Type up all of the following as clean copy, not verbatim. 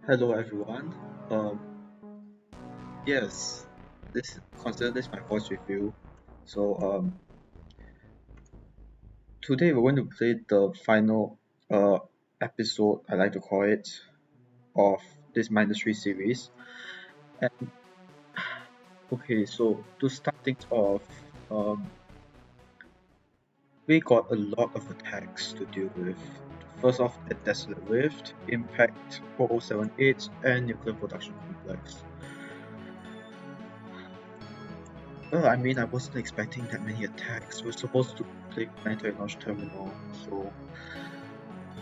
Hello everyone. Um, yes, this consider this my voice review. So today we're going to play the final episode, I like to call it, of this Mindustry series. And okay, so to start things off, um, we got a lot of attacks to deal with. First off, the Desolate Rift, Impact 4078, and Nuclear Production Complex. Well, I mean, I wasn't expecting that many attacks. We're supposed to play Planetary Launch Terminal, so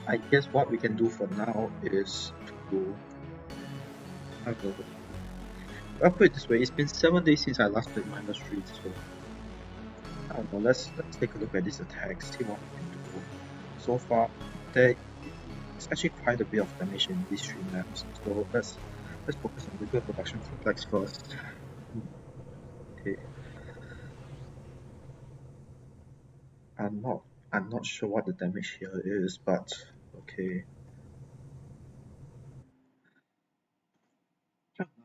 I guess what we can do for now is to, I don't know, I'll put it this way, it's been 7 days since I last played Mindustry, so I don't know, let's take a look at these attacks, see what we can do. So far, there is actually quite a bit of damage in these three maps, so let's focus on the Nuclear Production Complex first. Okay, I'm not I'm not sure what the damage here is, but okay.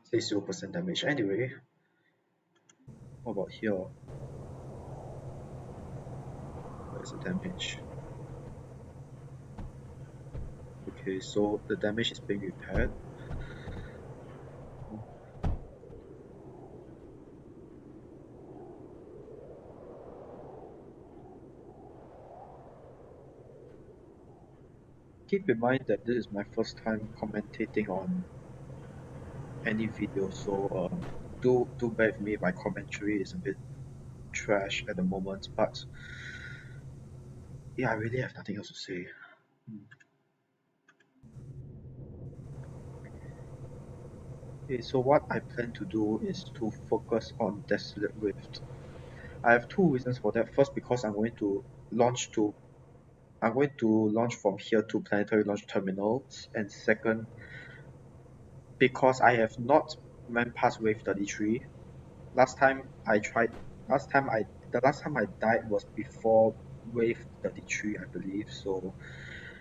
Say 0% damage. Anyway, what about here? Where's the damage? Okay, so the damage is being repaired. Keep in mind that this is my first time commentating on any video, so do bear with me. My commentary is a bit trash at the moment, but yeah, I really have nothing else to say. Okay, so what I plan to do is to focus on Desolate Rift. I have two reasons for that. First, because I'm going to launch from here to Planetary Launch Terminals, and second, because I have not went past wave 33. Last time I tried, the last time I died was before wave 33, I believe. So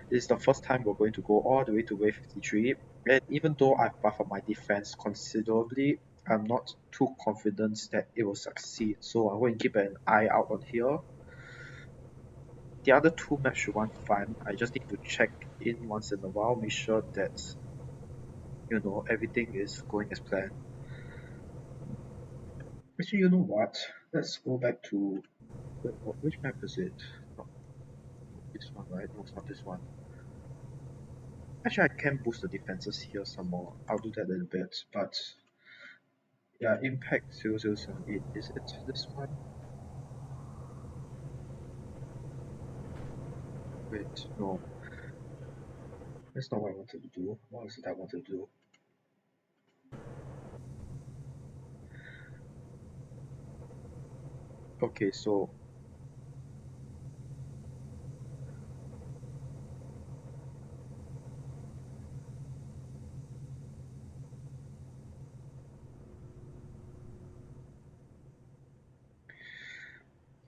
this is the first time we're going to go all the way to wave 53. And even though I've buffed up my defense considerably, I'm not too confident that it will succeed. So I'm going to keep an eye out on here. The other two maps should run fine. I just need to check in once in a while, make sure that everything is going as planned. Actually, you know what? Let's go back to which map is it? Not this one, right? No, it's not this one. Actually, I can boost the defenses here some more. I'll do that in a bit. But yeah, Impact 0078. Is it this one? Wait, no. That's not what I wanted to do. What is it I wanted to do? Okay, so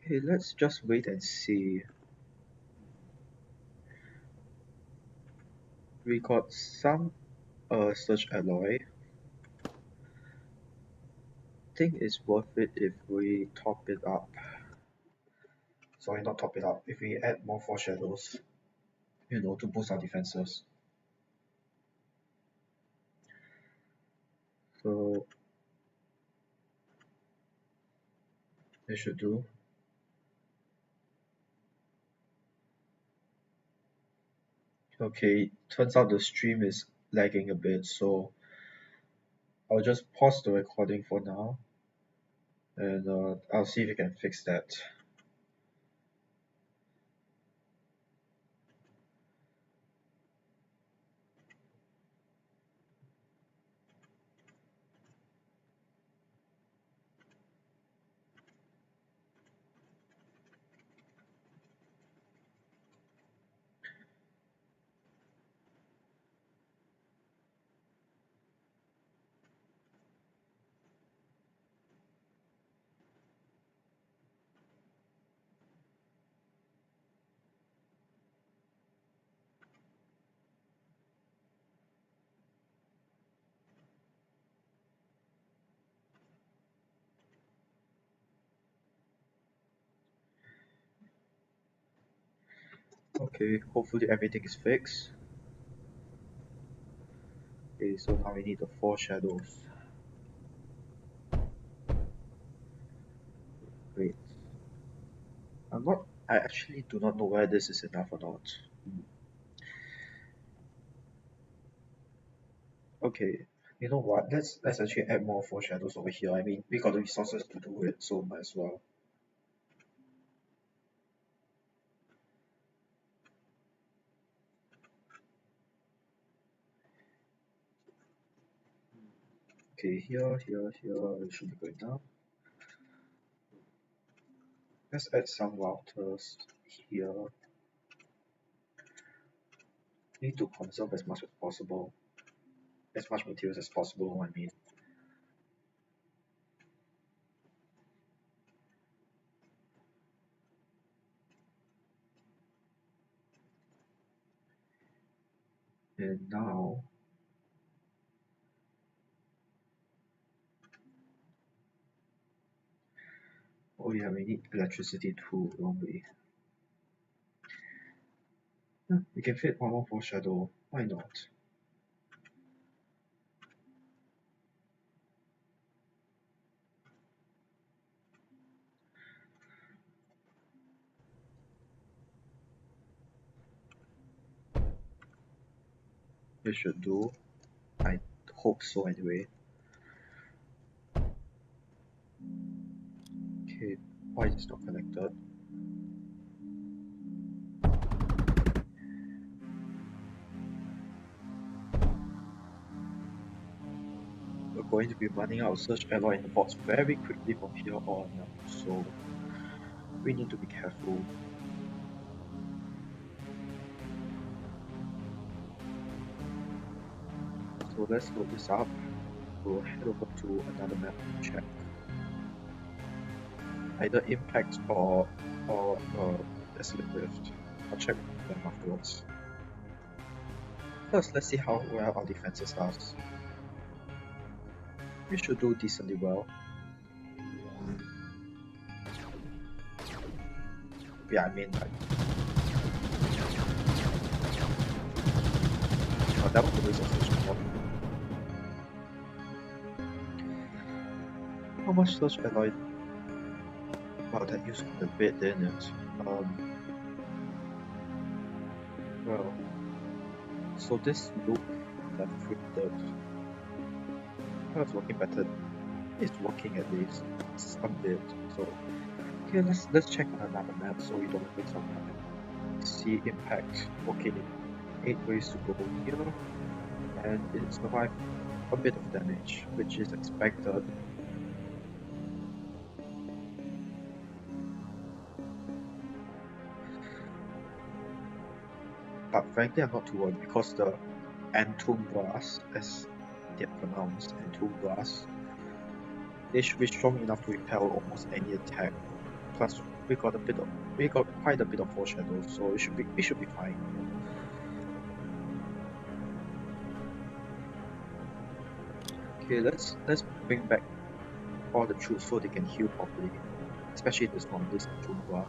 hey, let's just wait and see. We got some search alloy. I think it's worth it if we top it up. Sorry, not top it up. If we add more foreshadows, to boost our defenses. So it should do. Okay, turns out the stream is lagging a bit, so I'll just pause the recording for now, and I'll see if we can fix that. Okay, hopefully everything is fixed. Okay, so now we need the 4 shadows. Great. I actually do not know whether this is enough or not. Okay, you know what? Let's actually add more 4 shadows over here. I mean, we got the resources to do it, so might as well. Okay, here, it should be going down. Let's add some routers here. Need to conserve as much as possible. As much materials as possible, I mean. And now, oh yeah, we need electricity too, don't we? We can fit one more foreshadow. Why not? It should do. I hope so anyway. Okay, why is it not connected? We're going to be running out of search alloy in the box very quickly from here on, so we need to be careful. So let's load this up. We'll head over to another map to check. Either impact or desolate rift. I'll check them afterwards. First, let's see how well our defenses are. We should do decently well. Yeah, I mean, like, oh, that was a waste of search alloy. How much search alloy? Wow, that used a bit, didn't it? Well, so this loop left with the it's working better. It's working at least some bit. So okay, let's check on another map so we don't waste our time. See impact. Okay, 8 ways to go here, and it survived a bit of damage, which is expected. But frankly, I'm not too worried because the Entombras, as they're pronounced, Entombras, they should be strong enough to repel almost any attack. Plus, we got quite a bit of foreshadow, so we should be fine. Okay, let's bring back all the troops so they can heal properly, especially this Entombra.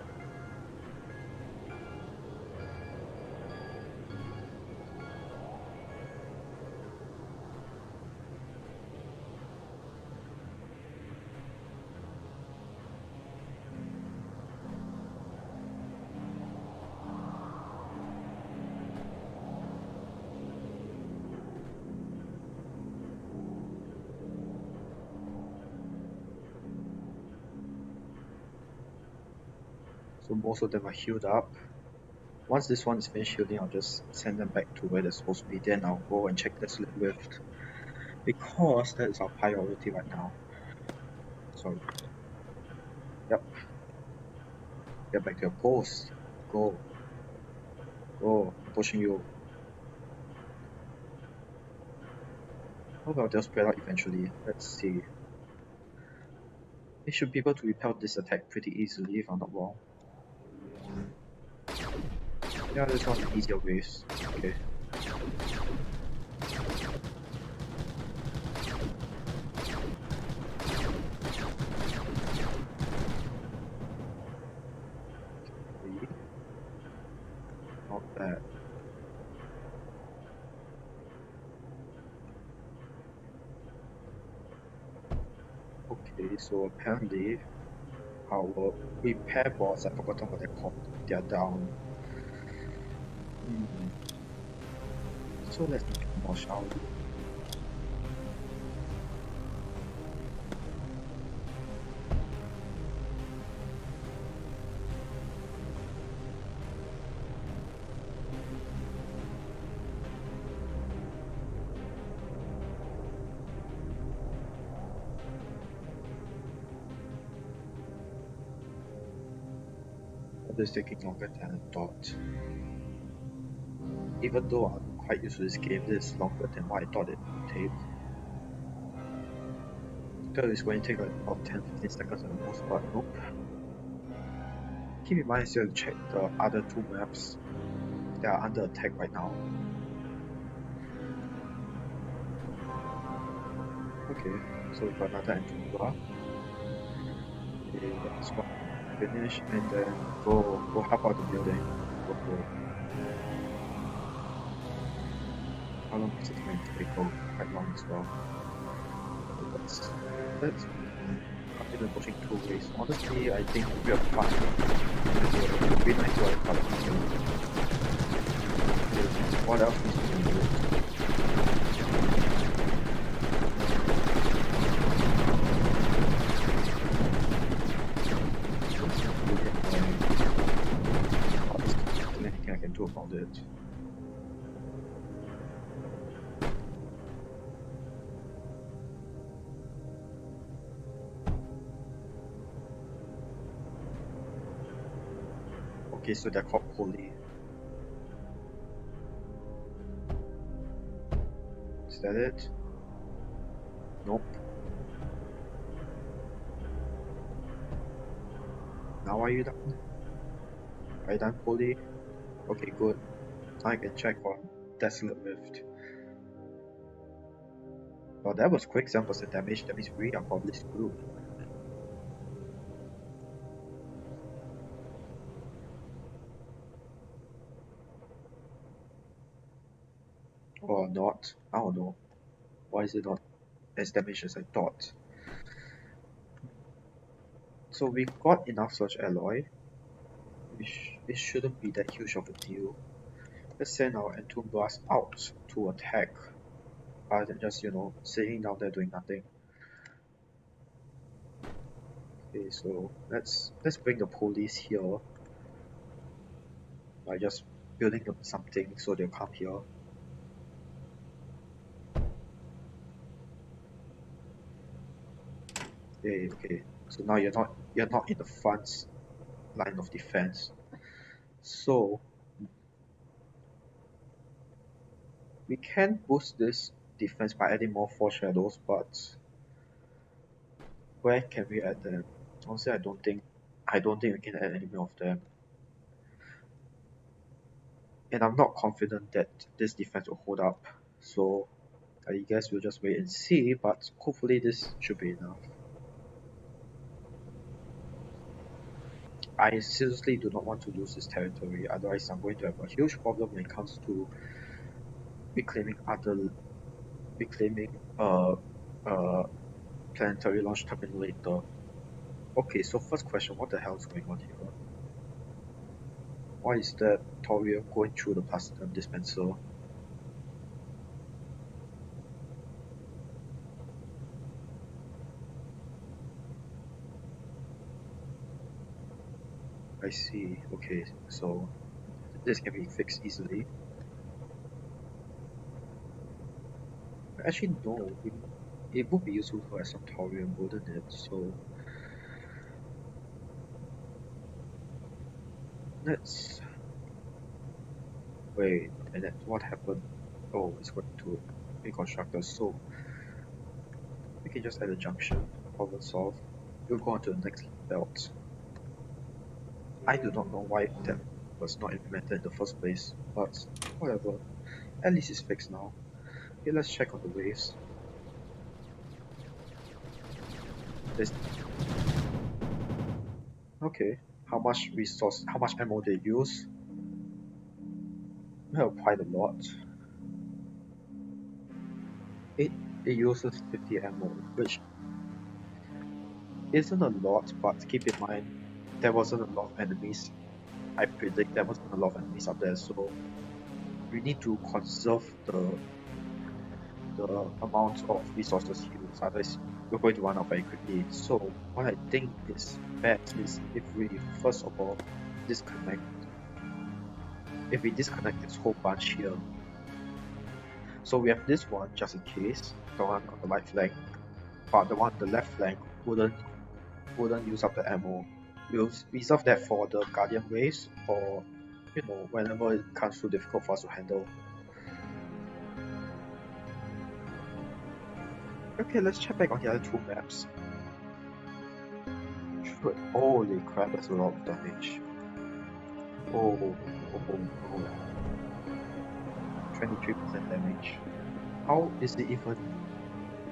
So most of them are healed up. Once this one is finished healing, I'll just send them back to where they're supposed to be. Then I'll go and check Desolate Rift, because that is our priority right now. Sorry. Yep. Get back to your post. Go. Go. I'm pushing you. Oh well, they'll spread out eventually. Let's see. They should be able to repel this attack pretty easily if I'm not wrong. Yeah, this one's easier waves. Okay. Okay, so apparently our repair bots, I forgot what they're called, they're down. So let's do more, shall we? This is taking longer than I thought. Even though I'm quite used to this game, this is longer than what I thought it would take. I thought it's going to take like about 10-15 seconds at the most, but nope. Keep in mind, still check the other two maps that are under attack right now. Okay, so we've got another Antumba. Okay, let's go finish and then go help out the building. Go. How long is it going to take? Oh, quite long as well. Let's continue pushing two ways. Honestly, I think we are fast. It would be nice to have a what else is we can do? Anything I can do about it. Okay, so they're called Holy. Is that it? Nope. Now are you done? Are you done, Holy? Okay, good. Now I can check on Desolate Rift. Well, that was quick 7% damage. That means we are probably screwed. Or not. I don't know. Why is it not as damaged as I thought? So we got enough such alloy. It shouldn't be that huge of a deal. Let's send our Entomb Blast out to attack rather than just, sitting down there doing nothing. Okay, so let's bring the police here by just building them something so they'll come here. Okay. So now you're not in the front line of defense. So we can boost this defense by adding more force shadows, but where can we add them? Honestly, I don't think we can add any more of them. And I'm not confident that this defense will hold up. So I guess we'll just wait and see, but hopefully this should be enough. I seriously do not want to lose this territory, otherwise I'm going to have a huge problem when it comes to reclaiming Planetary Launch Terminal later. Okay, so first question, what the hell is going on here? Why is that thorium going through the plastinum dispenser? I see. Okay, so this can be fixed easily. Actually, no. It would be useful for some thorium, wouldn't it? So let's wait. And then what happened? Oh, it's going to reconstruct us. So we can just add a junction. Problem solved. We'll go on to the next belt. I do not know why that was not implemented in the first place, but whatever. At least it's fixed now. Okay, let's check on the waves. Okay, how much ammo they use? Well, quite a lot. It uses 50 ammo, which isn't a lot, but keep in mind there wasn't a lot of enemies. I predict there wasn't a lot of enemies up there, so we need to conserve the amount of resources used, otherwise we're going to run out very quickly. So what I think is best is if we first of all disconnect. If we disconnect this whole bunch here, so we have this one just in case, the one on the right flank, but the one on the left flank wouldn't use up the ammo. We'll reserve that for the Guardian waves, or whenever it becomes too difficult for us to handle. Okay, let's check back on the other two maps. Holy crap, that's a lot of damage. Oh, 23% damage. How is it even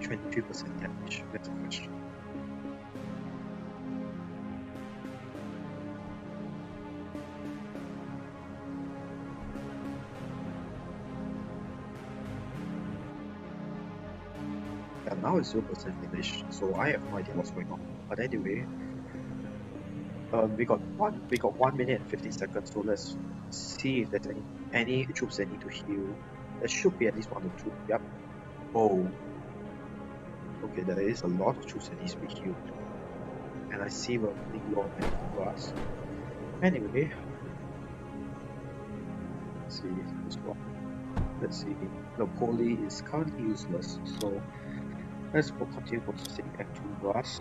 23% damage? That's a question. Yeah, now it's 0% damage, so I have no idea what's going on. But anyway, we got 1 minute and 50 seconds, so let's see if there's any troops that need to heal. There should be at least 1 or 2. Yep. Oh. Okay, there is a lot of troops that needs to be healed. And I see we're running low on grass. Anyway. Let's see this one. Let's see. The poly is currently useless, so let's continue processing F2 grass.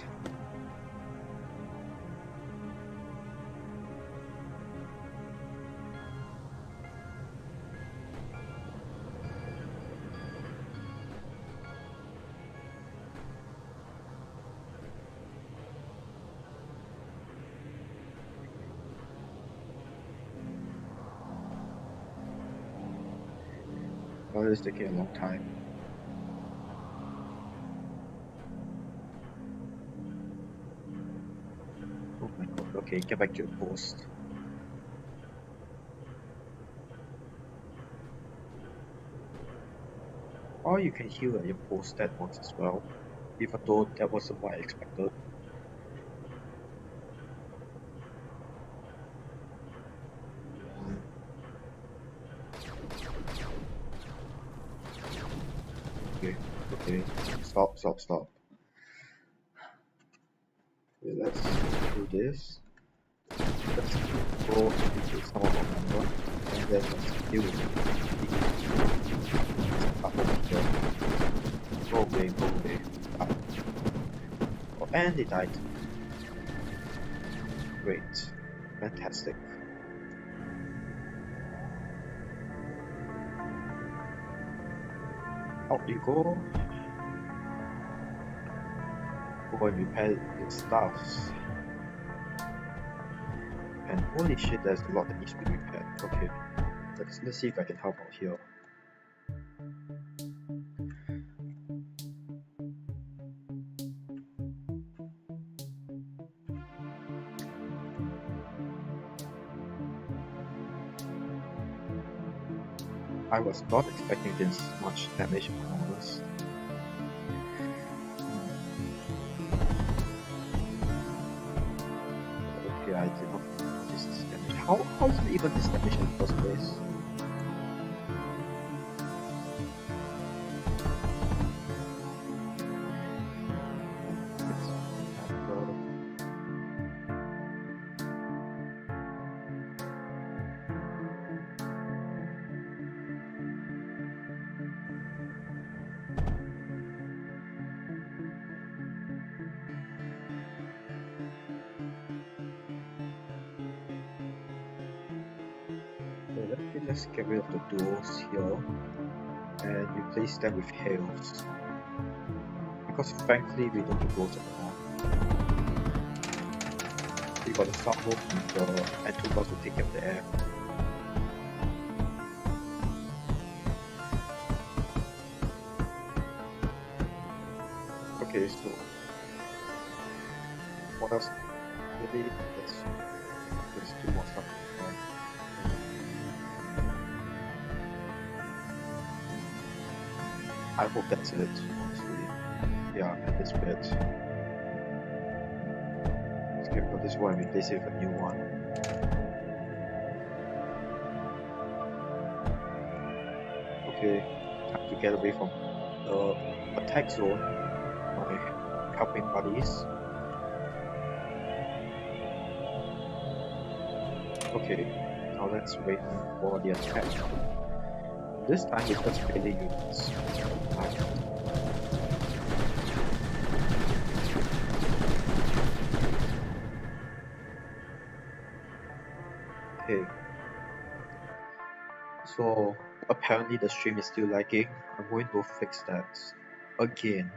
Well, it's taking a long time. Oh my god, okay, get back to your post. Or you can heal at your post that once as well, even though that wasn't what I expected. Okay, stop. Okay, let's do this. Let's go into some of our number, and then let's deal with the up over here. Go away. Oh, and it died. Great. Fantastic. Out you go. Go and repair your stuffs. And holy shit, there's a lot that needs to be repaired. Okay, let's see if I can help out here. I was not expecting this much damage, if I'm honest. Okay, I did not notice this damage. How is it even this damage in the first place? Let's get rid of the duels here and replace them with hails, because frankly we don't need duels anymore. We got the subwolf and the N2 to take care of the air. Okay, so what else? Maybe let's do more stuff. I hope that's it, honestly. Yeah, at this bit. Okay, for this one, replace it with a new one. Okay, time to get away from the attack zone. My helping buddies. Okay, now let's wait for the attack. This time it does melee units. Okay. So apparently the stream is still lagging. I'm going to fix that again.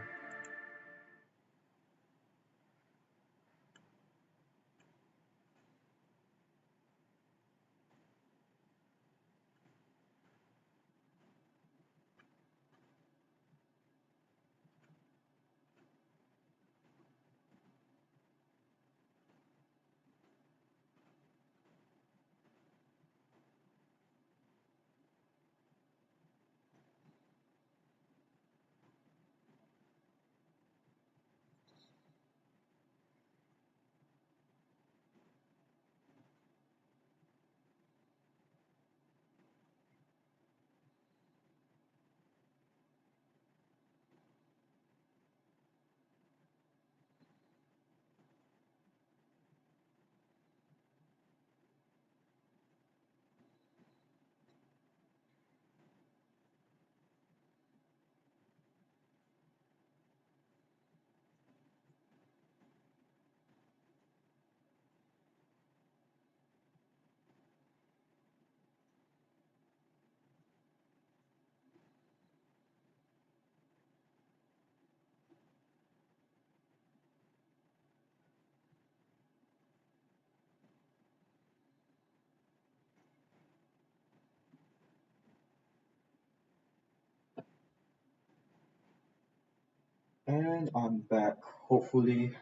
And I'm back. Hopefully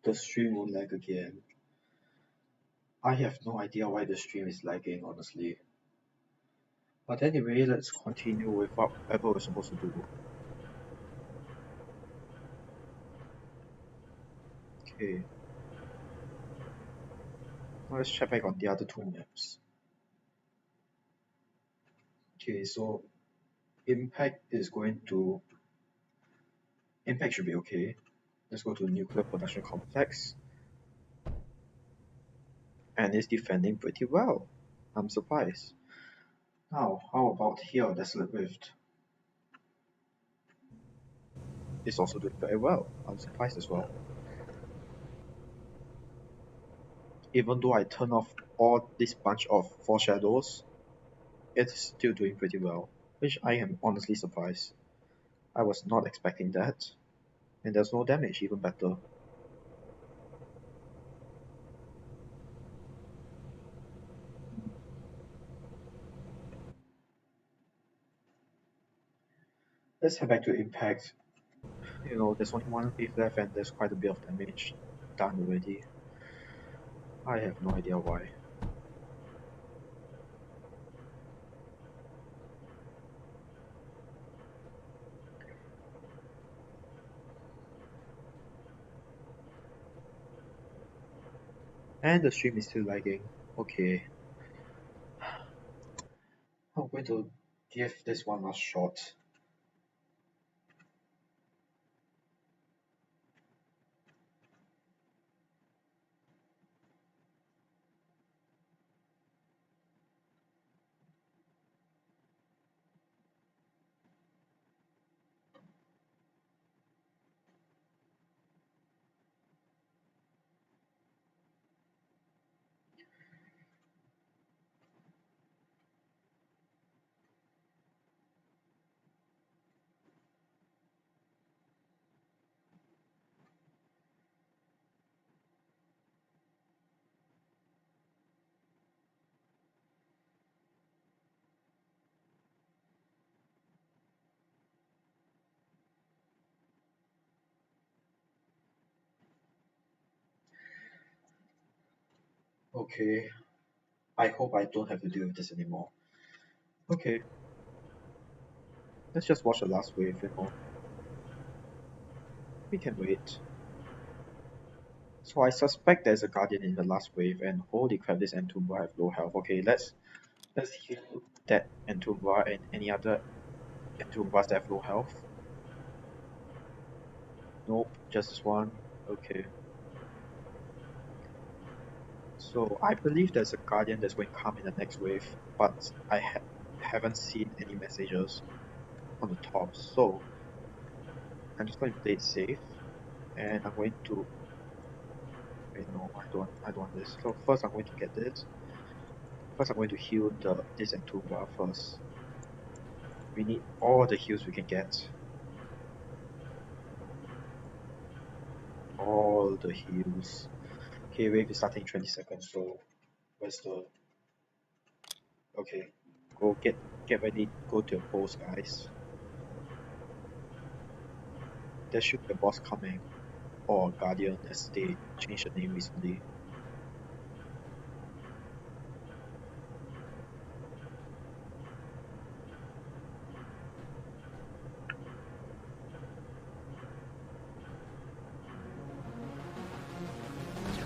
the stream won't lag again. I have no idea why the stream is lagging, honestly. But anyway, let's continue with whatever we're supposed to do. Okay. Now let's check back on the other two maps. Okay, so Impact should be okay. Let's go to Nuclear Production Complex. And it's defending pretty well. I'm surprised. Now, how about here, Desolate Rift? It's also doing very well. I'm surprised as well. Even though I turn off all this bunch of foreshadows, it's still doing pretty well, which I am honestly surprised. I was not expecting that. And there's no damage, even better. Let's head back to Impact. There's only one wave left and there's quite a bit of damage done already. I have no idea why. And the stream is still lagging. Okay. I'm going to give this one last shot. Okay. I hope I don't have to deal with this anymore. Okay. Let's just watch the last wave, We can wait. So I suspect there's a Guardian in the last wave, and holy crap, this Entomb have low health. Okay, let's heal that Entomb and any other Entomb that have low health. Nope, just this one. Okay. So I believe there's a Guardian that's going to come in the next wave, but I haven't seen any messages on the top. So I'm just going to play it safe, and I'm going to wait. No, I don't want this. So first I'm going to get this. First I'm going to heal this Entomba first. We need all the heals we can get. All the heals. Okay, wave is starting in 20 seconds. So where's the okay? Go get ready. Go to your post, guys. There should be a boss coming, or Guardian as they changed the name recently.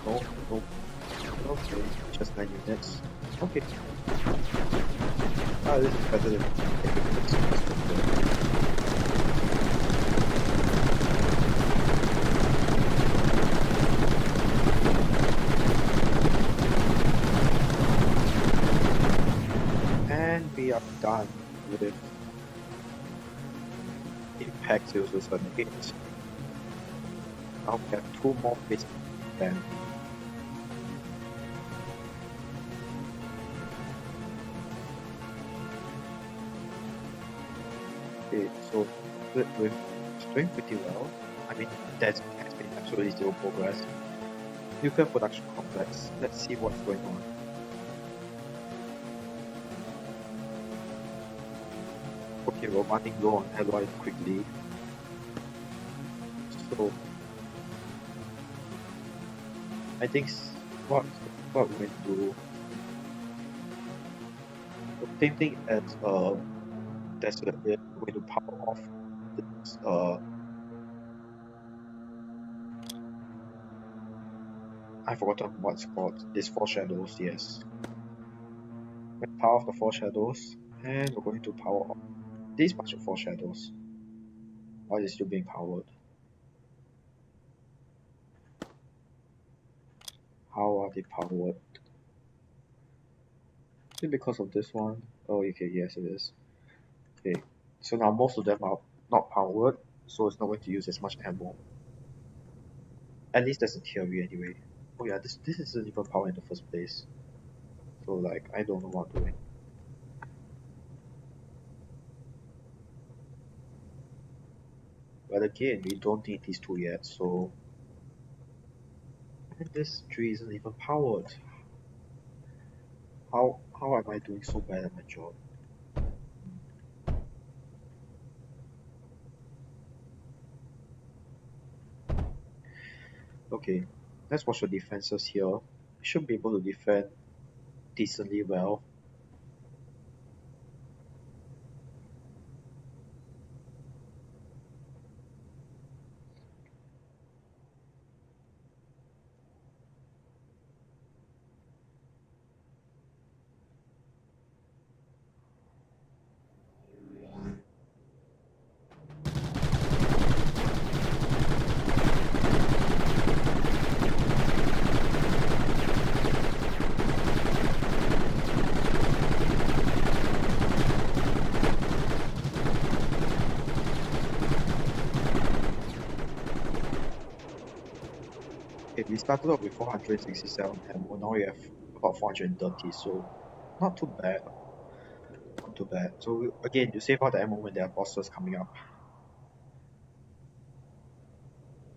No, no, okay, just 9 units. Okay. Ah, this is better than 8 units. And we are done with Impact 078. Now we have 2 more bits then. Okay, so we're doing pretty well. I mean, there has been absolutely zero progress. Nuclear production complex. Let's see what's going on. Okay, we're running low on alloy quickly. So I think what we're going to do. The same thing as Desolate, we're going to power off this I've forgotten what it's called. This Four Shadows, yes. We're going to power off the Four Shadows, and we're going to power off this bunch of Four Shadows while it's still being powered. How are they powered? Is it because of this one? Oh, okay, yes it is. Okay, so now most of them are not powered, so it's not going to use as much ammo. At least that's a theory anyway. Oh yeah, this isn't even powered in the first place. So like, I don't know what I'm doing. But again, we don't need these two yet, so... And this tree isn't even powered. How am I doing so bad at my job? Okay, let's watch the defenses here. We should be able to defend decently well. Okay, we started off with 467 ammo, now we have about 430, so not too bad. Not too bad. So again, you save out the ammo when there are bosses coming up.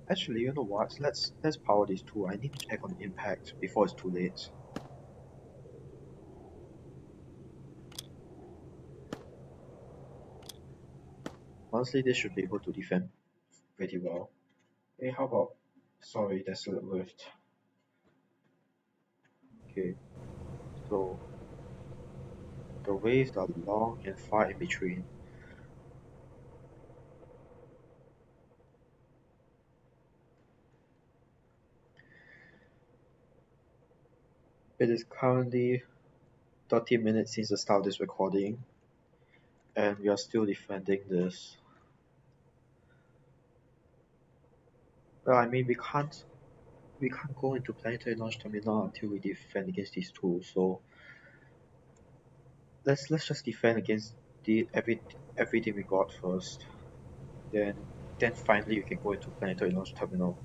Actually, you know what? Let's power these two. I need to check on the impact before it's too late. Honestly, this should be able to defend pretty well. Hey, how about... Sorry, that's a rift. Okay, so the waves are long and far in between. It is currently 30 minutes since the start of this recording, and we are still defending this. Well, I mean, we can't go into Planetary Launch Terminal until we defend against these two. So let's just defend against everything we got first. Then finally we can go into Planetary Launch Terminal.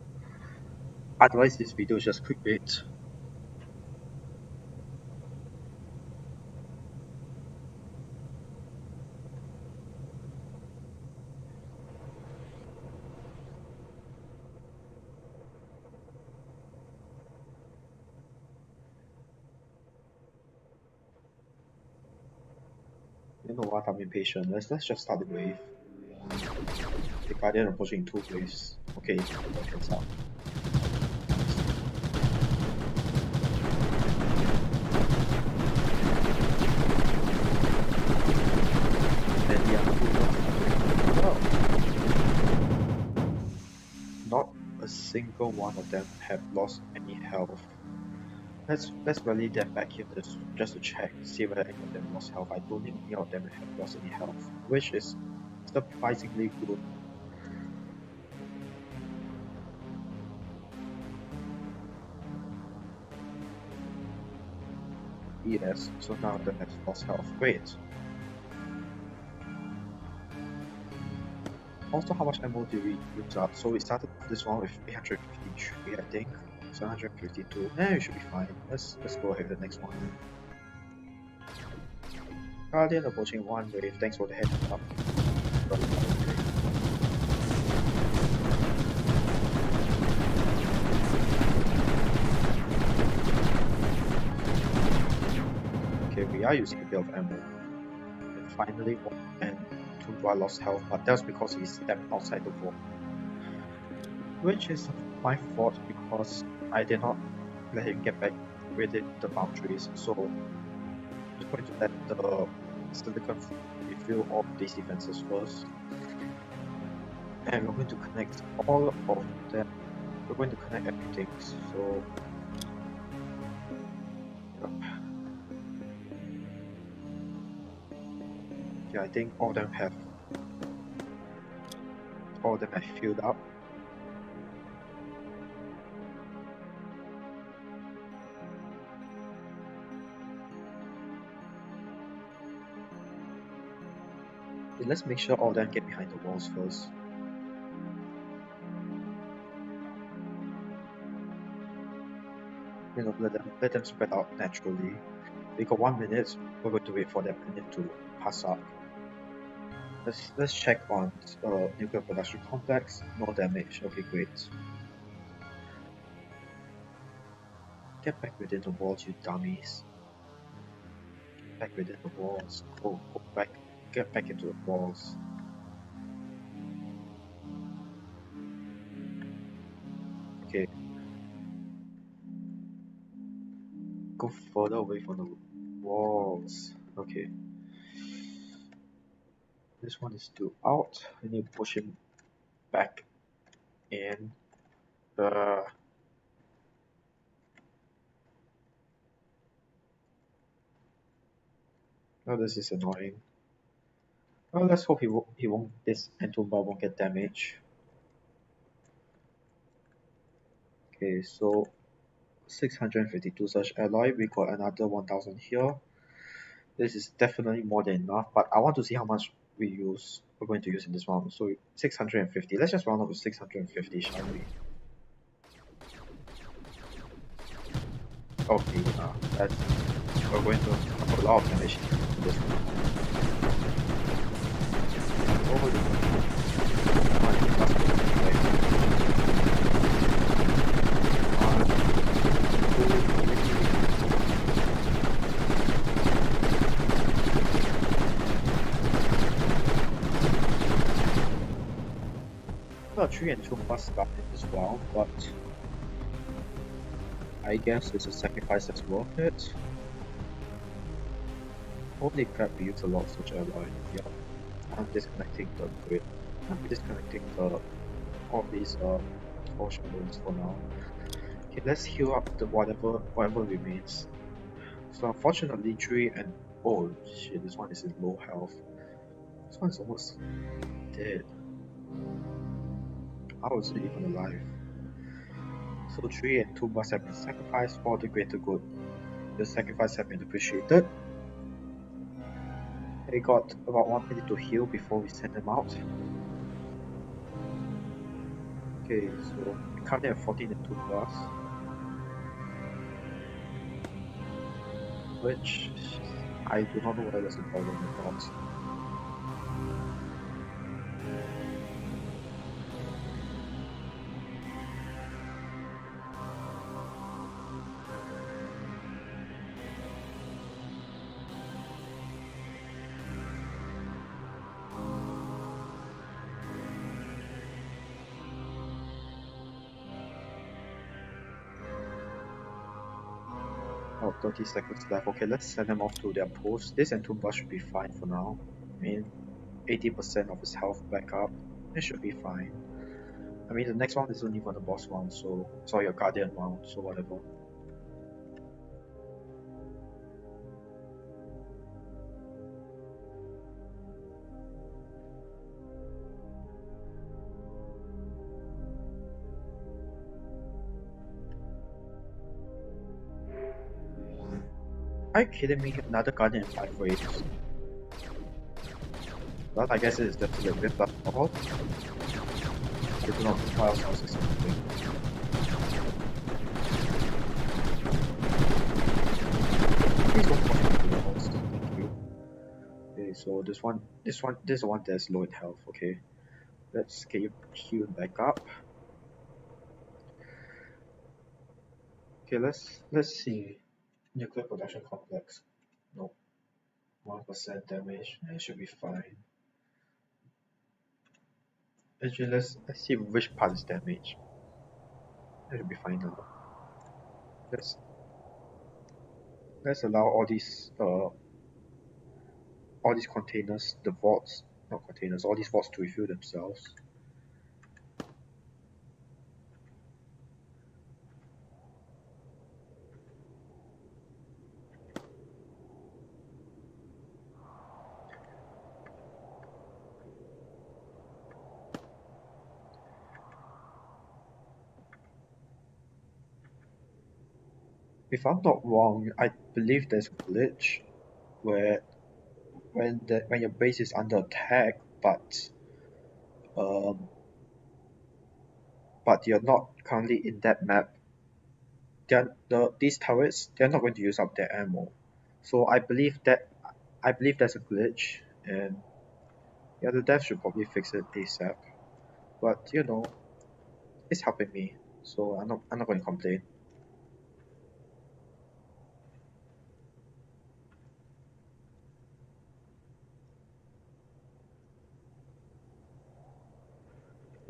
Otherwise, this video is just clickbait. You know what? I'm impatient. Let's just start the wave. The Guardian approaching 2 waves. Okay, heads up. And the other two are doing well. Not a single one of them have lost any health. Let's rally them back here just to check, see whether any of them lost health. I don't think any of them have lost any health, which is surprisingly good. Yes, so none of them has lost health. Great. Also, how much ammo do we use up? So we started this one with 853, I think. 752. We should be fine. Let's go ahead with the next one. Guardian approaching 1 wave. Thanks for the heads up. Okay, we are using a bit of ammo. And finally, and Tundra lost health, but that was because he stepped outside the wall. Which is my fault because I did not let him get back within the boundaries. So I'm just going to let the Silicon reveal all these defenses first. And we're going to connect all of them. We're going to connect everything. So yeah, I think all of them have filled up. Okay, let's make sure all of them get behind the walls first. You know, let them spread out naturally. We got 1 minute. We're going to wait for that minute to pass up. Let's check on nuclear production complex. No damage. Okay, great. Get back within the walls, you dummies. Get back within the walls. Go back. Get back into the walls. Okay. Go further away from the walls. Okay. This one is still out. We need to push him back in. Oh, this is annoying. Well, let's hope this Entomba won't get damaged. Okay, so 652 such alloy. We got another 1000 here. This is definitely more than enough, but I want to see how much we're going to use in this round. So 650. Let's just round up to 650, shall we? Okay, we're going to have a lot of damage in this one. About 3 and 2 must start in this round, but I guess it's a sacrifice that's worth it. Holy crap, we use a lot of such alloy. Yeah, I'm disconnecting the grid. I'm disconnecting all these ocean balloons for now. Okay, let's heal up the whatever remains. So unfortunately 3 and oh shit, this one is in low health. This one is almost dead. How is it even alive? So 3 and 2 must have been sacrificed for the greater good. The sacrifice have been appreciated. They got about 1 minute to heal before we send them out. Okay, so we currently have 14 and 2 plus. Which I do not know whether that's a problem or not. Oh, 30 seconds left. Okay, let's send them off to their post. This and 2 plus should be fine for now. I mean, 80% of his health back up. It should be fine. I mean, the next round isn't even a boss round, so it's all your guardian round, so whatever. Are you kidding me? Another guardian in 5 waves. Well, I guess it is just a little bit, but all. I do not know what else is something. Please don't push me to the host. Thank you. Okay, so this is the one that's low in health. Okay, let's get you healed back up. Okay, let's see. Nuclear production complex. No, 1% damage. It should be fine. Actually, let's see which part is damaged. That should be fine now. Let's let's allow all these containers, the vaults, not containers, all these vaults to refill themselves. If I'm not wrong, I believe there's a glitch where when your base is under attack, um, but you're not currently in that map, these turrets they're not going to use up their ammo. So I believe there's a glitch, and yeah, the dev should probably fix it ASAP. But you know, it's helping me, so I'm not going to complain.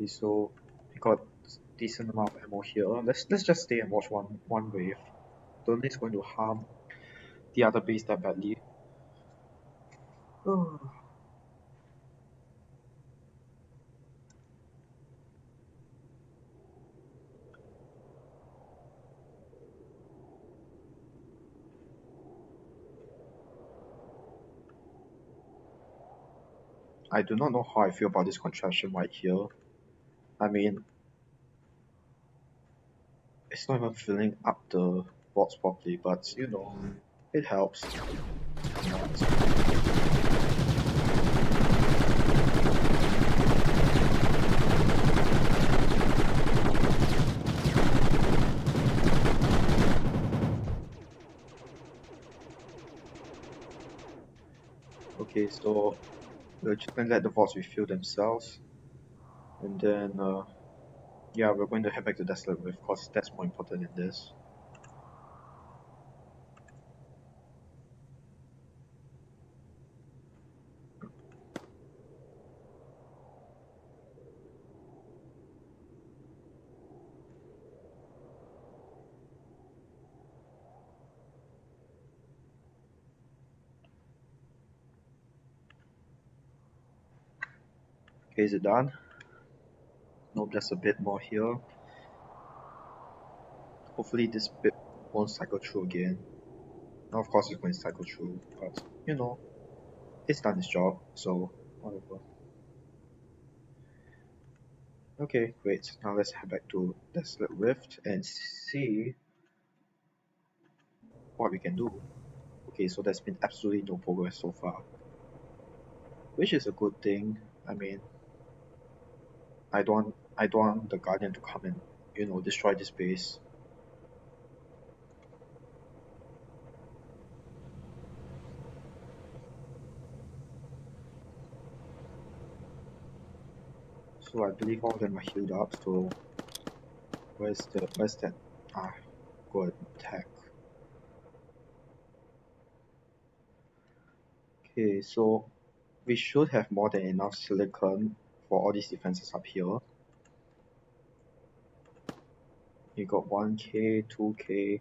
Okay, so we got decent amount of ammo here. Let's just stay and watch one wave. Don't think it's going to harm the other base that badly. I do not know how I feel about this contraption right here. I mean, it's not even filling up the box properly, but you know, it helps. Okay, so we're just going to let the vaults refill themselves, and then yeah, we're going to head back to Desolate Rift because that's more important than this. Okay, is it done? Nope, there's a bit more here. Hopefully this bit won't cycle through again. Now of course it's going to cycle through, but you know, it's done its job, so whatever. Okay, great. Now let's head back to Desolate Rift and see what we can do. Okay, so there's been absolutely no progress so far, which is a good thing. I mean, I don't want the Guardian to come and, you know, destroy this base. So I believe all of them are healed up, so where's that? Ah, good attack. Okay, so we should have more than enough silicon for all these defenses up here. We got 1k, 2k,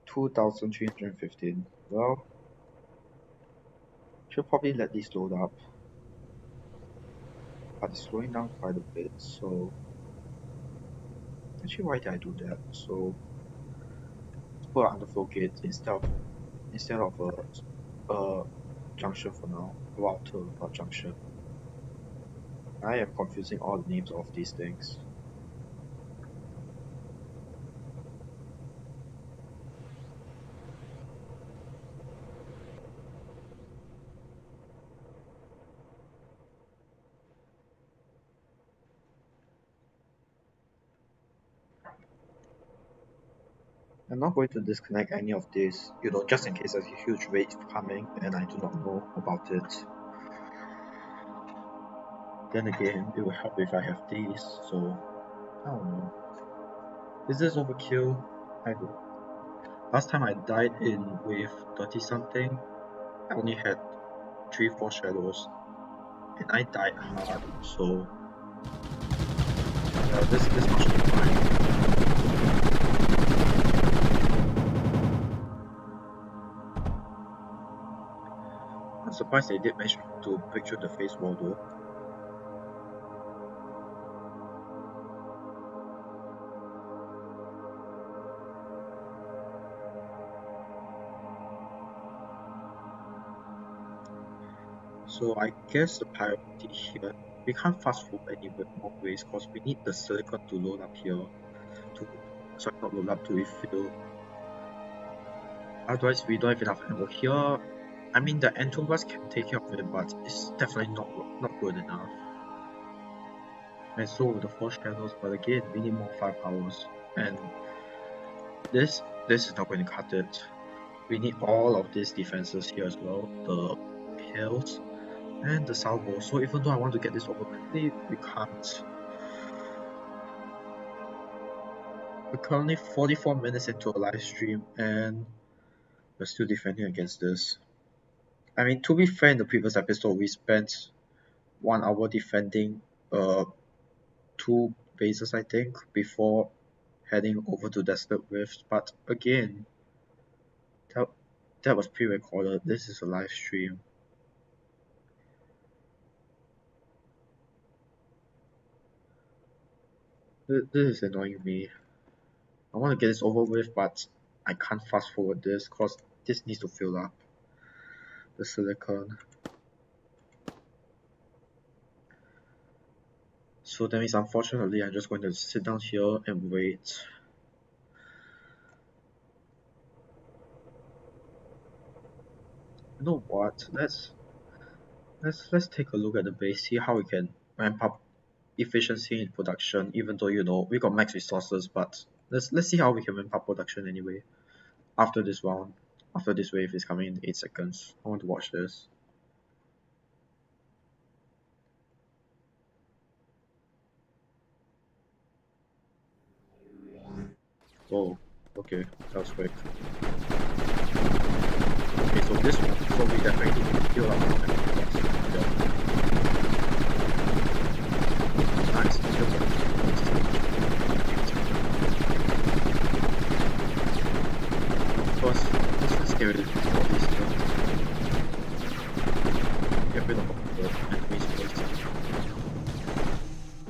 2315. Well, should probably let these load up. But it's slowing down quite a bit, so actually why did I do that? So let's put an underflow gate instead of a junction for now. Router, not junction. I am confusing all the names of these things. I'm not going to disconnect any of this, you know, just in case there's a huge wave coming and I do not know about it. Then again, it will help if I have these, so I don't know. Is this overkill? I don't. Last time I died in wave 30 something, I only had 3-4 shadows, and I died hard, so this must be fine. I'm surprised they did manage to break through the phase wall though. So I guess the priority here, we can't fast forward any more ways because we need the silicon to load up here, not load up, to refill. Otherwise we don't have enough ammo here. I mean the Entombus can take care of it, but it's definitely not good enough. And so with the 4 shadows, but again we need more firepowers, and this is not going to cut it. We need all of these defenses here as well, the hills and the salvo. So even though I want to get this over quickly, we can't. We're currently 44 minutes into a live stream and we're still defending against this. I mean, to be fair, in the previous episode we spent 1 hour defending 2 bases, I think, before heading over to Desolate Rift, but again, that was pre-recorded. This is a live stream. This is annoying me. I want to get this over with, but I can't fast forward this because this needs to fill up the silicon. So that means unfortunately I'm just going to sit down here and wait. You know what? Let's take a look at the base, see how we can ramp up efficiency in production, even though, you know, we got max resources, but let's see how we can ramp up production anyway. After this round, after this wave is coming in 8 seconds. I want to watch this. Oh, okay, that was quick. Okay, so this one, so we definitely need to heal up on the nice. Of course, let's get rid of all these here. Get rid of all the enemies first.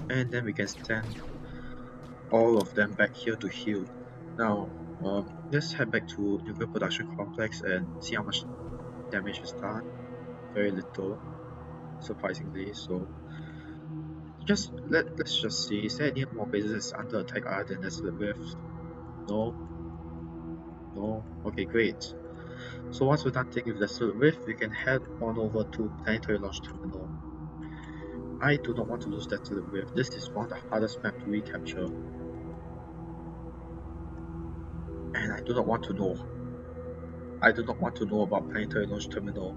And then we can stand all of them back here to heal. Now, Let's head back to nuclear production complex and see how much damage is done. Very little, surprisingly. So let's just see. Is there any more bases under attack other than Desolate Rift? No. No. Okay, great. So once we're done taking with Desolate Rift, we can head on over to Planetary Launch Terminal. I do not want to lose Desolate Rift. This is one of the hardest maps to recapture. And I do not want to know. I do not want to know about Planetary Launch Terminal.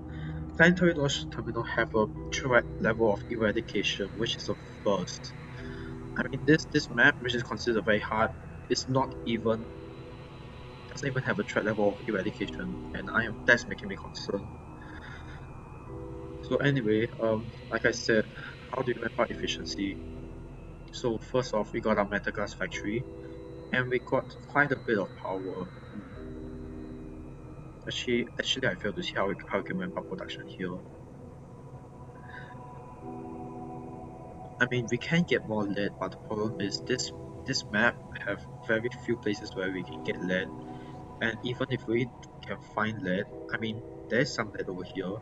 Planetary Launch Terminal have a threat level of eradication, which is a first. I mean, this map, which is considered very hard, is not even doesn't even have a threat level of eradication, and that's making me concerned. So anyway, like I said, how do you map out efficiency? So first off, we got our metal glass factory, and we got quite a bit of power. Actually, I failed to see how we can map out production here. I mean, we can get more lead, but the problem is this map have very few places where we can get lead, and even if we can find lead, I mean, there's some lead over here.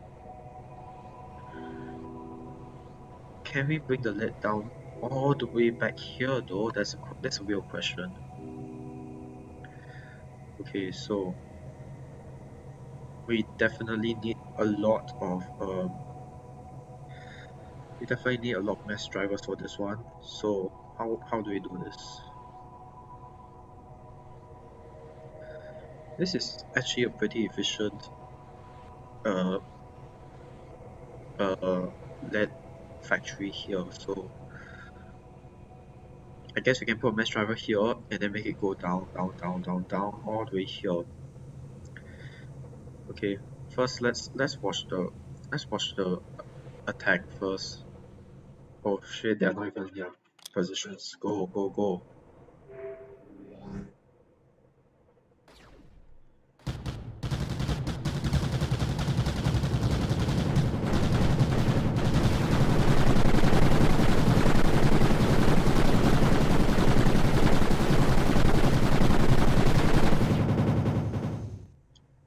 Can we bring the lead down all the way back here though? That's a real question. Okay, so we definitely need a lot of mass drivers for this one. So how do we do this? This is actually a pretty efficient lead factory here. So I guess we can put a mass driver here and then make it go down all the way here. Okay, first let's watch the attack first. Oh shit, they're not even in their positions. Go, go, go.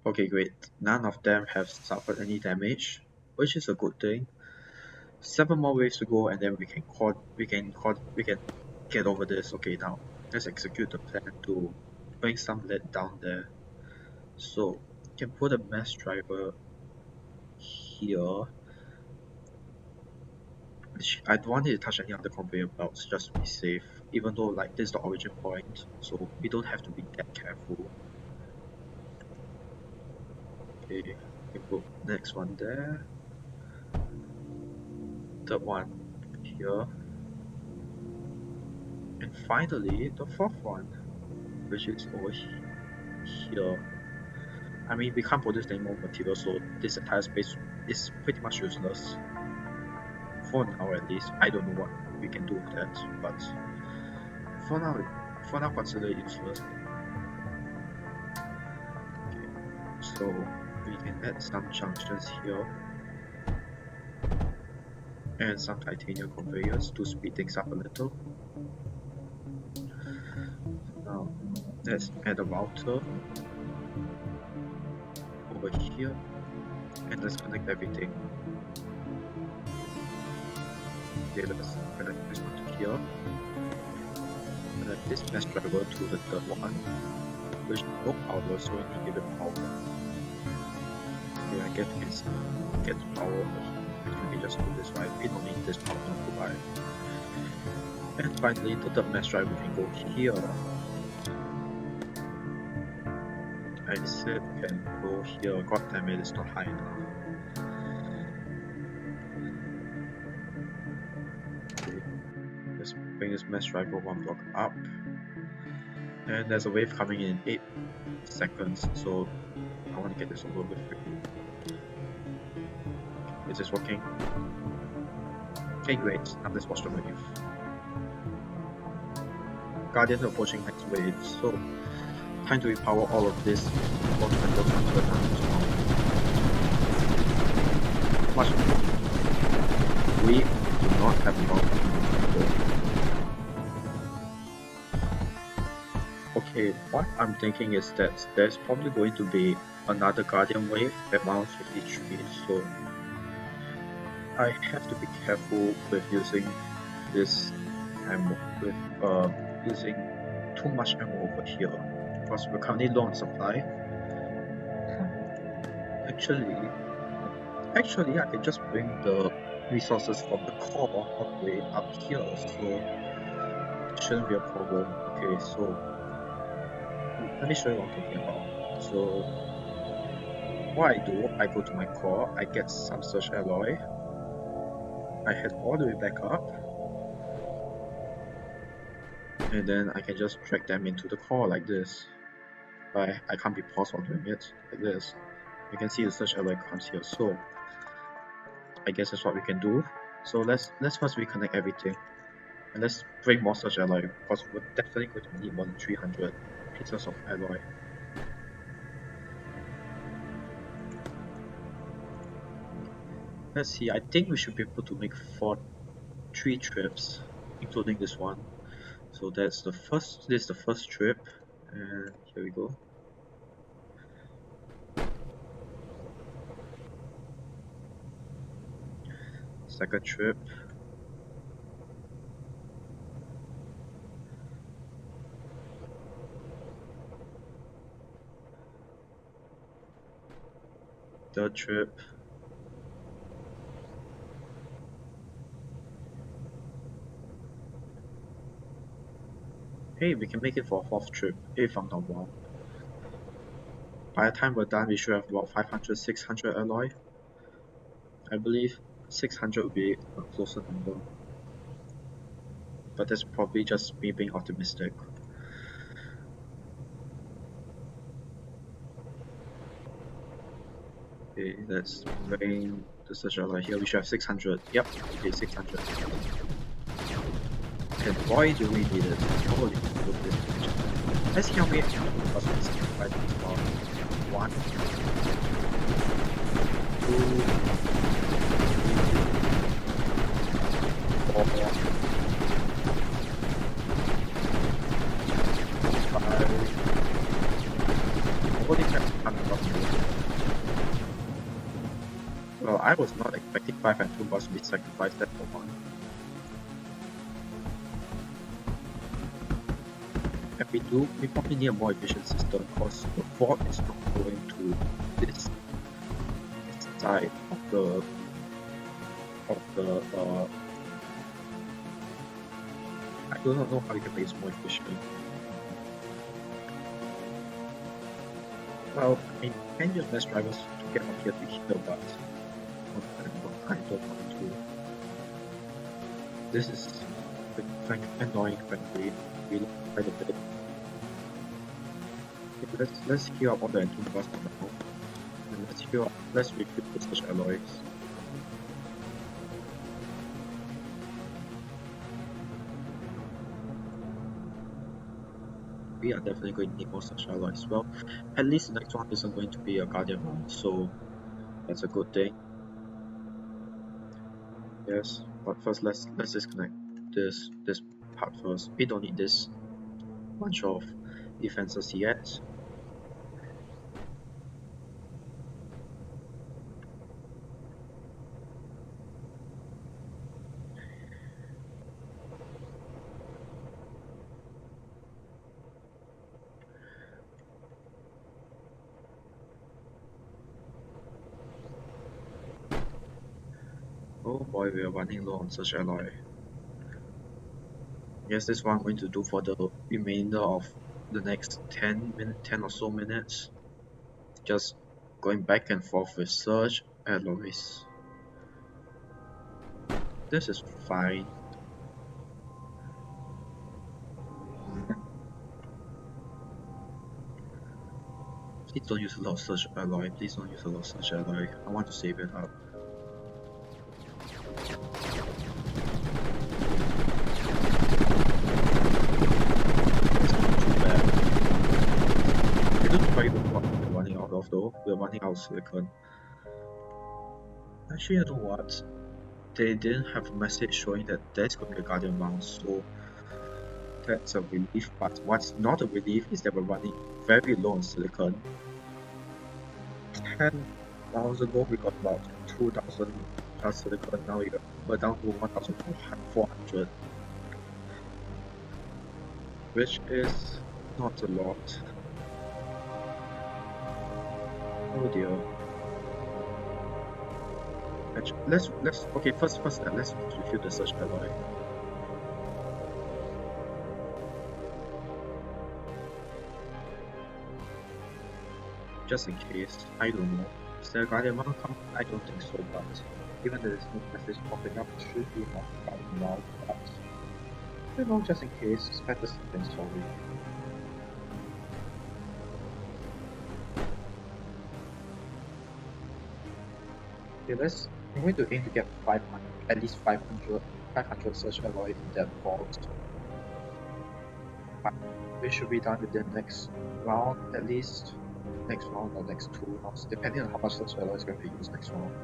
Okay, great. None of them have suffered any damage, which is a good thing. 7 more waves to go, and then we can get over this. Okay, now let's execute the plan to bring some lead down there. So you can put a mass driver here. I don't want it to touch any other conveyor belts just to be safe, even though like this is the origin point, so we don't have to be that careful. Okay, we put next one there. Third one here. And finally, the fourth one, which is over here. I mean, we can't produce any more material, so this entire space is pretty much useless. For now, at least. I don't know what we can do with that, but for now, consider it useless. Okay, so we can add some junctions here and some titanium conveyors to speed things up a little. Now, let's add a router over here and let's connect everything. Okay, let's connect this one to here. Connect this mass driver to the third one, which no power, so we need to give it power. Okay, I guess we can get power over here. We can just do this, right? We don't need this power to provide. And finally, the third mass driver can go here. I said we can go here. God damn it, it's not high enough. Okay, let's bring this mass driver one block up. And there's a wave coming in 8 seconds, so I want to get this over with quickly. Is this working? Okay, great. Now let's watch the wave. Guardian approaching next wave, so time to repower all of this. Much. We do not have enough. Okay, Okay, what I'm thinking is that there's probably going to be another Guardian wave at minus 53, so I have to be careful with using this ammo, with using too much ammo over here, because we're currently low on supply. Actually, I can just bring the resources from the core all the way up here, so it shouldn't be a problem. Okay, so let me show you what I'm talking about. So what I do, I go to my core, I get some search alloy, I head all the way back up, and then I can just drag them into the core like this. But I can't be paused while doing it like this. You can see the search alloy comes here. So I guess that's what we can do. So let's first reconnect everything, and let's bring more search alloy, because we're definitely going to need more than 300 pieces of alloy. Let's see, I think we should be able to make 3 trips, including this one. So this is the first trip, and here we go. Second trip. Third trip. Hey, we can make it for a fourth trip, if I'm not wrong. By the time we're done, we should have about 500, 600 alloy. I believe 600 would be a closer number. But that's probably just me being optimistic. Okay, let's bring the search alloy here. We should have 600. Yep, okay, 600. And boy, do we need it. Holy goodness. Let's see how many because we sacrificed about 1, 2, 4, 5. Holy crap, I'm not good. Well, I was not expecting 5 and 2 boss to be sacrificed that for 1. We probably need a more efficient system, because the vault is not going to this side of the I do not know how you can make it more efficient. Well, I mean, you can use mass drivers to get from here to here, but I don't want to. This is annoying, frankly. We look quite a bit. Okay, let's heal up all the entomb boss now. And let's refill the search alloys. We are definitely going to need more such alloys. Well, at least the next one isn't going to be a guardian one, so that's a good thing. Yes, but first let's disconnect this part first. We don't need this bunch of defenses yet. Oh boy, we are running low on such alloy. Yes, this is what I'm going to do for the remainder of the next 10 or so minutes. Just going back and forth with search alloys. This is fine. Please don't use a lot of search alloy. Please don't use a lot of search alloy. I want to save it up. Though we're running out of silicon. Actually, you know what? They didn't have a message showing that there's going to be a guardian mount, so That's a relief, but what's not a relief is that we're running very low on silicon. 10 rounds ago, we got about 2,000 plus silicon. Now we're down to 1,400, which is not a lot. Oh dear. Actually, let's okay. First, let's refill the search alloy. Just in case. I don't know. Is there a guardian mount come? I don't think so, but even though there's no message popping up, it should be not guardian mount, but you know, just in case, it's better safe than sorry. Okay, I'm going to aim to get 500, at least 500 search alloy in that vault. But we should be done with the next round, at least next round or next 2 rounds, depending on how much search alloy is going to be used next round.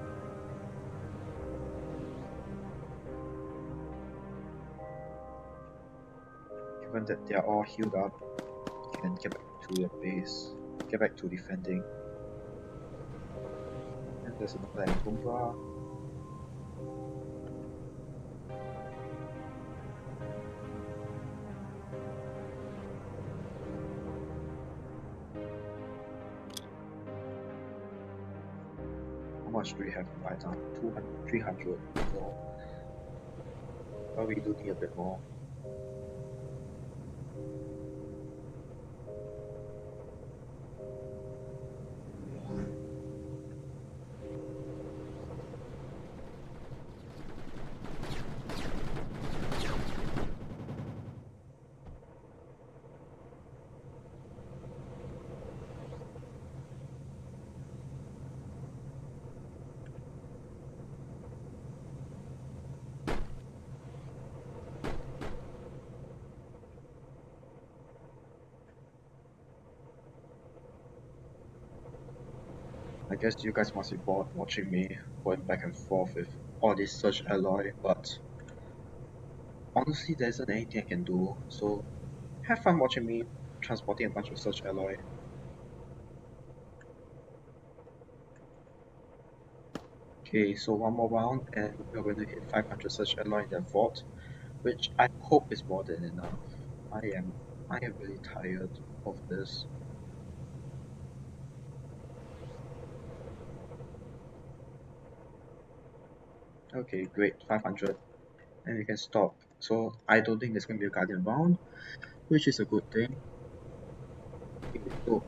Given that they are all healed up, you can get back to your base, get back to defending. And there's another Encumbra. How much do we have right now? 200, 300. So, but we do need a bit more. I guess you guys must be bored watching me going back and forth with all this search alloy, but honestly there isn't anything I can do, so have fun watching me transporting a bunch of search alloy. Okay, so one more round and we're going to hit 500 search alloy in that vault, which I hope is more than enough. I am really tired of this. Okay, great, 500. And we can stop. So I don't think there's going to be a guardian round, which is a good thing. Okay, so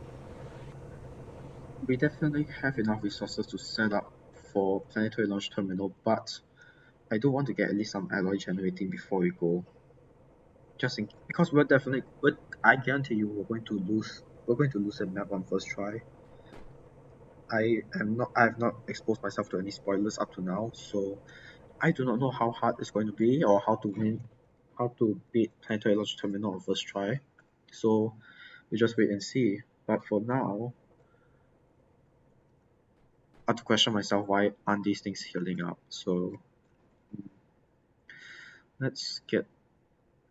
we definitely have enough resources to set up for Planetary Launch Terminal, but I do want to get at least some alloy generating before we go. Because I guarantee you we're going to lose the map on first try. I have not exposed myself to any spoilers up to now, so I do not know how hard it's going to be or how to beat Planetary Launch Terminal on first try. So we just wait and see. But for now, I have to question myself, why aren't these things healing up? So let's get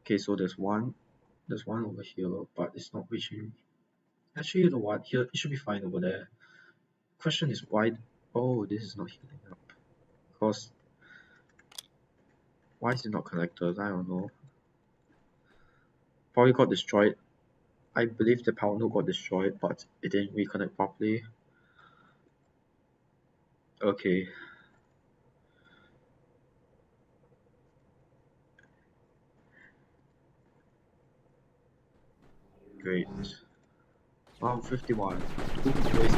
okay, so there's one over here, but it's not reaching. Actually, you know what? Here it should be fine over there. Question is why this is not healing up. Because why is it not connected? I don't know. Probably got destroyed. I believe the power node got destroyed, but it didn't reconnect properly. Okay. Great. Round 51. 2 ways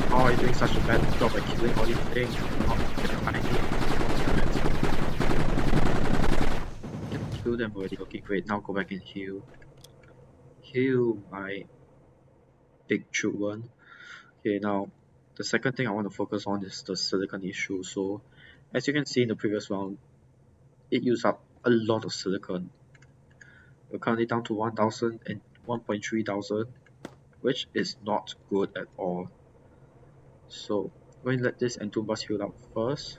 how are you doing such a bad job at killing all these things? Not kill them already. Okay, great. Now go back and heal. Heal my big true one. Okay, now the second thing I want to focus on is the silicon issue. So as you can see in the previous round, it used up a lot of silicon. We're currently down to 1000 and 1.3 thousand, which is not good at all. So we're going to let this N2 bus heal up first,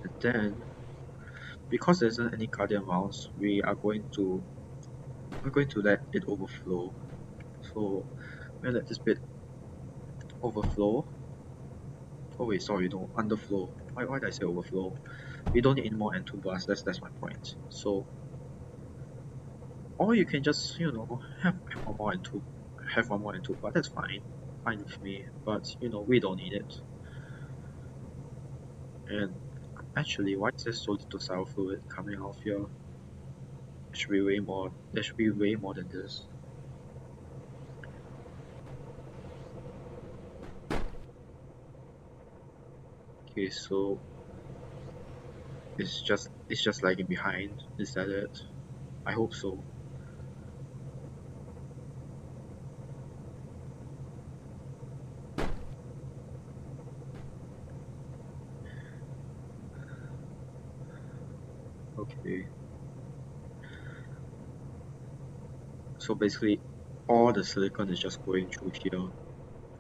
and then because there isn't any guardian rounds, we're going to let it overflow. So we're going to let this bit overflow. Oh wait, sorry, no, underflow. Why did I say overflow? We don't need any more N2 bus, that's my point. So, or you can just, have one more N2, but that's fine with me, but we don't need it. And actually, why is there so little sour fluid coming out of here? There should be way more than this. Okay, so it's just lagging behind, is that it? I hope so. Okay. So basically, all the silicon is just going through here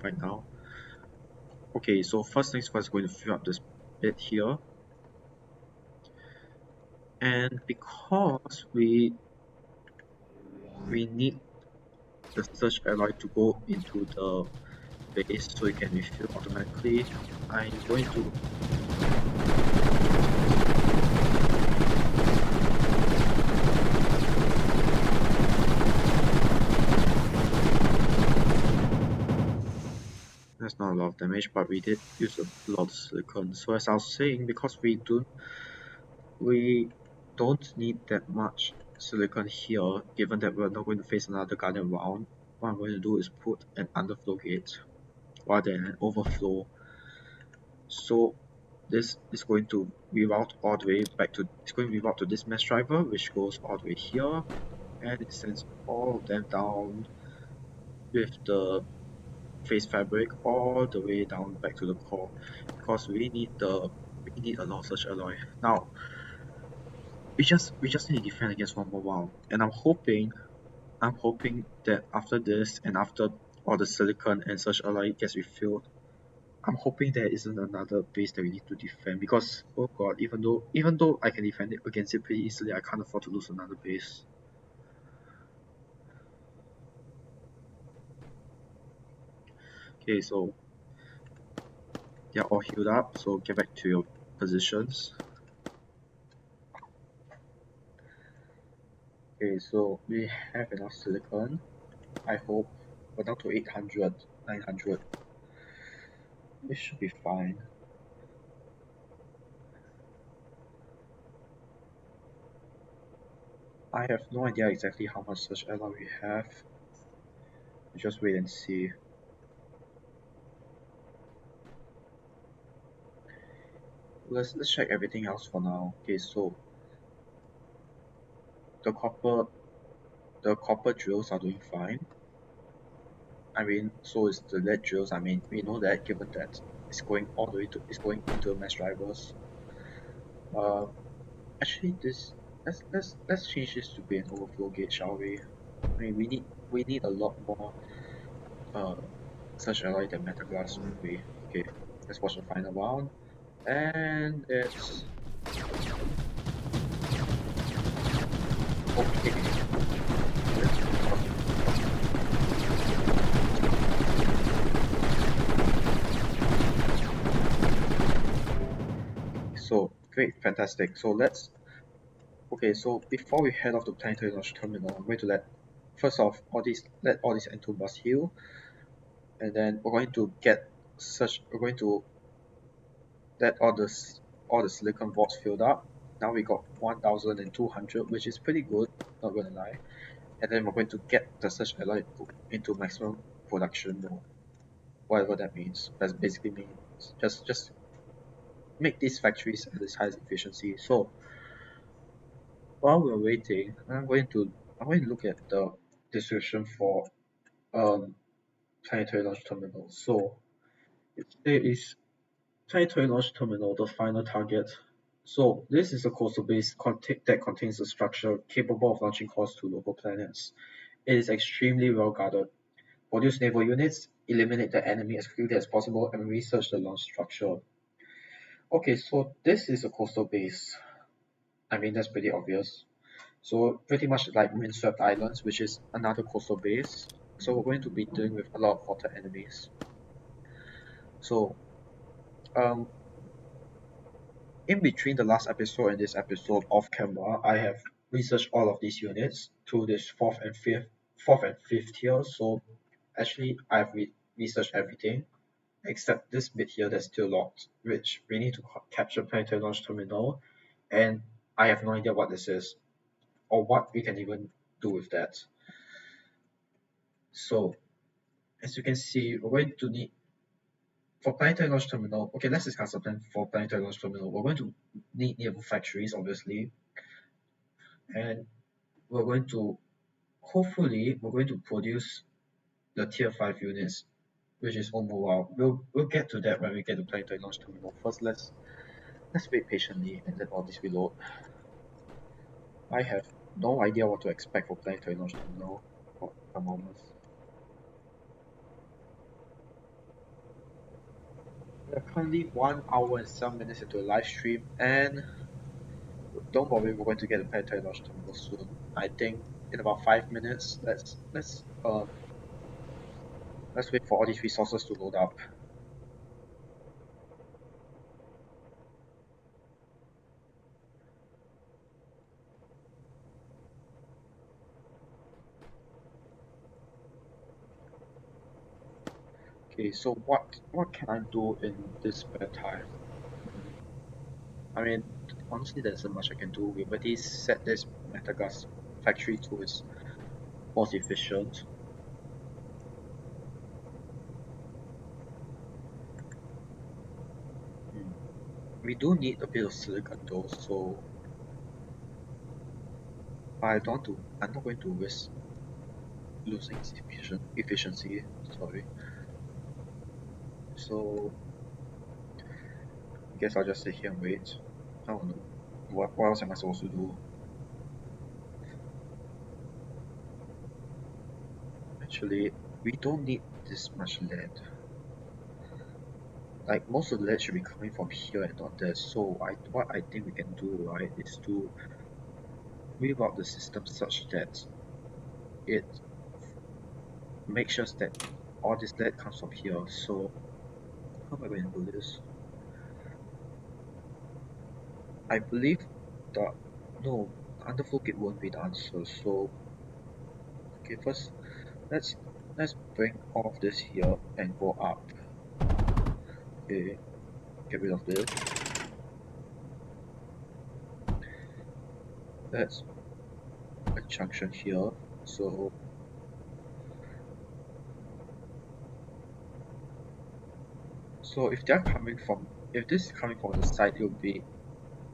right now. Okay, so first things first, going to fill up this bit here. And because we need the search alloy to go into the base so it can refill automatically, I'm going to that's not a lot of damage, but we did use a lot of silicon. So as I was saying, because we don't need that much silicon here, given that we're not going to face another guardian round, what I'm going to do is put an underflow gate rather than an overflow. So this is going to reroute all the way back to, it's going to reroute to this mesh driver, which goes all the way here, and it sends all of them down with the phase fabric all the way down back to the core, because we need a lot of such alloy. Now we just need to defend against one more round, and I'm hoping that after this and after all the silicon and such alloy gets refilled, I'm hoping there isn't another base that we need to defend, because oh god, even though I can defend it against it pretty easily, I can't afford to lose another base. Okay, so they're all healed up, so get back to your positions. Okay, so we have enough silicon. I hope we're down to 800, 900. This should be fine. I have no idea exactly how much such alloy we have. Just wait and see. Let's check everything else for now. Okay, so the copper drills are doing fine. I mean, so is the lead drills. I mean, we know that given that it's going all the way to it's going into the mesh drivers. Uh, actually, this let's change this to be an overflow gate, shall we? I mean, we need a lot more uh such alloy than metal glass, don't we? Okay, let's watch the final round, and it's okay. So great, fantastic. So okay, so before we head off to Planetary Launch Terminal, I'm going to let all these N2 bus heal, and then we're going to let all the silicon vaults filled up. Now we got 1200, which is pretty good, not gonna lie. And then we're going to get the search alloy into maximum production mode. Whatever that means. That basically means just make these factories at its highest efficiency. So while we're waiting, I'm going to look at the description for um planetary launch terminal. So There is Planetary Launch Terminal, the final target. So this is a coastal base that contains a structure capable of launching calls to local planets. It is extremely well guarded. Produce naval units, eliminate the enemy as quickly as possible, and research the launch structure. Okay, so this is a coastal base. I mean, that's pretty obvious. So pretty much like Windswept Islands, which is another coastal base. So we're going to be dealing with a lot of water enemies. So um, in between the last episode and this episode off camera, I have researched all of these units to this fourth and fifth tier. So actually, I've researched everything except this bit here that's still locked, which we need to capture Planetary Launch Terminal, and I have no idea what this is or what we can even do with that. So as you can see, we're going to need for Planetary Launch Terminal. Okay, let's discuss the plan for Planetary Launch Terminal. We're going to need naval factories, obviously, and we're going to hopefully we're going to produce the tier 5 units, which is Omowao. We'll get to that when we get to Planetary Launch Terminal. First, let's wait patiently and let all this reload. I have no idea what to expect for Planetary Launch Terminal for the moment. We are currently 1 hour and 7 minutes into the live stream, and don't worry, we're going to get the Planetary Launch Terminal soon. I think in about 5 minutes. Let's wait for all these resources to load up. Okay, so what can I do in this spare time? I mean, honestly, there isn't much I can do. We already set this Metagas factory to its most efficient. We do need a bit of silicon though, so I'm not going to risk losing its efficiency. Sorry. So I guess I'll just sit here and wait. I don't know. What else am I supposed to do? Actually, we don't need this much lead. Like most of the lead should be coming from here and not there. So what I think we can do, right, is to reroute the system such that it makes sure that all this lead comes from here. So how am I going to do this? I believe that no, underflow gate won't be the answer. So okay, first let's bring all of this here and go up. Okay, get rid of this. That's a junction here. So if this is coming from the side, it will be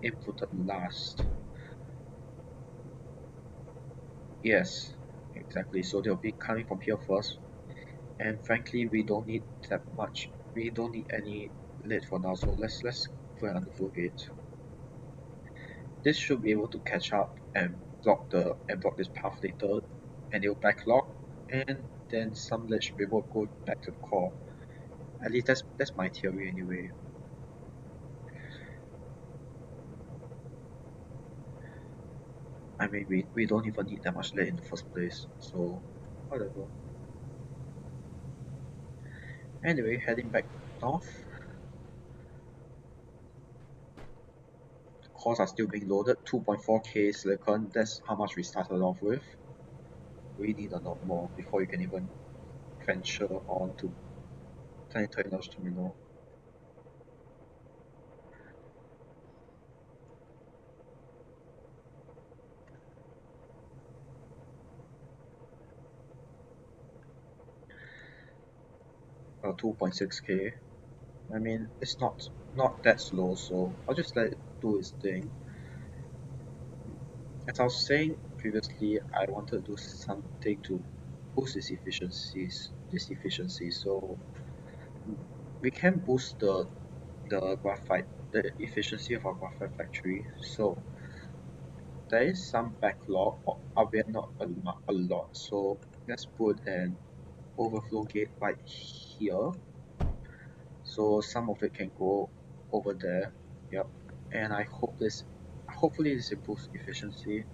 inputted last. Yes, exactly. So they'll be coming from here first. And frankly, we don't need that much. We don't need any lead for now. So let's put an underflow gate. This should be able to catch up and block this path later, and it will backlog, and then some lead should be able to go back to the core. At least that's my theory anyway. I mean, we don't even need that much lead in the first place, so whatever. Anyway, heading back north. The cores are still being loaded. 2.4k silicon, that's how much we started off with. We need a lot more before you can even venture on to Planetary Launch Terminal. 2.6k. I mean, it's not that slow, so I'll just let it do its thing. As I was saying previously, I wanted to do something to boost this efficiency. So we can boost the graphite, the efficiency of our graphite factory. So there is some backlog, albeit not a lot. So let's put an overflow gate right here. So some of it can go over there. Yep. And hopefully this improves efficiency.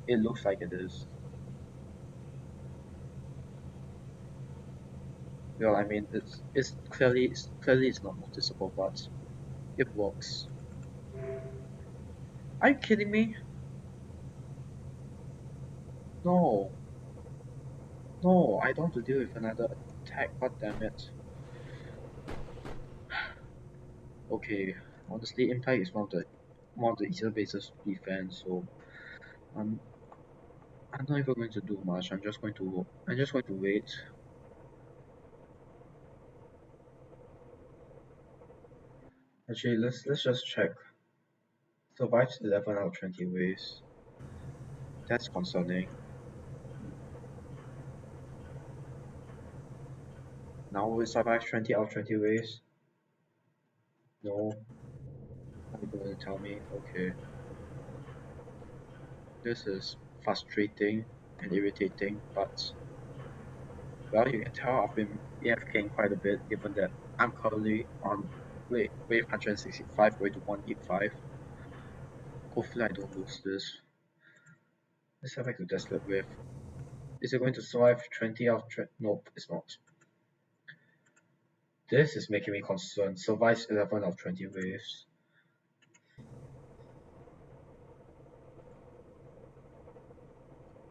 It looks like it is. Well, I mean, it's clearly it's not noticeable, but it works. Are you kidding me? No, no, I don't want to deal with another attack. God damn it. Okay, honestly, Impact is one of the easier bases to defend, so I'm I'm not even going to do much. I'm just going to wait. Actually, let's just check. Survives 11 out of 20 waves. That's concerning. Now we survive 20 out of 20 waves. No, are you going to tell me? Okay, this is frustrating and irritating, but well, you can tell I've been AFKing quite a bit, given that I'm currently on wave 165 going to 185. Hopefully I don't lose this. Let's have like a Desolate Wave. Is it going to survive 20 out of 20? Nope, it's not. This is making me concerned. Survives 11 out of 20 waves.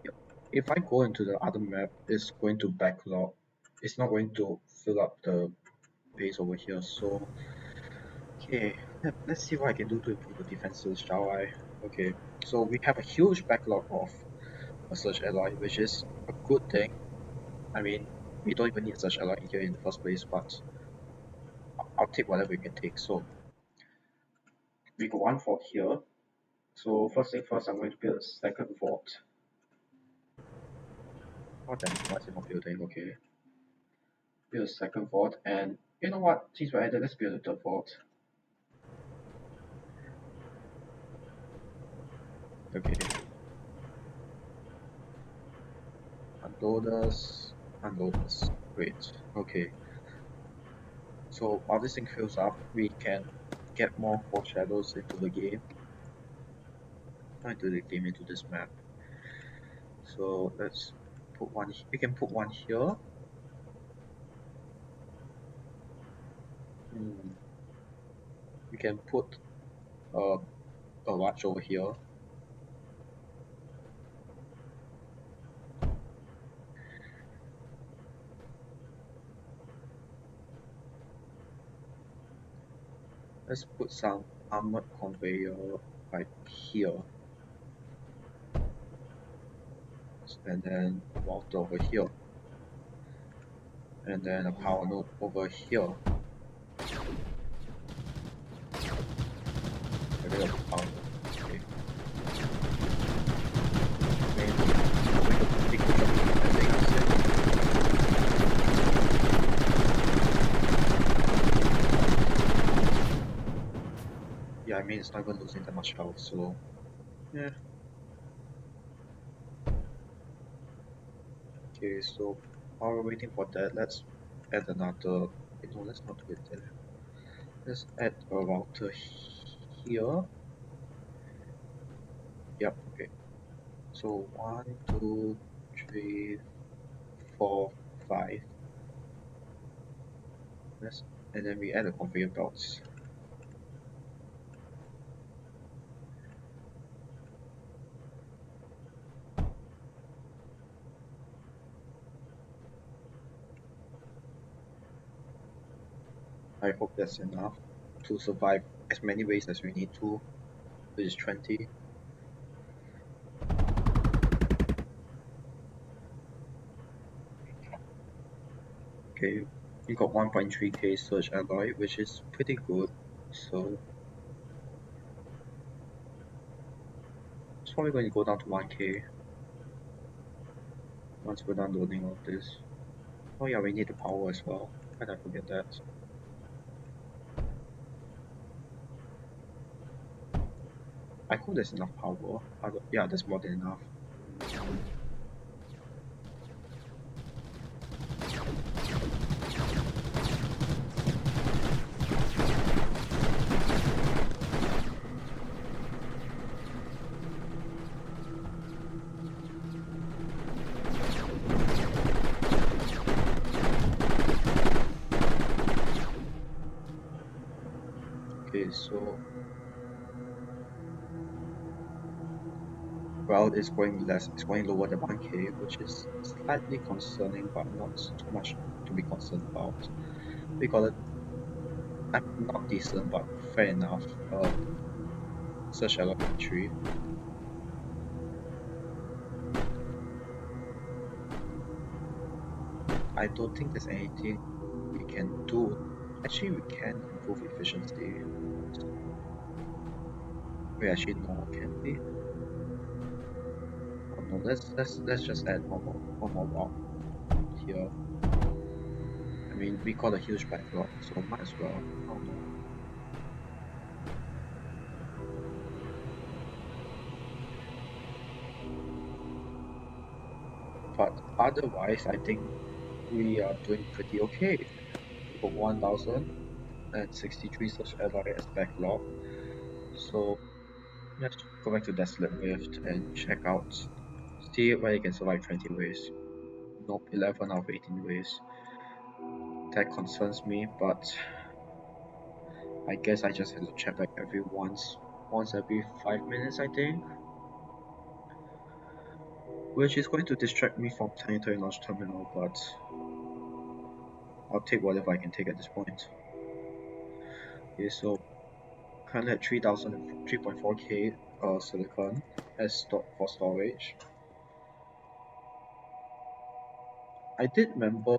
Yep. If I go into the other map, it's going to backlog. It's not going to fill up the base over here. So, okay, let's see what I can do to improve the defenses, shall I? Okay, so we have a huge backlog of a Surge Alloy, which is a good thing. I mean, we don't even need Surge Alloy here in the first place, but I'll take whatever we can take. So, we got one fort here. So first thing first, I'm going to build a second fort. Oh damn, why is it not building? Okay. Build a second fort, and you know what? Since we're at it, let's build a third fort. Okay. Unloaders. Unloaders. Great. Okay. So while this thing fills up, we can get more foreshadows into the game. Not into the game, into this map. So let's put one. We can put one here. Hmm. We can put uh, a large over here. Let's put some armored conveyor right here, and then a motor over here, and then a power node over here. Get rid of the power node. Okay. Maybe we could take the jump and thing instead. Yeah, I mean it's not even losing that much health, so yeah. Okay, so while we're waiting for that, let's add another. No, let's not do it there. Let's add a router here. Yep. Okay. So 1, 2, 3, 4, 5. Let's and then we add the conveyor belts. I hope that's enough to survive as many ways as we need to, which is 20. Okay, we got 1.3k surge alloy, which is pretty good. So it's probably going to go down to 1k once we're done loading all this. Oh yeah, we need the power as well. can I forget that? I hope there's enough power. Yeah, there's more than enough. Okay, so well, it's going less. It's going lower than 1K, which is slightly concerning, but not too much to be concerned about. We got it. I'm not decent, but fair enough. Search alloy factory. I don't think there's anything we can do. Actually, we can improve efficiency. We actually no, can we? Oh no, let's just add one more block here. I mean, we got a huge backlog, so might as well. Oh no. But otherwise, I think we are doing pretty okay. We got 1063 such alloy as backlog. So let's go back to Desolate Rift and check out, see whether you can survive 20 waves. Nope, 11 out of 18 waves. That concerns me, but I guess I just have to check back once every 5 minutes, I think. Which is going to distract me from Planetary Launch Terminal, but I'll take whatever I can take at this point. Okay, so currently at 3.4k silicon as for storage. I did remember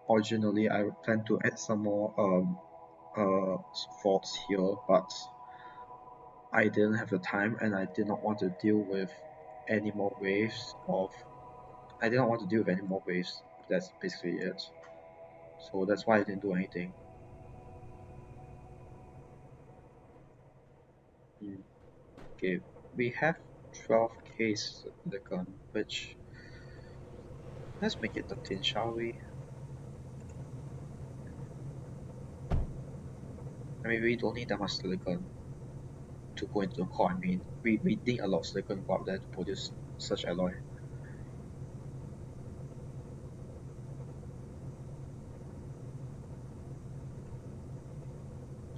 originally I planned to add some more faults here, but I didn't have the time and I did not want to deal with any more waves of I didn't want to deal with any more waves. That's basically it. So that's why I didn't do anything. Okay, we have 12k silicon, which let's make it 13, shall we? I mean, we don't need that much silicon to go into the core. I mean, we need a lot of silicon out there to produce such alloy.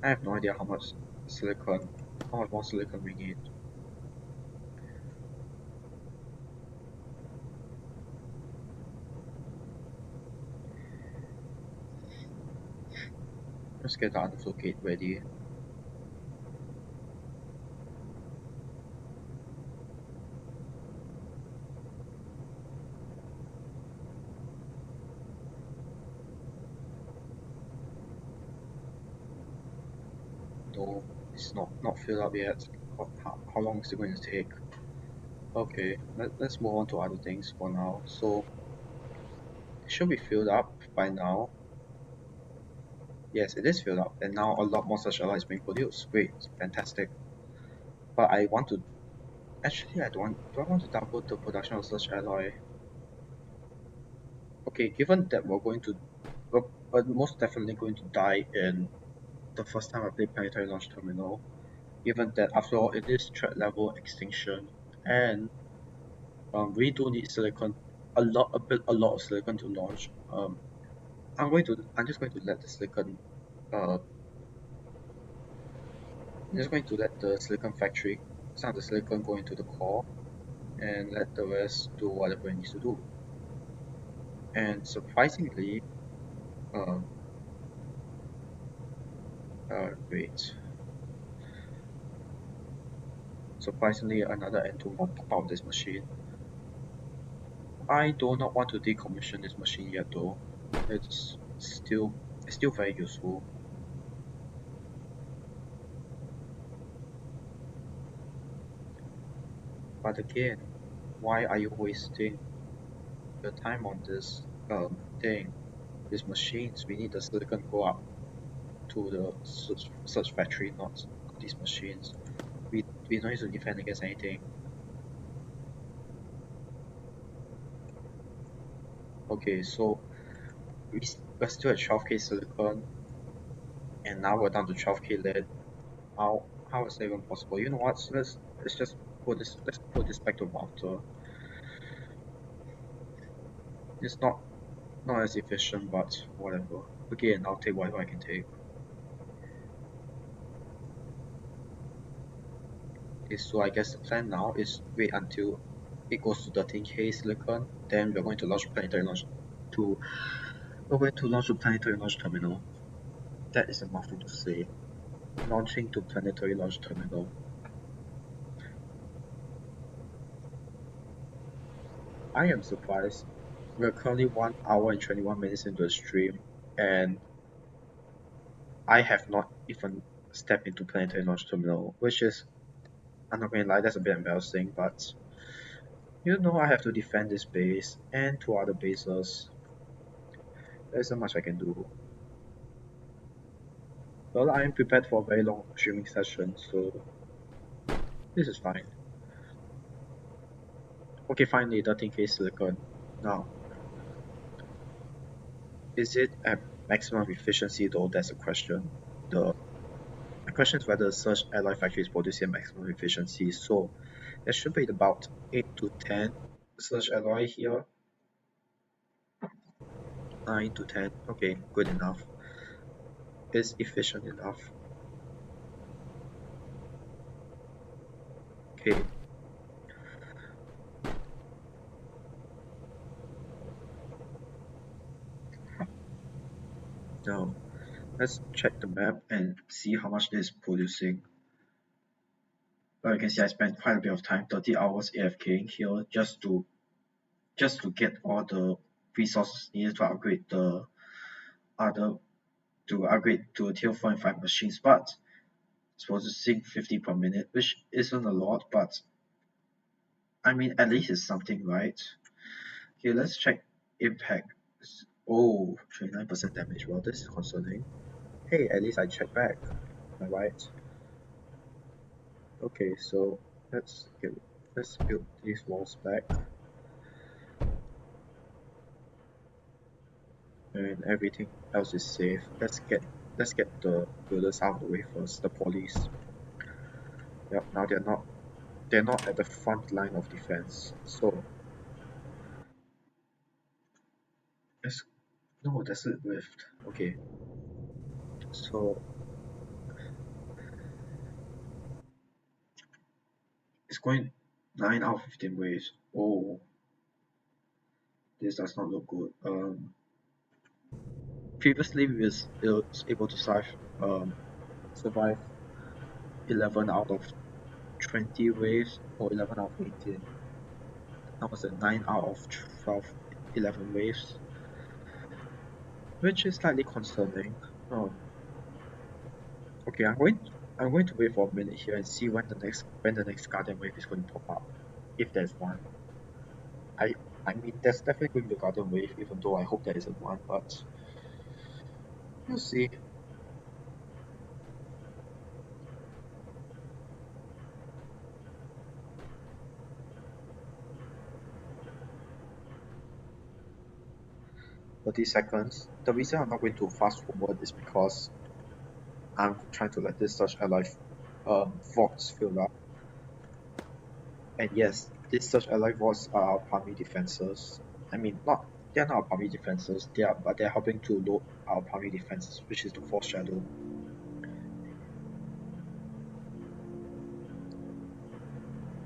I have no idea how much more silicon we need. Let's get the underflow gate ready. No, it's not filled up yet. How long is it going to take? Okay, let's move on to other things for now. So it should be filled up by now. Yes, it is filled up, and now a lot more such alloy is being produced. Great, fantastic. But I want to actually I don't want do I want to double the production of such alloy? Okay, given that we're most definitely going to die in the first time I play Planetary Launch Terminal, given that after all it is threat level extinction and we do need silicon a lot of silicon to launch. I'm just going to let the silicon uh I'm just going to let the silicon factory some of the silicon go into the core and let the rest do whatever it needs to do. And surprisingly, um wait. Surprisingly, another N2 mod pop out this machine. I do not want to decommission this machine yet though. It's still very useful. But again, why are you wasting your time on this thing? these machines. We need the silicon go up to the search factory, not these machines. We don't need to defend against anything. Okay, so we're still at 12k silicon, and now we're down to 12k lead. How is that even possible? You know what? So let's just put this back to router. It's not as efficient, but whatever. Okay, and I'll take whatever I can take. Okay, so I guess the plan now is wait until it goes to 13k silicon, then we're going to launch to we're going to launch the Planetary Launch Terminal. That is a mouthful to say. Launching to Planetary Launch Terminal. I am surprised. We're currently 1 hour and 21 minutes into the stream, and I have not even stepped into Planetary Launch Terminal, which is, I'm not gonna lie, that's a bit embarrassing, but you know I have to defend this base and two other bases. There isn't much I can do. Well, I am prepared for a very long streaming session, so this is fine. Okay, finally, 13k silicon. Now, is it at maximum efficiency though? That's a question. The question is whether the Search Alloy Factory is producing maximum efficiency. So there should be about 8 to 10 Search Alloy here. 9 to 10. Okay, good enough. Is efficient enough. Okay. Now, let's check the map and see how much this is producing. You can see I spent quite a bit of time, 30 hours AFKing here just to get all the resources needed to upgrade the other to upgrade to tier 4 and 5 machines, but it's processing 50 per minute, which isn't a lot, but I mean at least it's something, right? Okay, let's check impact. Oh, 29% damage. Well, this is concerning. Hey, at least I checked back. Am I right? Okay, so let's build these walls back. And everything else is safe. Let's get the builders out of the way first, the police. Yep, now they're not at the front line of defense. So let's no, that's a rift. Okay. So it's going 9 out of 15 waves. Oh, this does not look good. Previously we was able to survive 11 out of 20 waves or 11 out of 18. That was a 9 out of 12, 11 waves, which is slightly concerning. Okay, I'm going to wait for a minute here and see when the next Guardian wave is going to pop up, if there's one. I mean, there's definitely going to be a Guardian wave, even though I hope there isn't one, but we'll see. For these seconds, the reason I'm not going to fast forward is because I'm trying to let this Search Alloy vaults fill up. And yes, these Search Alloy vaults are our primary defenses. I mean, they're not our primary defenses, but they're helping to load our primary defenses, which is the Force Shadow.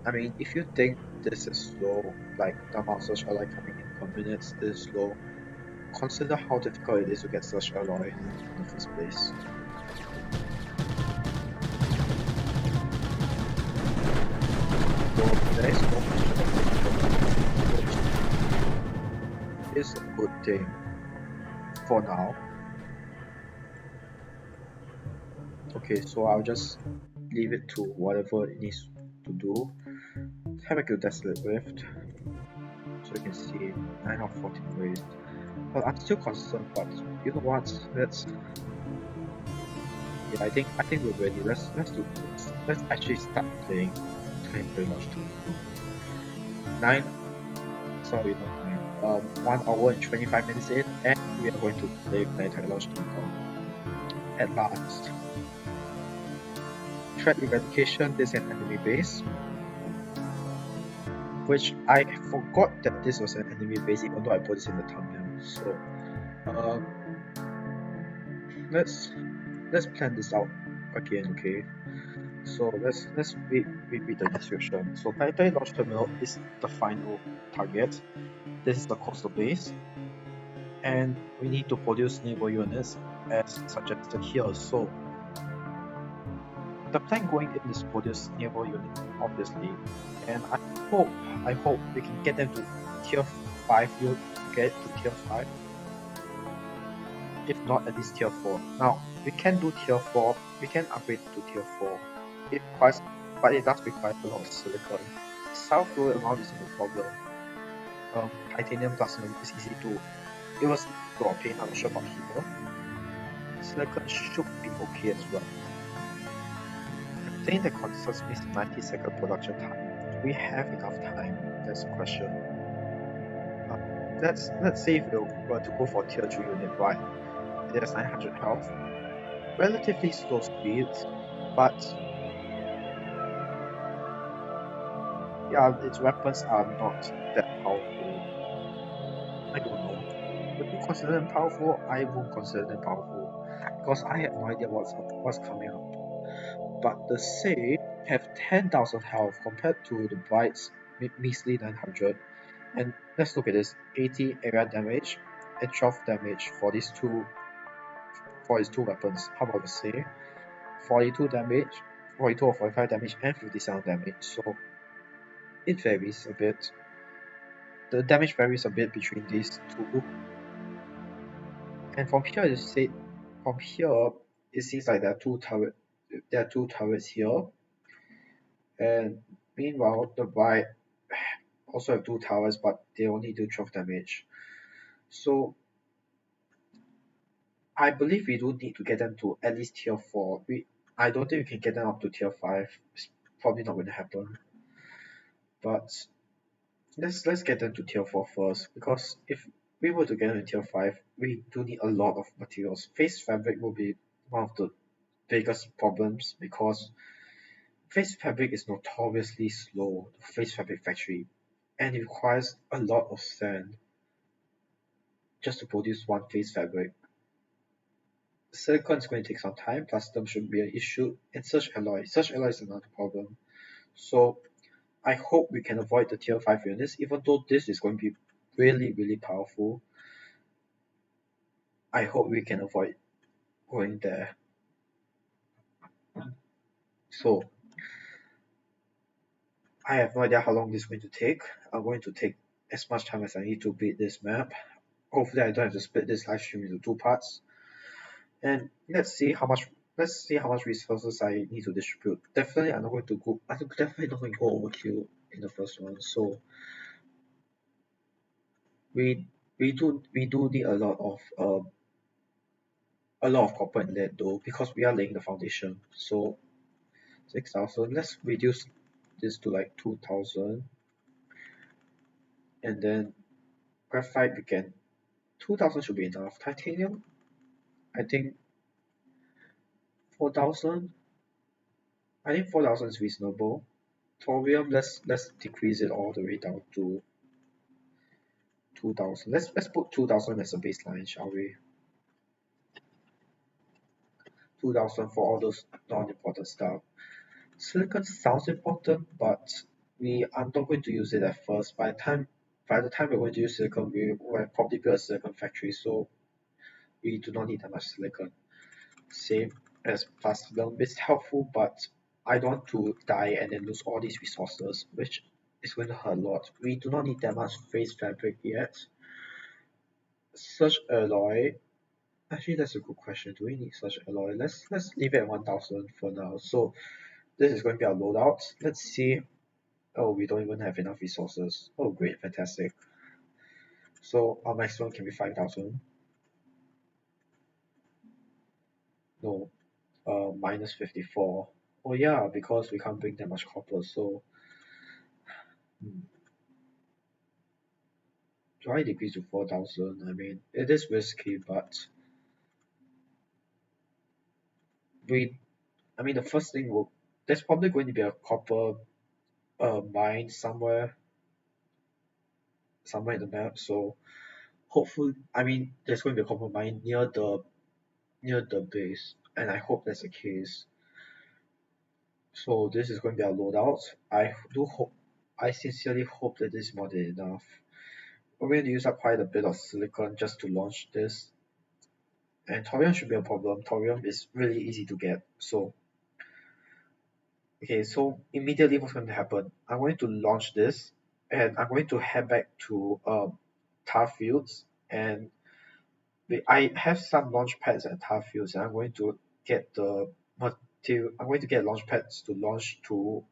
I mean, if you think this is slow, like the amount of Search Alloy coming in per minute is slow, consider how difficult it is to get Search Alloy in the first place. So there is no question which is a good thing for now. Okay, so I'll just leave it to whatever it needs to do. Have a good Desolate Rift. So you can see 9 out of 14 waves. but I'm still concerned. But you know what? Yeah, I think we're ready. Let's do this. Let's actually start playing Planetary Launch Terminal. 9, sorry, not 9. 1 hour and 25 minutes in, and we are going to play Planetary Launch Terminal. At last. Threat Eradication is an enemy base, which I forgot that this was an enemy base even though I put this in the thumbnail. So let's plan this out again, okay? So let's read the description. So Planetary Launch Terminal is the final target. This is the coastal base, and we need to produce naval units as suggested here. So the plan going in is to produce naval units, obviously, and I hope we can get them to tier 5. You get to tier 5. If not, at least tier 4. Now we can do tier 4. We can upgrade to tier 4. It requires, but it does require a lot of silicon. South road amount is no problem. Titanium plus is easy to. It was to obtain. I'm not sure about here. Silicon should be okay as well. The thing that concerns me is 90-second production time. Do we have enough time? That's the question. Let's say if we were to go for tier 2 unit, right? It has 900 health. Relatively slow speed, but yeah, its weapons are not that powerful. I don't know. Would you consider them powerful? I won't consider them powerful because I have no idea what's coming up. But the Say have 10,000 health compared to the Bright's measly 900. And let's look at this: 80 area damage and 12 damage for these two weapons. How about the Say? 42 damage, 42 or 45 damage, and 57 damage. So it varies a bit. The damage varies a bit between these two. And from here, it seems like there are two turrets here. And meanwhile, the right also have two towers, but they only do 12 damage. So I believe we do need to get them to at least tier 4. I don't think we can get them up to tier 5. It's probably not going to happen. But let's get them to tier 4 first, because if we were to get them to tier 5, we do need a lot of materials. Phase fabric will be one of the biggest problems because phase fabric is notoriously slow, the phase fabric factory, and it requires a lot of sand just to produce one phase fabric. Silicon is going to take some time, custom should be an issue, and search alloy. Search alloy is another problem. So I hope we can avoid the tier 5 units, even though this is going to be really powerful. I hope we can avoid going there. So I have no idea how long this is going to take. I'm going to take as much time as I need to beat this map. Hopefully I don't have to split this live stream into 2 parts. And let's see how much resources I need to distribute. Definitely I'm definitely not going to go overkill in the first one. So we do need a lot of copper and lead though, because we are laying the foundation. So 6,000. Let's reduce this to like 2,000, and then graphite we can 2,000 should be enough. Titanium, I think 4,000. I think 4,000 is reasonable. Thorium, let's decrease it all the way down to 2,000. Let's put 2,000 as a baseline, shall we? 2,000 for all those non-important stuff. Silicon sounds important, but we are not going to use it at first. By the time we're going to use silicon, we will probably build a silicon factory, so we do not need that much silicon. Same as platinum, it's helpful, but I don't want to die and then lose all these resources, which is going to hurt a lot. We do not need that much phase fabric yet. Such alloy. Actually, that's a good question. Do we need such alloy? Let's leave it at 1,000 for now. So this is going to be our loadout. Let's see. Oh, we don't even have enough resources. Oh, great, fantastic. So our maximum can be 5,000. No, minus 54. Oh yeah, because we can't bring that much copper. So hmm, do I decrease to 4,000? I mean, it is risky, but we. I mean, the first thing will. There's probably going to be a copper mine somewhere in the map. So hopefully, I mean, there's going to be a copper mine near the base, and I hope that's the case. So this is going to be our loadout. I sincerely hope that this is more than enough. We're going to use up quite a bit of silicon just to launch this, and thorium should be a problem. Thorium is really easy to get. So okay, so immediately what's going to happen? I'm going to launch this, and I'm going to head back to tar fields, and I have some launch pads at tar fields, and I'm going to get the material. I'm going to get launch pads to launch to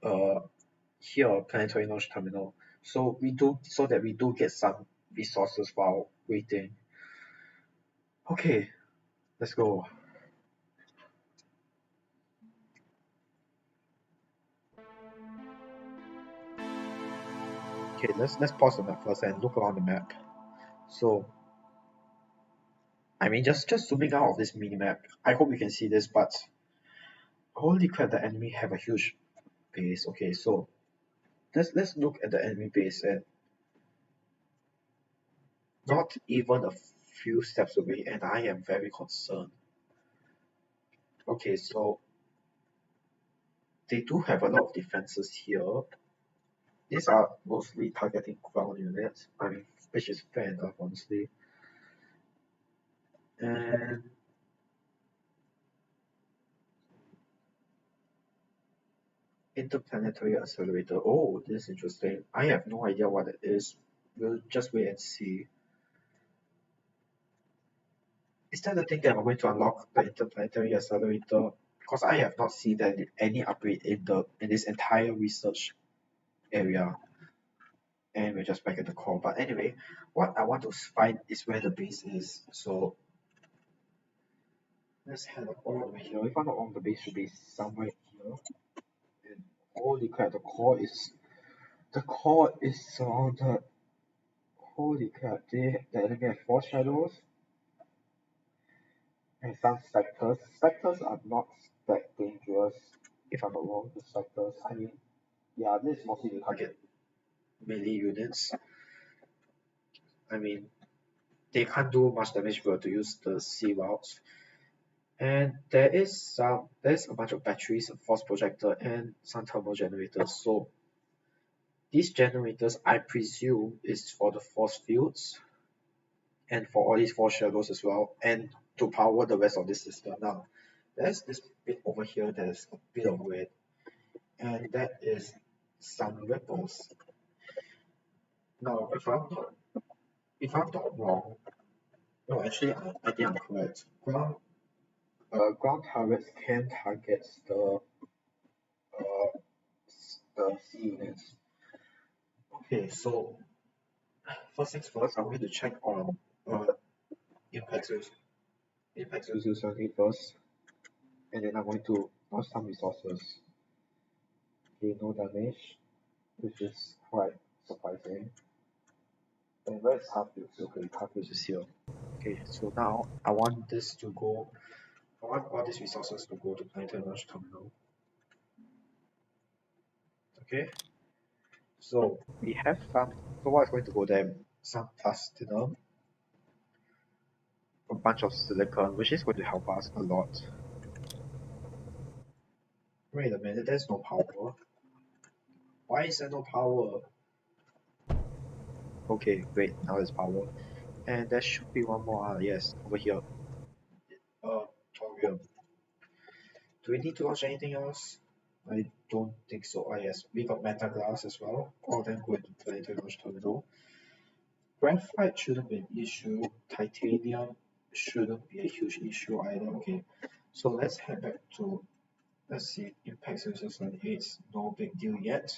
uh here Planetary Launch Terminal. So that we do get some resources while waiting. Okay, let's go. Okay, let's pause the map first and look around the map. So I mean just zooming out of this mini map. I hope you can see this, but holy crap, the enemy have a huge base. Okay, so let's look at the enemy base, and not even a few steps away, and I am very concerned. Okay, so they do have a lot of defenses here. These are mostly targeting ground units, I mean, which is fair enough, honestly. And interplanetary accelerator. Oh, this is interesting. I have no idea what it is. We'll just wait and see. Is that the thing that I'm going to unlock the interplanetary accelerator? Because I have not seen that any upgrade in this entire research area. And we're just back at the core. But anyway, what I want to find is where the base is. So let's head all the way here. If I'm not wrong, the base should be somewhere here. And holy crap, the core is surrounded. Holy crap, the enemy have four shadows and some sectors. Sectors are not that dangerous, if I'm not wrong, the sectors. I mean, yeah, this is mostly to target melee units. I mean, they can't do much damage if we were to use the sea routes. And there's a bunch of batteries, a force projector, and some thermal generators. So these generators, I presume, is for the force fields and for all these four shadows as well, and to power the rest of the system. Now, there's this bit over here that is a bit of red, and that is some ripples. Now, if I'm not wrong, no, actually, I think I'm correct. Ground turrets can target uh, the sea units. Okay, so first things first, I'm going to check on uh, impact zero, impact 0078 first, and then I'm going to launch some resources. Okay, no damage, which is quite surprising. And where is Calplus? Okay, Calplus is here. Okay, so now I want I want all these resources to go to Planetary Launch Terminal. Okay, so we have so what is going to go there? Some platinum, a bunch of silicon, which is going to help us a lot. Wait a minute, there's no power. Why is there no power? Okay, wait, now there's power. And there should be one more, yes, over here. Thorium. Do we need to launch anything else? I don't think so. Ah, yes, we got meta glass as well. All of them go into Planetary Launch Terminal. Graphite shouldn't be an issue. Titanium shouldn't be a huge issue either. Okay, so let's head back to, let's see, Impact 0078, no big deal yet.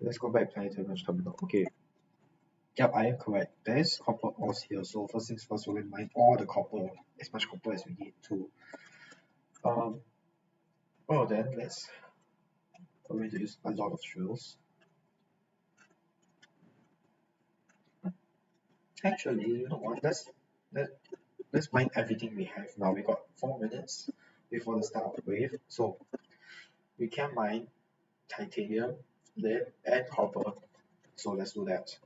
Let's go back to Planetary Launch Terminal. Okay, Yep, I am correct. There is copper ores here, so first things first, we're going to mine all the copper, as much copper as we need to. Well then, we're going to use a lot of drills. Actually, you know what? Let's mine everything we have now. We got 4 minutes before the start of the wave, so we can mine titanium, lead, and copper. So let's do that.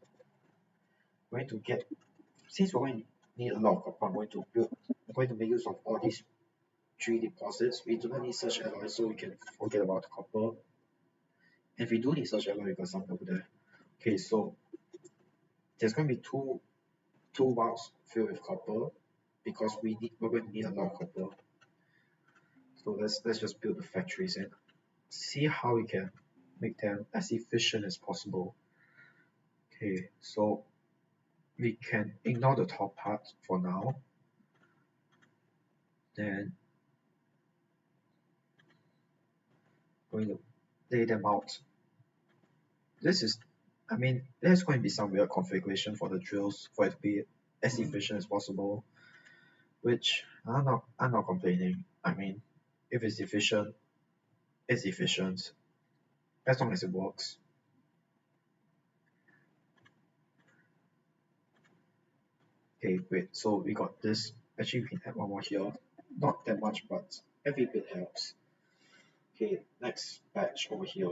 We're going to get, since we're going to need a lot of copper, I'm going to make use of all these 3 deposits. We do not need such alloys, so we can forget about the copper. If we do need such alloy, we got some over there. Okay, so there's going to be two vials filled with copper because we're going to need a lot of copper. So let's just build the factories and see how we can make them as efficient as possible. Okay, so we can ignore the top part for now. Then going to lay them out. I mean, there's going to be some weird configuration for the drills for it to be as efficient as possible, which I'm not complaining. I mean, if it's efficient, it's efficient, as long as it works. Okay, great. So we got this. Actually, we can add one more here. Not that much, but every bit helps. Okay, next batch over here.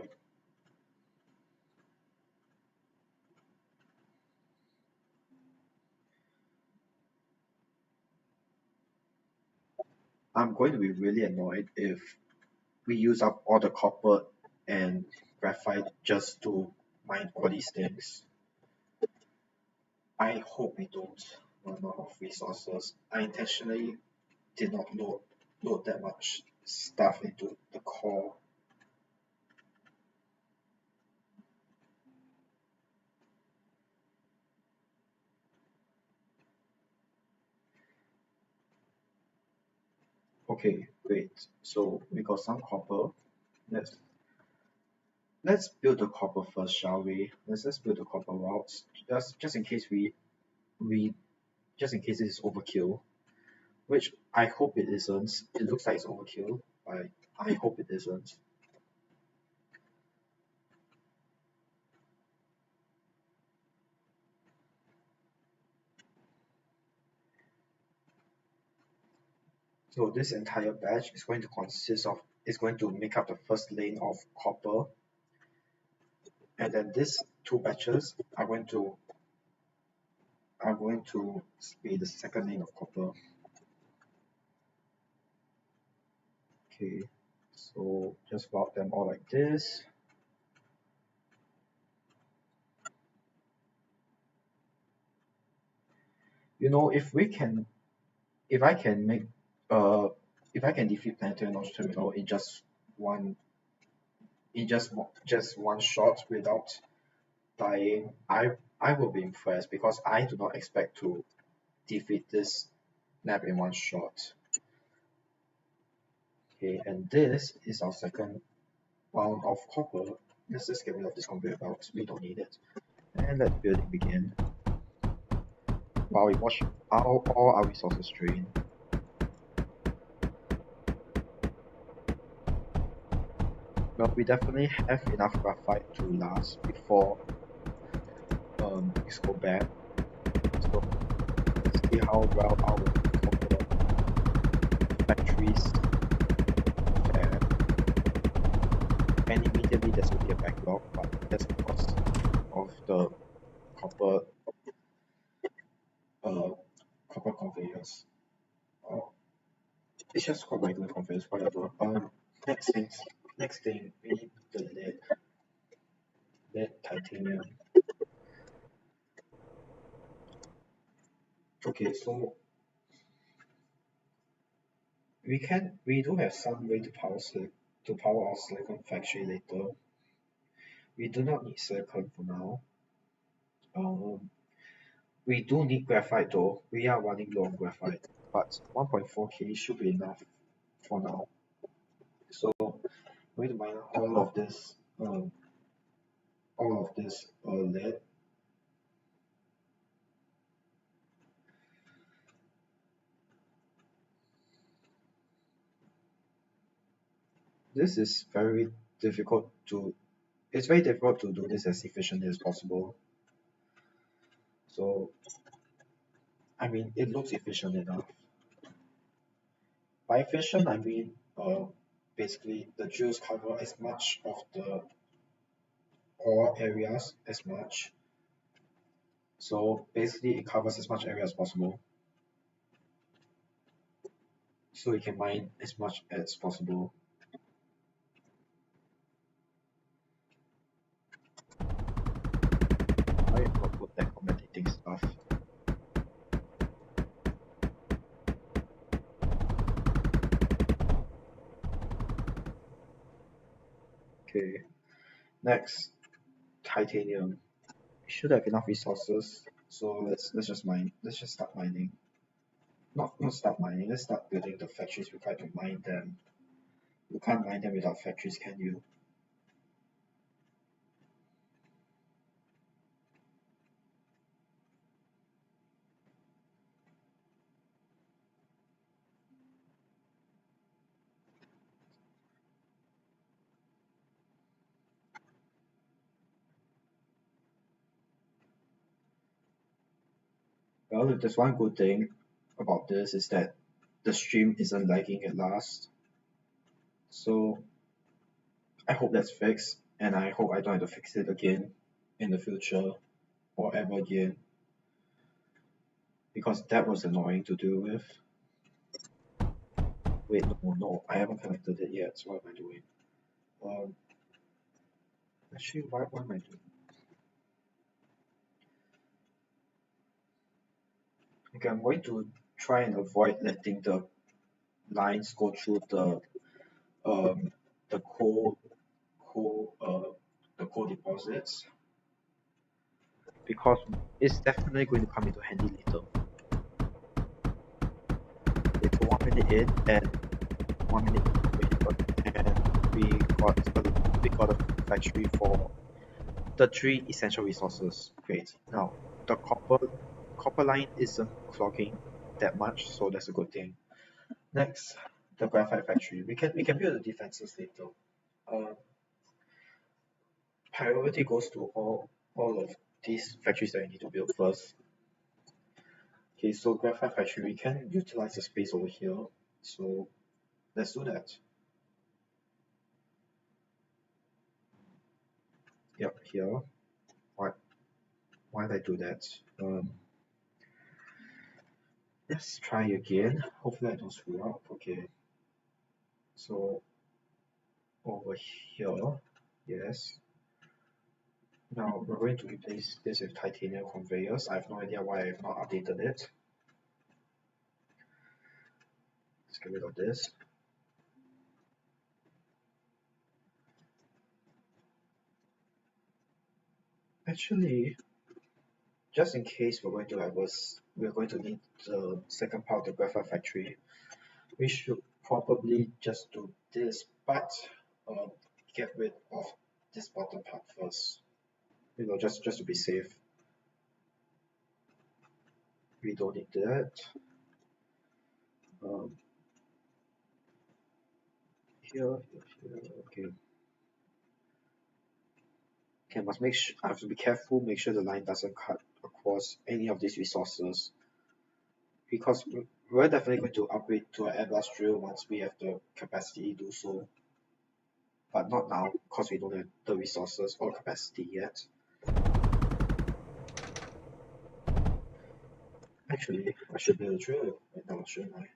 I'm going to be really annoyed if we use up all the copper and graphite just to mine all these things. I hope we don't run out of resources. I intentionally did not load that much stuff into the core. Okay, great. So we got some copper. Let's build the copper first, shall we? Let's build the copper routes just in case we just in case it is overkill, which I hope it isn't. It looks like it's overkill. I hope it isn't. So this entire batch is going to make up the first lane of copper, and then these 2 batches are going to be the second lane of copper. Okay, so just route them all like this. You know, if I can make if I can defeat Planetary Launch Terminal in just one one shot without dying, I will be impressed because I do not expect to defeat this map in one shot. Okay, and this is our second round of copper. Let's just get rid of this conveyor belt. We don't need it. And let building begin. While we watch all our resources drain. Well, we definitely have enough graphite to last before things go bad. So let's see how well our copper factories fare. And immediately there's only a backlog, but that's because of the copper copper conveyors. It's just called regular conveyors, whatever. Next thing we need the lead titanium. Okay, so we do have some way to power our silicon factory later. We do not need silicon for now. We do need graphite though. We are running low on graphite, but 1.4k should be enough for now. So we're going to mine all of this lead. this is very difficult to it's very difficult to do this as efficiently as possible. So I mean it looks efficient enough. By efficient I mean basically the drills cover as much of the ore areas as much. So basically it covers as much area as possible. So you can mine as much as possible. I will put that commentating stuff. Okay. Next, titanium. We should have enough resources. So let's just mine. Let's just start mining. Not start mining. Let's start building the factories required to mine them. You can't mine them without factories, can you? Well, if there's one good thing about this is that the stream isn't lagging at last. So I hope that's fixed, and I hope I don't have to fix it again in the future or ever again, because that was annoying to deal with. Wait, no, I haven't connected it yet, so what am I doing? Um, actually, what am I doing? Okay, I'm going to try and avoid letting the lines go through um the coal the coal deposits, because it's definitely going to come into handy later. Okay, so 1 minute in and 1 minute and we got a factory for the 3 essential resources. Great. Now the copper line isn't clogging that much, so that's a good thing. Next, the graphite factory. We can build the defenses later. Uh, Priority goes to all of these factories that I need to build first. Okay, so graphite factory, we can utilize the space over here. So let's do that. Yep, here. Why did I do that? Let's try again. Hopefully I don't screw up. Okay. So over here, yes. Now we're going to replace this with titanium conveyors. I have no idea why I have not updated it. Let's get rid of this. Actually, just in case we're going to need the second part of the graphite factory, we should probably just do this, but get rid of this bottom part first. Just to be safe. We don't need that. Um, here, okay. Okay, I have to be careful, make sure the line doesn't cut across any of these resources, because we're definitely going to upgrade to an air blast drill once we have the capacity to do so, but not now because we don't have the resources or capacity yet. Actually, I should build a drill right now, shouldn't I?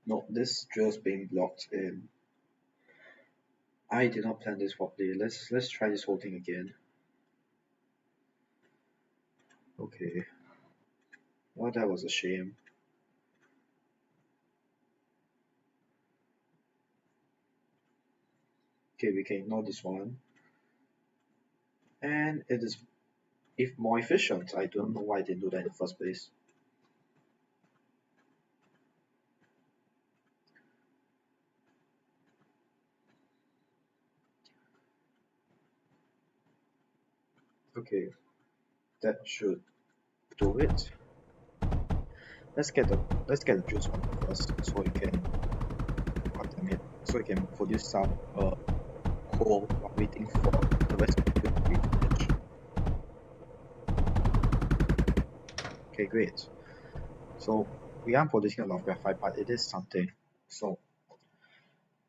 No, this drill's being blocked in. I did not plan this properly. Let's try this whole thing again. Okay. Well, that was a shame. Okay, we can ignore this one. And it is if more efficient. I don't know why they do that in the first place. Okay, that should do it. Let's get the juice one first, so we can contaminate, so we can produce some coal while waiting for the rest of the build to be finished. Okay, great. So we are producing a lot of graphite, but it is something. So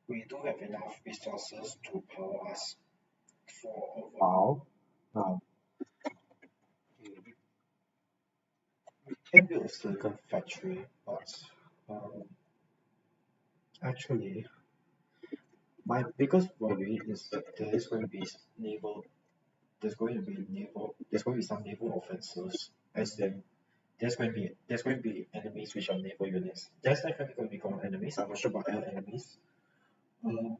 we do have enough resources to power us for a while. Now we can build a silicon factory, but um, actually my biggest worry is that there is going to be naval there's going to be some naval offenses, as in there's going to be enemies which are naval units. There's definitely going to be ground enemies. I'm not sure about air enemies. Um,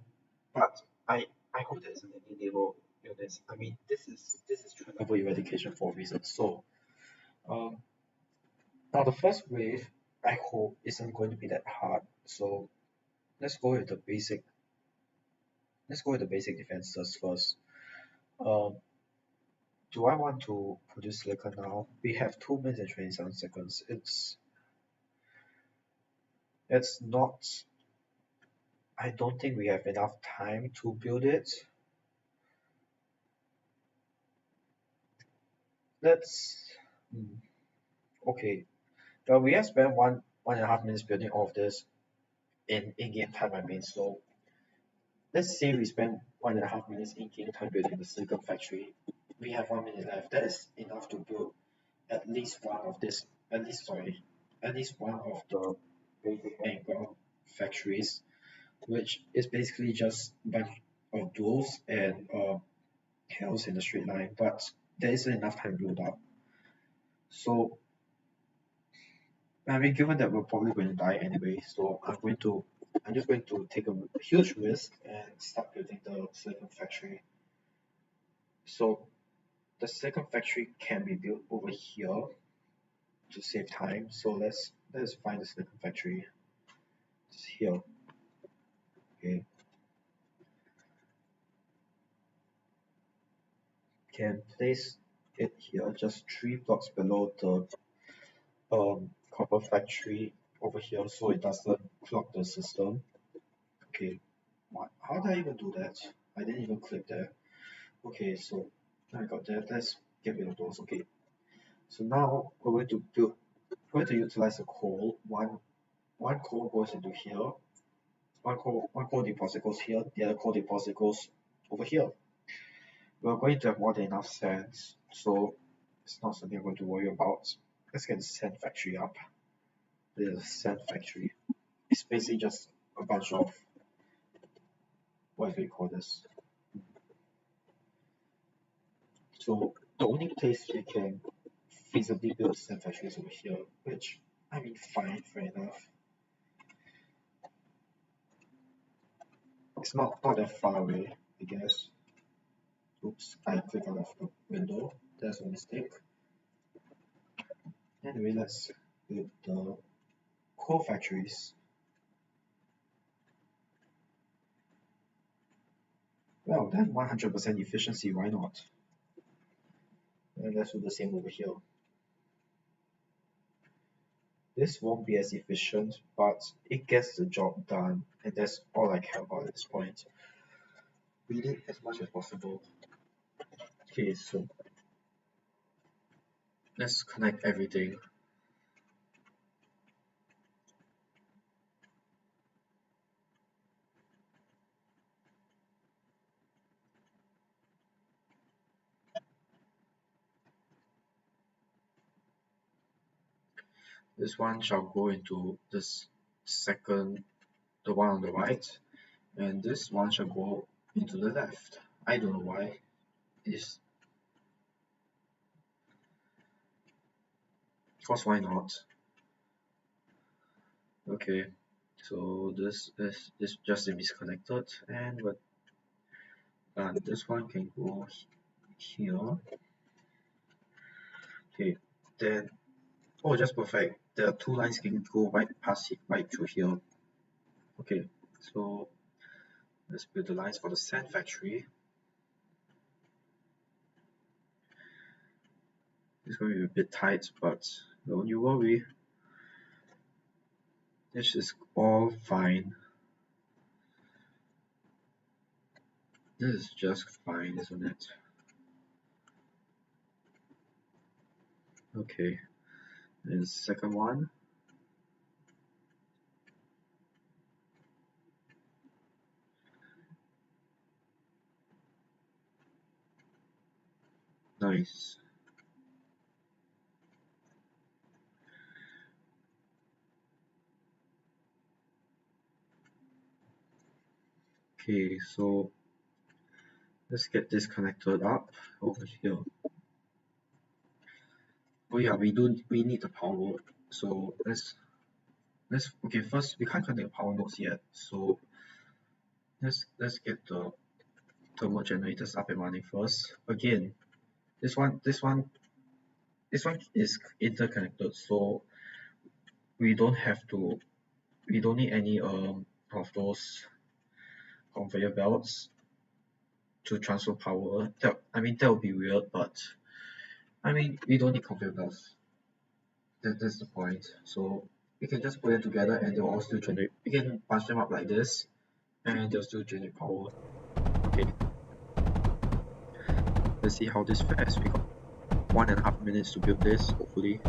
but I hope there isn't any naval units. I mean, this is naval eradication for a reason. So um, now the first wave I hope isn't going to be that hard. So let's go with the basic. Let's go with the basic defenses first. Um, do I want to produce silicon now? We have 2 minutes and 27 seconds. It's not. I don't think we have enough time to build it. Let's. Okay. Well, we have spent 1.5 minutes building all of this in game time. I mean, so let's say we spend 1.5 minutes in game time building the silicon factory. We have 1 minute left. That is enough to build at least one of this. At least one of the basic and ground factories, which is basically just a bunch of duels and hills in the straight line. But there isn't enough time to build up. So I mean, given that we're probably going to die anyway, so I'm just going to take a huge risk and start building the silicon factory. So the silicon factory can be built over here to save time. So let's find the silicon factory. It's here. Okay. Can place it here, just 3 blocks below the copper factory over here, so it doesn't clog the system. Okay. What? How did I even do that? I didn't even click there. Okay, so I got that. Let's get rid of those. Okay, so now we're going to utilize the coal. One coal goes into here. One coal deposit goes here. The other coal deposit goes over here. We're going to have more than enough sands, so it's not something we're going to worry about. Let's get the sand factory up. The sand factory. It's basically just a bunch of what do we call this? So the only place we can feasibly build a sand factory is over here, which I mean, fine, fair enough. It's not that far away, I guess. Oops, I clicked out of the window. That's a mistake. Anyway, let's build the coal factories. Well, then 100% efficiency, why not? And let's do the same over here. This won't be as efficient, but it gets the job done, and that's all I care about at this point. Read it as much as possible. Okay, so let's connect everything. This one shall go into this second, the one on the right, and this one shall go into the left. I don't know why. It's because why not? Okay, so this is just disconnected, and and this one can go here. Okay, then just perfect. The two lines can go right past it, right through here. Okay, so let's build the lines for the sand factory. It's going to be a bit tight, but don't you worry. This is all fine. This is just fine, isn't it? Okay, and the second one. Nice. Okay, so let's get this connected up over here. Oh yeah, we need the power. So let's okay, first we can't connect power nodes yet. So let's get the thermal generators up and running first. Again, this one is interconnected, so we don't have to we don't need any of those conveyor belts to transfer power. That would be weird, but I mean we don't need conveyor belts. That's the point. So we can just put them together and they'll all still generate. We can bunch them up like this and they'll still generate power. Okay. Let's see how this fares. We got 1.5 minutes to build this, hopefully.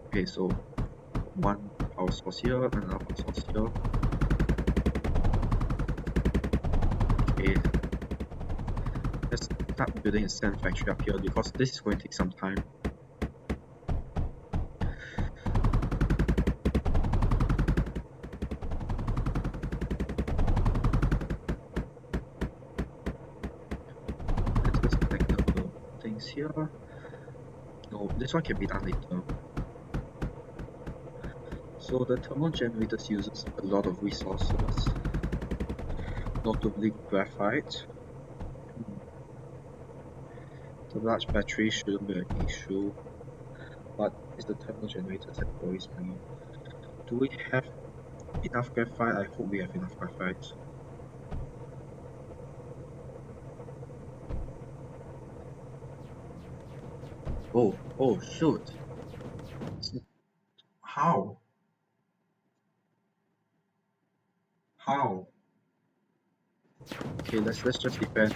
Okay, so one power source here, another power source here. Okay. Let's start building a sand factory up here because this is going to take some time. Let's just connect the things here. No, this one can be done later. So the thermal generators uses a lot of resources, notably graphite. The large battery shouldn't be an issue, but it's the thermal generators that worries me. Do we have enough graphite? I hope we have enough graphite. Oh shoot! How? How? Okay, let's just defend.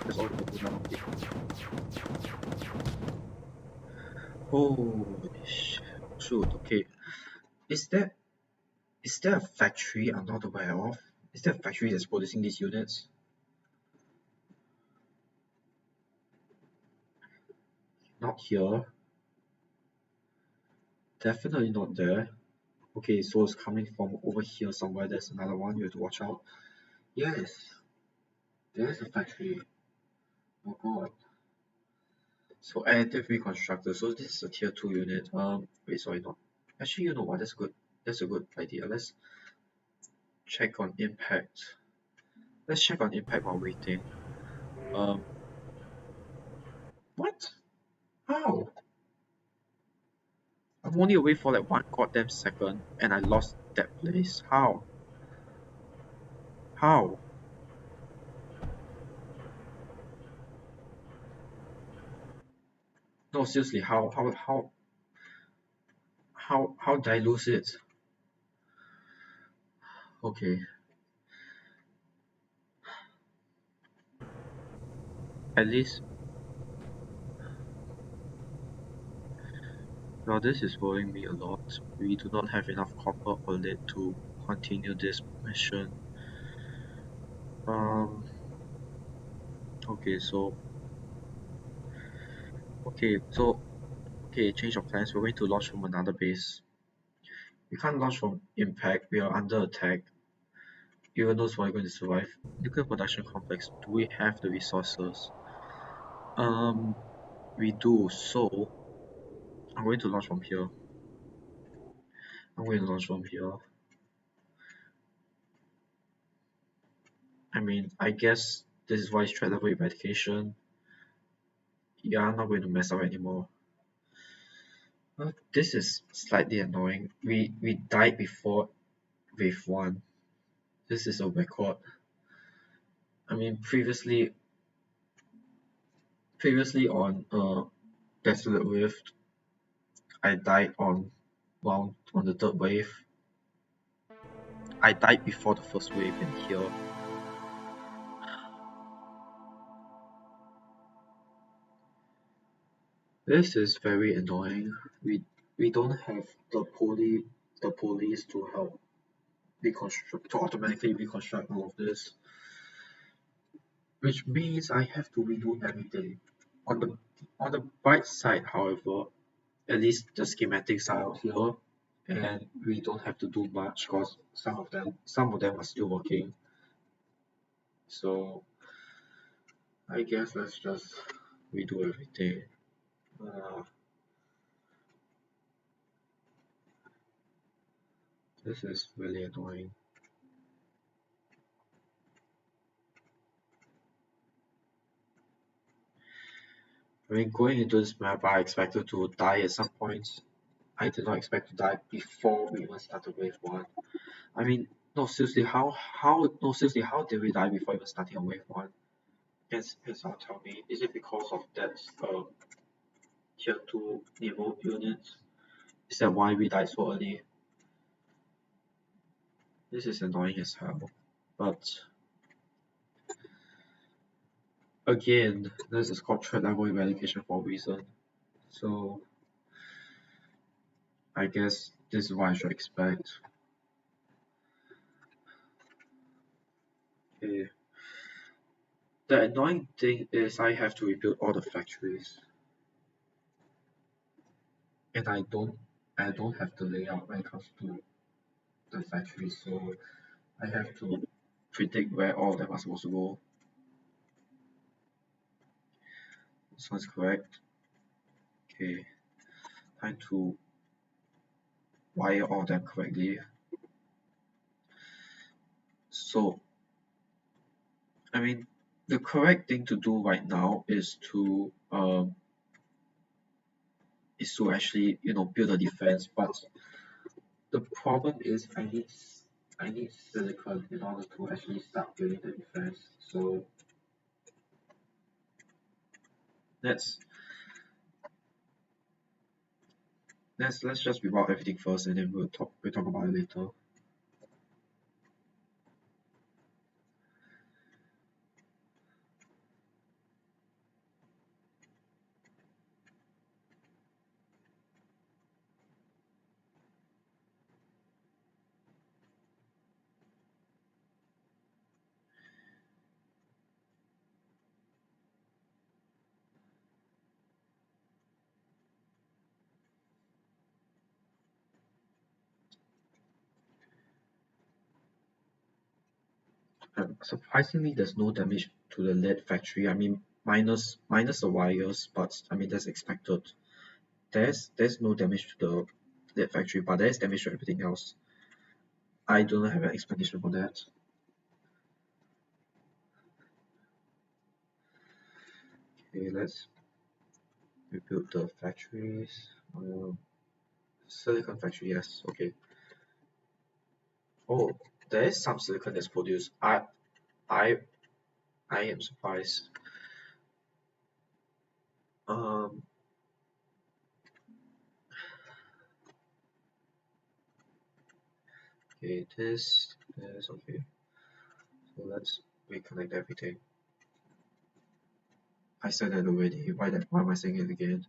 That's all we can do now. Okay. Holy shoot! Okay, is there a factory I'm not aware of? Is there a factory that's producing these units? Not here. Definitely not there. Okay, so it's coming from over here somewhere. There's another one. You have to watch out. Yes, there's a factory. Oh god. So additive reconstructor. So this is a tier 2 unit. Wait, sorry, not. Actually, you know what? That's good. That's a good idea. Let's check on impact. Let's check on impact while waiting. What? How? I'm only away for like 1 goddamn second and I lost that place. How? How? No, seriously, how did I lose it? Okay. At least now this is worrying me a lot. We do not have enough copper or lead to continue this mission. Okay, so change of plans. We're going to launch from another base. We can't launch from impact. We are under attack. Even those who are going to survive. Nuclear production complex. Do we have the resources? We do. So I'm going to launch from here. I'm going to launch from here. I mean, I guess this is why it's threat level eradication. Yeah, I'm not going to mess up anymore. Well, this is slightly annoying. We died before wave 1. This is a record. I mean, previously on Desolate Rift, I died on the third wave. I died before the first wave in here. This is very annoying. We don't have the police to help automatically reconstruct all of this, which means I have to redo everything. On the bright side, however, at least the schematics are out here, and we don't have to do much because some of them are still working. So I guess let's just redo everything. This is really annoying. I mean, going into this map, I expected to die at some points. I did not expect to die before we even started wave 1. I mean, no, seriously, how did we die before even starting on wave 1? Can someone tell me, is it because of that tier 2 naval units? Is that why we died so early? This is annoying as hell. But again, this is called threat level eradication for a reason. So I guess this is what I should expect. Okay. The annoying thing is I have to rebuild all the factories. And I don't have the layout when it comes to the factories, so I have to predict where all of them are supposed to go. This one's correct. Okay. Time to wire all of them correctly. So I mean, the correct thing to do right now is to actually build a defense, but the problem is I need silicon in order to actually start building the defense. So let's just reroute everything first, and then we'll talk about it later. Surprisingly, there's no damage to the lead factory. I mean, minus the wires, but I mean that's expected. There's no damage to the lead factory, but there's damage to everything else. I don't have an explanation for that. Okay, let's rebuild the factories. Silicon factory, yes. Okay. Oh, there is some silicon that's produced. I am surprised. Um, okay, this is okay. So let's reconnect everything. I said that already. Why am I saying it again?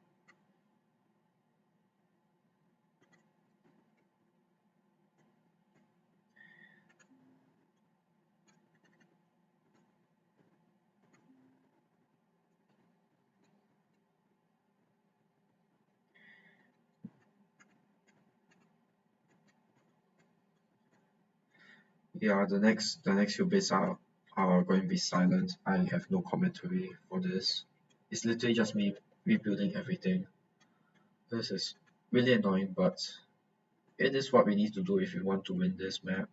Yeah, the next few bits are going to be silent. I have no commentary for this. It's literally just me rebuilding everything. This is really annoying, but It is what we need to do if we want to win this map.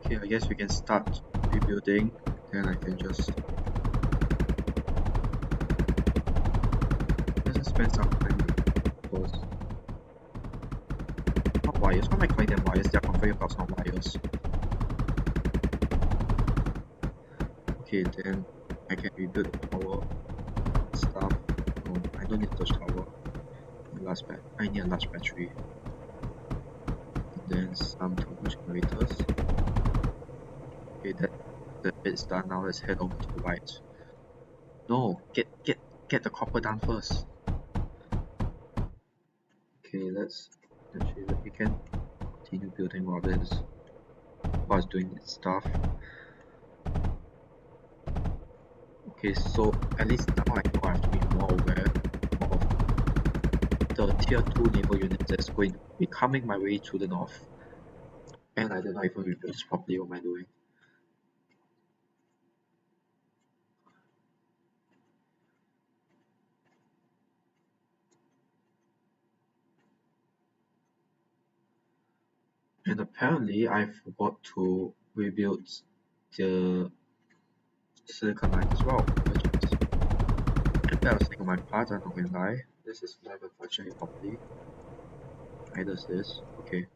Okay, I guess we can start rebuilding, and I can just spend some time with those. Not wires. Why am I calling them wires? They are conveyor belts, not wires. Okay, then I can rebuild the power stuff. Oh, I don't need touch tower. I need a large battery. And then some turbo generators. Okay, that bit's done. Now let's head over to the right. No, get the copper down first. Okay, let's actually we can continue building while it's doing its stuff. Okay, so at least now I know I have to be more aware of the tier 2 naval unit that's going to be coming my way to the north. And I did not even rebuild this properly. What am I doing? And apparently I forgot to rebuild the silicon line as well, which is a embarrassing on my part, I'm not gonna lie. This is never functioning properly. Neither is this. Okay.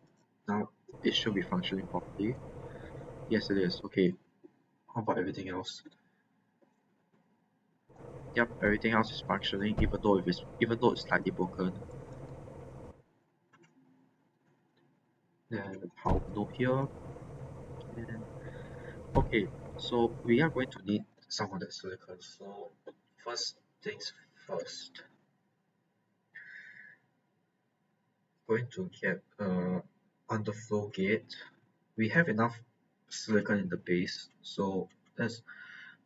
Now it should be functioning properly. Yes it is. Okay. How about everything else? Yep, everything else is functioning even though it's slightly broken. Then the power node here. And okay, so we are going to need some of that silicon. So first things first. Going to get underflow gate. We have enough silicon in the base, so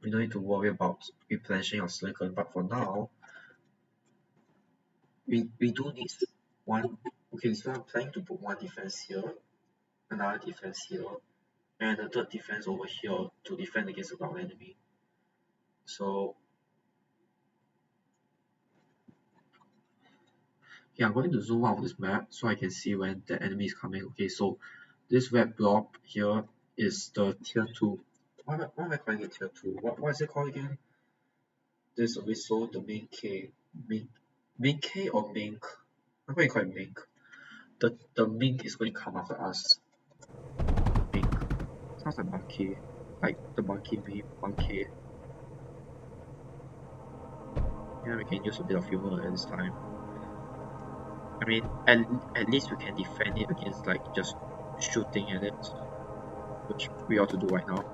we don't need to worry about replenishing our silicon. But for now, we do need one. Okay, so I'm planning to put one defense here, another defense here, and a third defense over here to defend against the ground enemy. So yeah, I'm going to zoom out of this map so I can see when the enemy is coming. Okay, so this red blob here is the tier 2. Why am I calling it tier 2? What is it called again? This whistle, the main K. Main K or Mink? I'm going to call it Mink. The Mink is going to come after us. Mink. Sounds like monkey. Like the monkey meme, monkey. Yeah, we can use a bit of humor at this time. I mean, at least we can defend it against like just shooting at it, which we ought to do right now.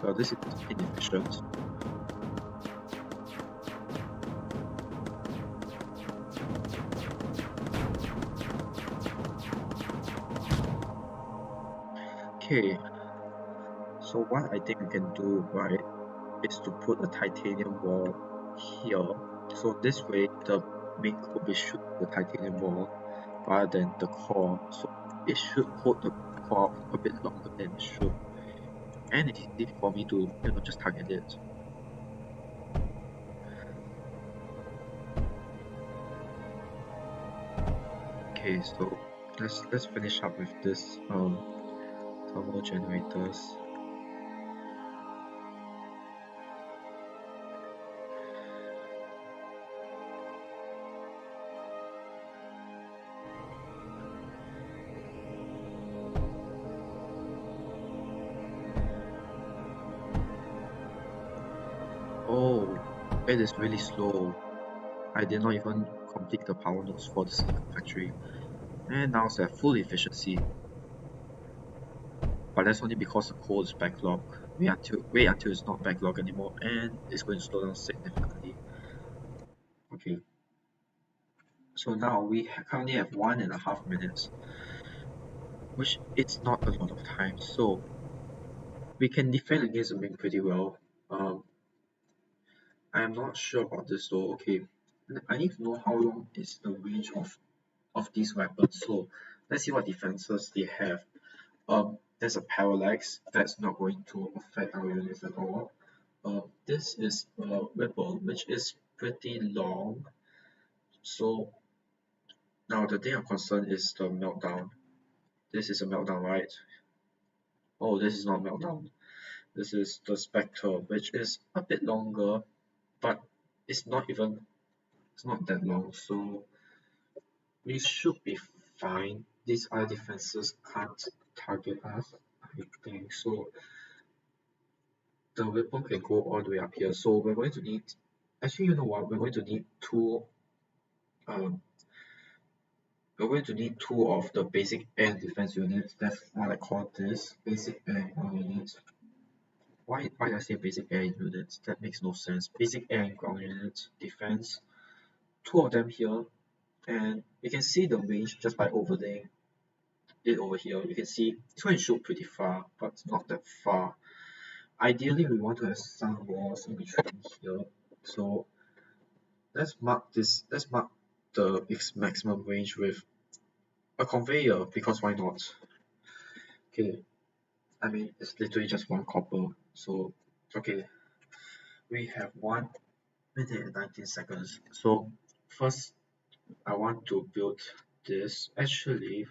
Well, this is inefficient. Okay, so what I think we can do, right, is to put a titanium wall here. So this way, the Mink will be shooting the titanium wall rather than the core. So it should hold the core a bit longer than it should. And it's easy for me to, just target it. Okay, so let's finish up with this thermal generators. It is really slow. I did not even complete the power nodes for the silicon factory. And now it's at full efficiency. But that's only because the code is backlogged. Wait until it's not backlogged anymore, and it's going to slow down significantly. Okay. So now we currently have 1.5 minutes, which it's not a lot of time. So we can defend against the wing pretty well. I am not sure about this though. Okay, I need to know how long is the range of these weapons. So let's see what defenses they have. There's a parallax that's not going to affect our units at all. This is a weapon which is pretty long. So now the thing of concern is the meltdown. This is a meltdown, right? Oh, this is not meltdown. This is the spectre, which is a bit longer, but it's not even it's not that long. So we should be fine. These other defenses can't target us, I think. So the weapon can go all the way up here. So we're going to need, actually, you know what? Um, we're going to need two of the basic air defense units. That's what I call this, basic air ground units. Why did I say basic air units? That makes no sense. Basic air and ground units defense. Two of them here, and you can see the range just by overlaying it over here. You can see it's going to shoot pretty far, but not that far. Ideally, we want to have some walls in between here. So let's mark this. Let's mark the maximum range with a conveyor, because why not? Okay, I mean it's literally just one copper. So okay, we have 1 minute and 19 seconds. So first, I want to build this. Actually,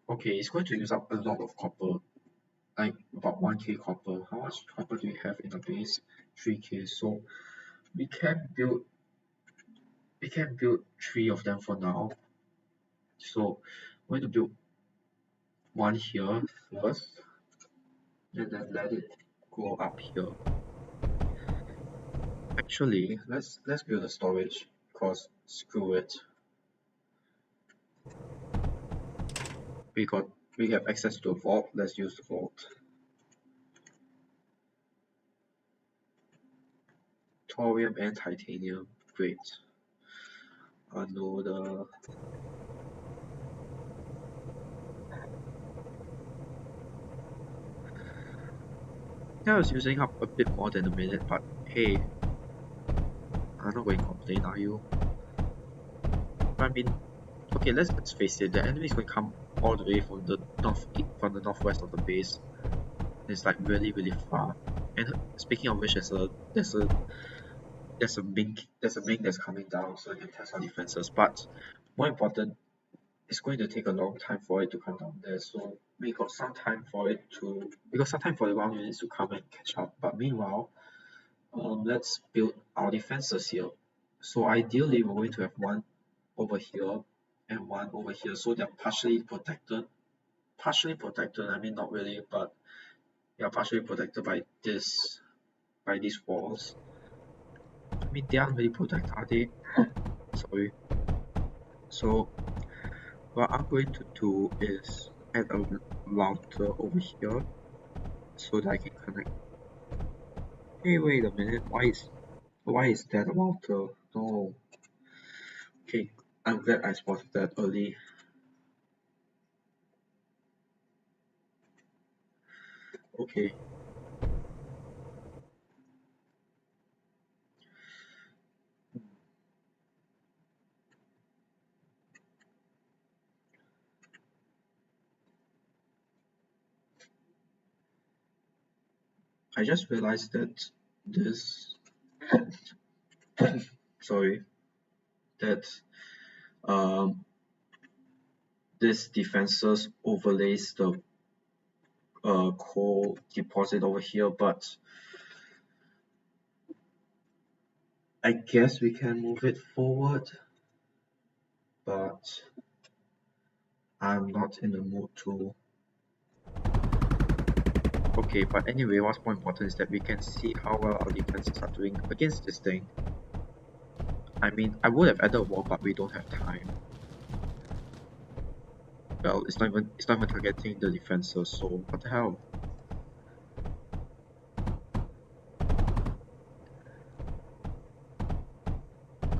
okay, it's going to use up a lot of copper, like about 1k copper. How much copper do we have in the base? 3k. So we can build three of them for now. So I'm going to build one here first, and then let it go up here. Actually, let's build a storage, because screw it. We have access to a vault. Let's use the vault. Thorium and titanium. Great. Another. Yeah, I was using up a bit more than a minute, but hey, I'm not going to complain, are you? I mean, okay, let's face it. The enemy is going to come all the way from the northwest of the base. It's like really far. And speaking of which, there's a mink that's coming down, so you can test our defenses. But more important, it's going to take a long time for it to come down there. So we got some time for the ground units to come and catch up. But meanwhile, let's build our defenses here. So ideally, we're going to have one over here and one over here, so they're partially protected. Partially protected, I mean not really, but they are partially protected by these walls. I mean they aren't really protected, are they? Sorry. So what I'm going to do is add a router over here so that I can connect. Hey, wait a minute, why is that a router? No. Okay, I'm glad I spotted that early. Okay. I just realized that this sorry that um this defenses overlays the coal deposit over here, but I guess we can move it forward, but I'm not in the mood to. Okay, but anyway, what's more important is that we can see how well our defenses are doing against this thing. I mean, I would have added a wall, but we don't have time. Well, it's not even targeting the defenses, so what the hell?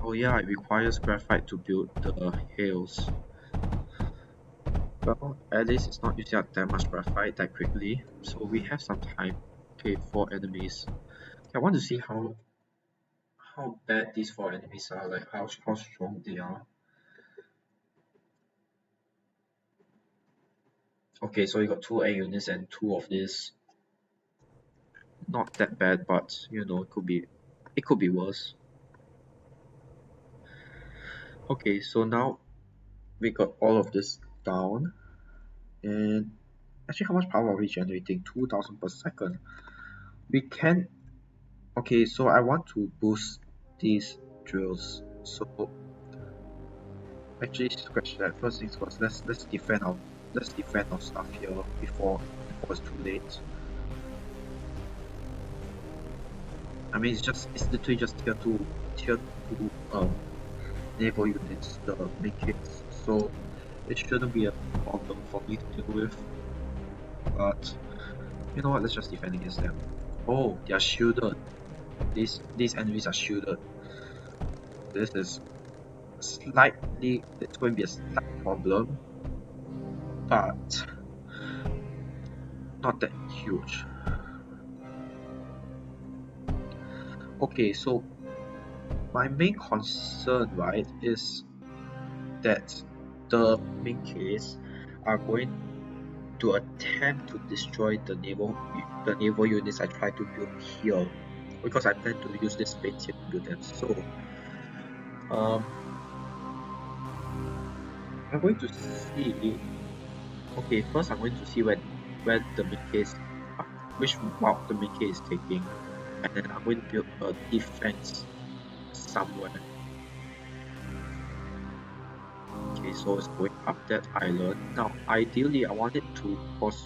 Oh yeah, it requires graphite to build the hails. Well, at least it's not using up that much graphite that quickly, so we have some time. Okay, 4 enemies. I want to see how bad these 4 enemies are, like how strong they are. Okay, so you got 2 A units and 2 of this. Not that bad, but you know, it could be worse. Okay, so now we got all of this down, and actually, how much power are we generating? 2000 per second. We can. Okay, so I want to boost these drills. So actually, scratch that. First things first. Let's defend our stuff here before it's too late. I mean, it's literally just tier two naval units, the main kits. So it shouldn't be a problem for me to deal with. But you know what? Let's just defend against them. Oh, they are shielded. These enemies are shielded. This is it's going to be a slight problem, but not that huge. Okay, so my main concern, right, is that the main case are going to attempt to destroy the naval units I try to build here, because I plan to use this space here to build them. So um I'm going to see. Okay, first I'm going to see where the main case which route the main case is taking, and then I'm going to build a defense somewhere. Okay, so it's going up that island. Now ideally I want it to cross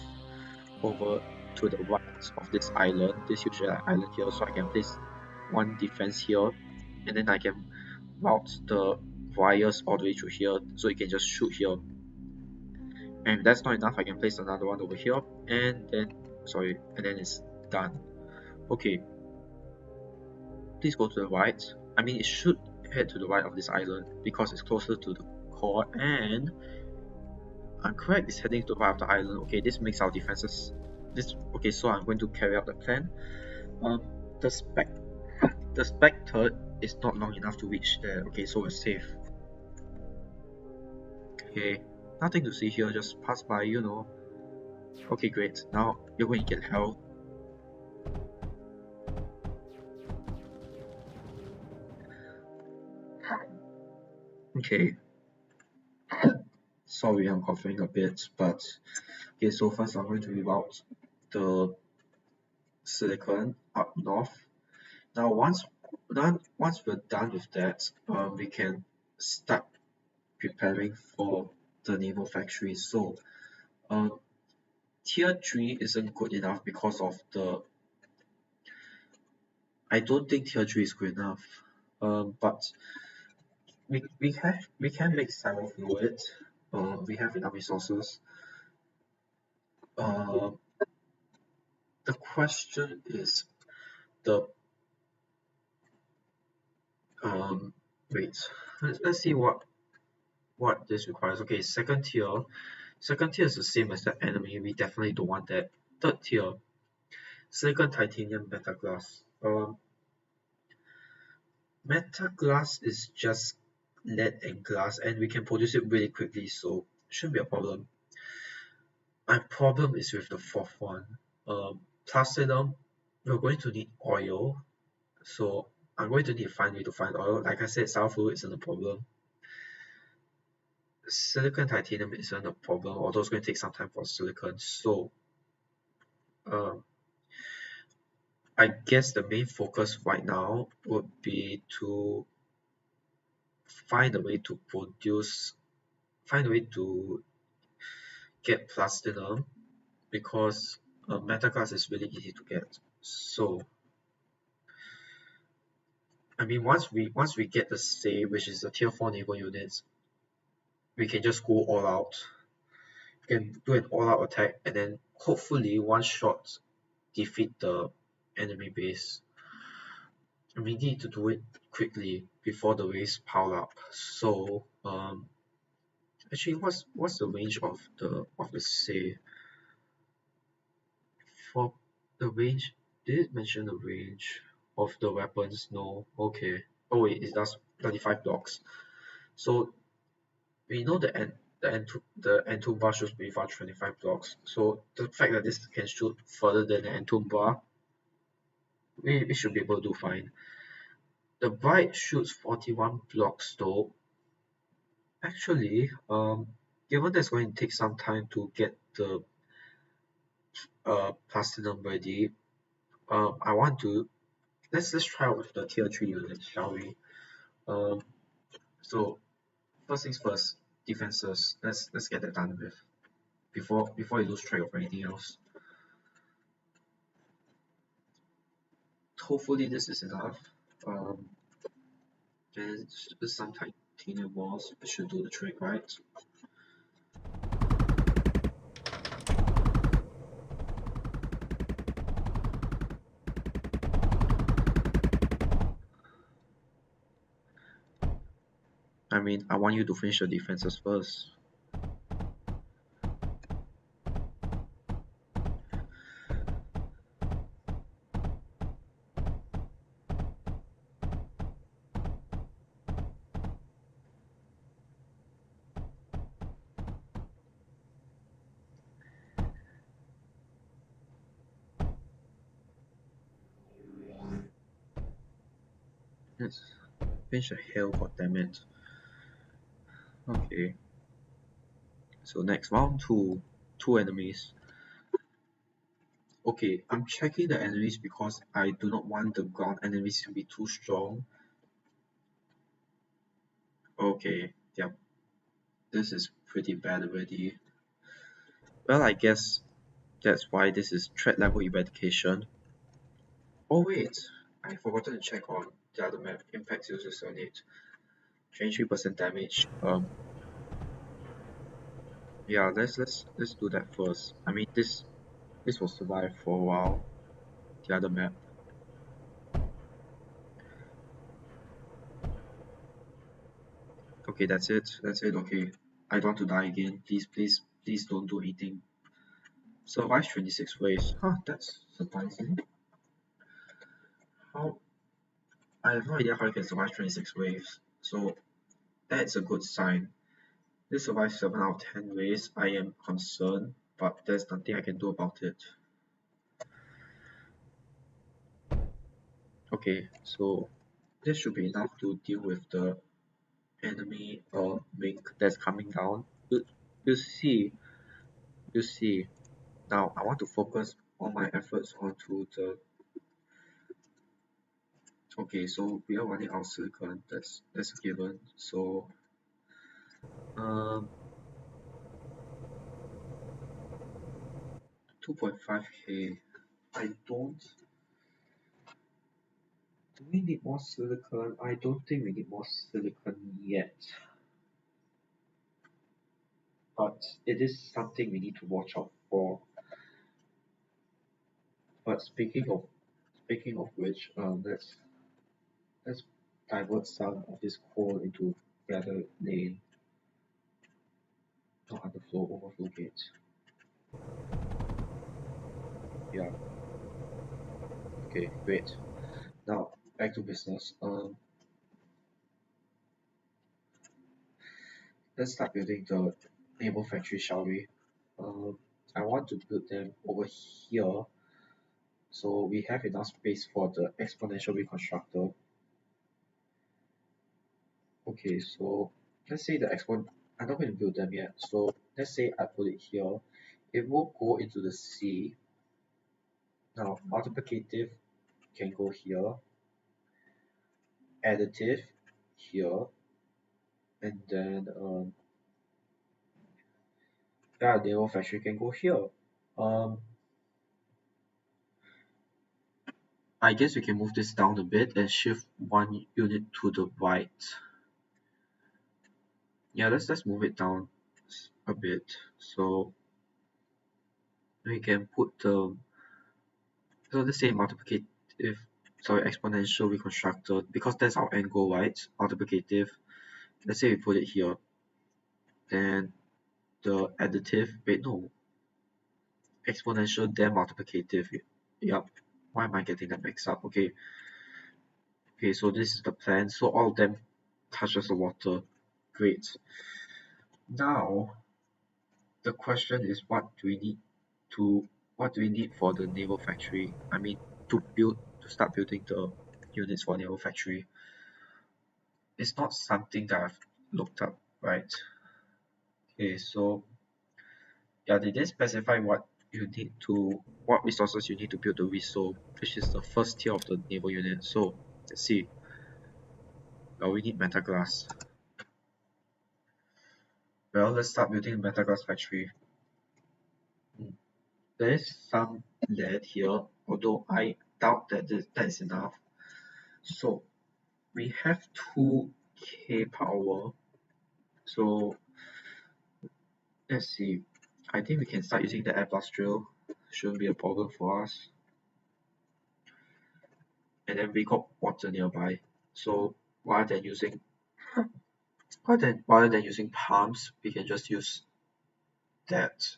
over to the right of this island, this huge island here, so I can place one defense here, and then I can route the wires all the way through here, so it can just shoot here. And if that's not enough, I can place another one over here, and then it's done. Okay, please go to the right. I mean, it should head to the right of this island because it's closer to the core, and I'm correct, it's heading to the right of the island. Okay, this makes our defenses. Okay, so I'm going to carry out the plan. Um, the spec the spectre is not long enough to reach there. Okay, so we're safe. Okay, nothing to see here, just pass by, you know. Okay, great. Now you're going to get hell. Okay, sorry I'm coughing a bit, but okay, so first I'm going to reroute the silicon up north. Now once we're done with that, we can start preparing for the naval factory. So um, tier 3 isn't good enough because of the I don't think tier 3 is good enough. But we can make cyber fluid. We have enough resources. Uh, the question is the um wait. Let's see what this requires. Okay, second tier. Second tier is the same as the enemy. We definitely don't want that. Third tier, silicon titanium metal glass. Metal glass is just lead and glass, and we can produce it really quickly, so shouldn't be a problem. My problem is with the fourth one. Platinum, we're going to need oil, so I'm going to need to find a way to find oil. Like I said, sulfur isn't a problem. Silicon titanium isn't a problem, although it's going to take some time for silicon. So um, I guess the main focus right now would be to find a way to find a way to get platinum, because metal glass is really easy to get. So I mean, once we get the say, which is the tier 4 naval units, we can just go all out. We can do an all-out attack and then hopefully one shot defeat the enemy base. And we need to do it quickly before the waves pile up. So actually, what's the range of the say? For the range, did it mention the range of the weapons? No. Okay. Oh wait, it does 35 blocks. So we know the N2 bar shoots pretty far 25 blocks. So the fact that this can shoot further than the N2 bar, we should be able to do fine. The Bright shoots 41 blocks though. Actually, given that's going to take some time to get the platinum ready, I want to let's try out with the tier 3 unit, shall we? Um, so first things first, defenses. Let's get that done with before you lose track of anything else. Hopefully this is enough. There's some titanium walls. It should do the trick, right? I mean, I want you to finish your defenses first. Let's finish the hill, goddammit. Okay. So next round two enemies. Okay, I'm checking the enemies because I do not want the ground enemies to be too strong. Okay, yep. This is pretty bad already. Well, I guess that's why this is threat level eradication. Oh wait, I forgot to check on the other map, impact 078. 23% damage. Yeah, let's do that first. I mean this will survive for a while. The other map. Okay, that's it. That's it. Okay. I don't want to die again. Please don't do anything. Survive 26 waves. Huh, that's surprising. How I have no idea how you can survive 26 waves. So that's a good sign. This survives 7 out of 10 waves. I am concerned, but there's nothing I can do about it. Okay, so this should be enough to deal with the enemy wing that's coming down. You see, you see. Now I want to focus all my efforts onto the. Okay, so we are running out of silicon. That's a given. So um 2.5k. I don't. Do we need more silicon? I don't think we need more silicon yet. But it is something we need to watch out for. But speaking of which, let's divert some of this coal into rather lane, not underflow, overflow gates. Yeah. Okay, great. Now back to business. Let's start building the naval factory, shall we? I want to build them over here, so we have enough space for the exponential reconstructor. Okay, so let's say the expo. I'm not going to build them yet. So let's say I put it here. It will go into the sea. Now multiplicative can go here, additive here, and then yeah, naval factory can go here. Um, I guess we can move this down a bit and shift one unit to the right. Yeah, let's move it down a bit. So we can put the, so let's say multiplicative, sorry, exponential reconstructor, because that's our end goal, right? Multiplicative. Let's say we put it here. Then the additive, wait, no, exponential, then multiplicative. Yep. Why am I getting that mixed up? Okay. Okay, so this is the plan. So all of them touches the water. Great. Now the question is, what do we need for the naval factory? I mean, to start building the units for naval factory. It's not something that I've looked up, right? Okay, so yeah, they didn't specify what resources you need to build the vessel, which is the first tier of the naval unit. So let's see. Well, we need metaglass. Well, let's start building a metaglass factory. There is some lead here, although I doubt that that is enough. So we have 2k power. So let's see. I think we can start using the Airblast drill. Shouldn't be a problem for us. And then we got water nearby. So rather than using pumps, we can just use that.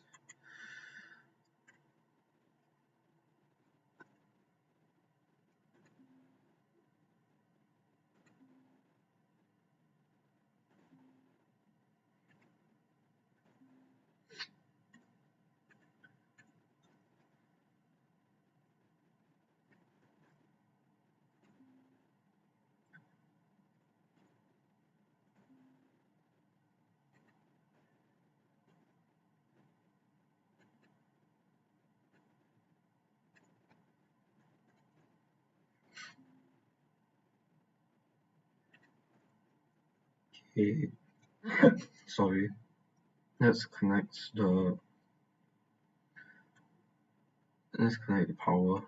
Okay. Sorry. Let's connect the power.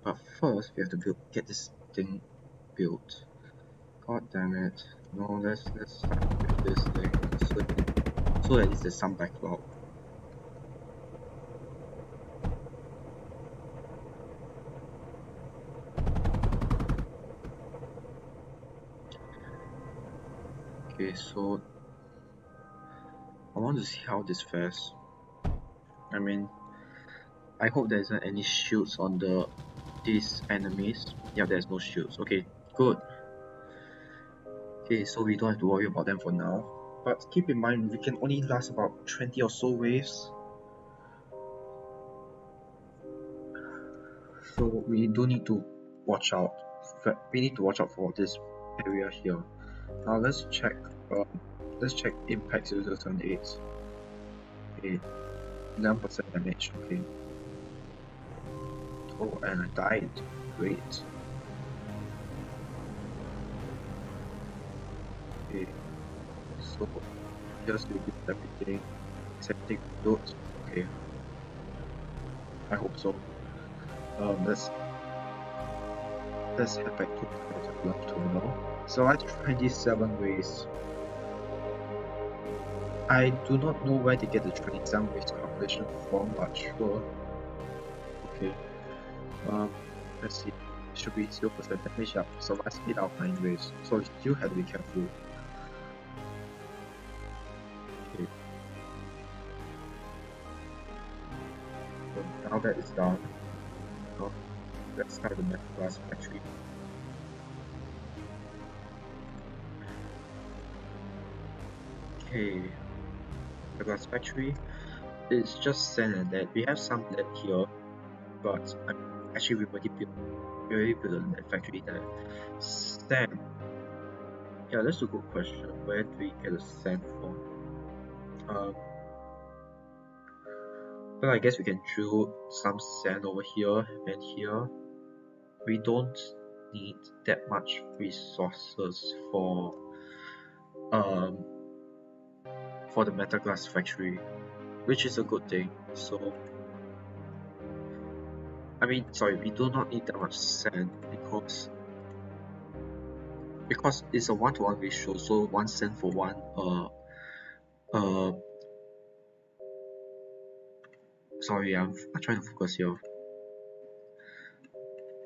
But first we have to get this thing built. God damn it. No, let's start with this thing so at least there's some backlog. Okay, so I want to see how this fares. I mean, I hope there isn't any shields on these enemies. Yeah, there's no shields. Okay, good. Okay, so we don't have to worry about them for now. But keep in mind, we can only last about 20 or so waves. So we do need to watch out. We need to watch out for this area here. Now let's check. Impact 0078. Okay, 9% damage. Okay. Oh, and I died. Great. Okay. So just rebuild everything. Is everything built? Okay. I hope so. Let's head back to Planetary Launch Terminal. So I tried these 7 ways. I do not know where they get the 27 ways calculation from, but sure. Okay. Let's see. Should be 0% damage up. So let's 8 out of 9 waves. So you still have to be careful. Okay. So now that it's done, let's start the metaglass factory. Okay, the glass factory is just sand and lead. We have some lead here, but actually we already built a lead factory there. Sand. Yeah, that's a good question. Where do we get the sand from? Well, I guess we can drill some sand over here and here. We don't need that much resources for the metaglass factory. which is a good thing. So I mean, sorry, we do not need that much sand because it's a 1-to-1 ratio, so 1 sand for 1 uh sorry, I'm trying to focus here.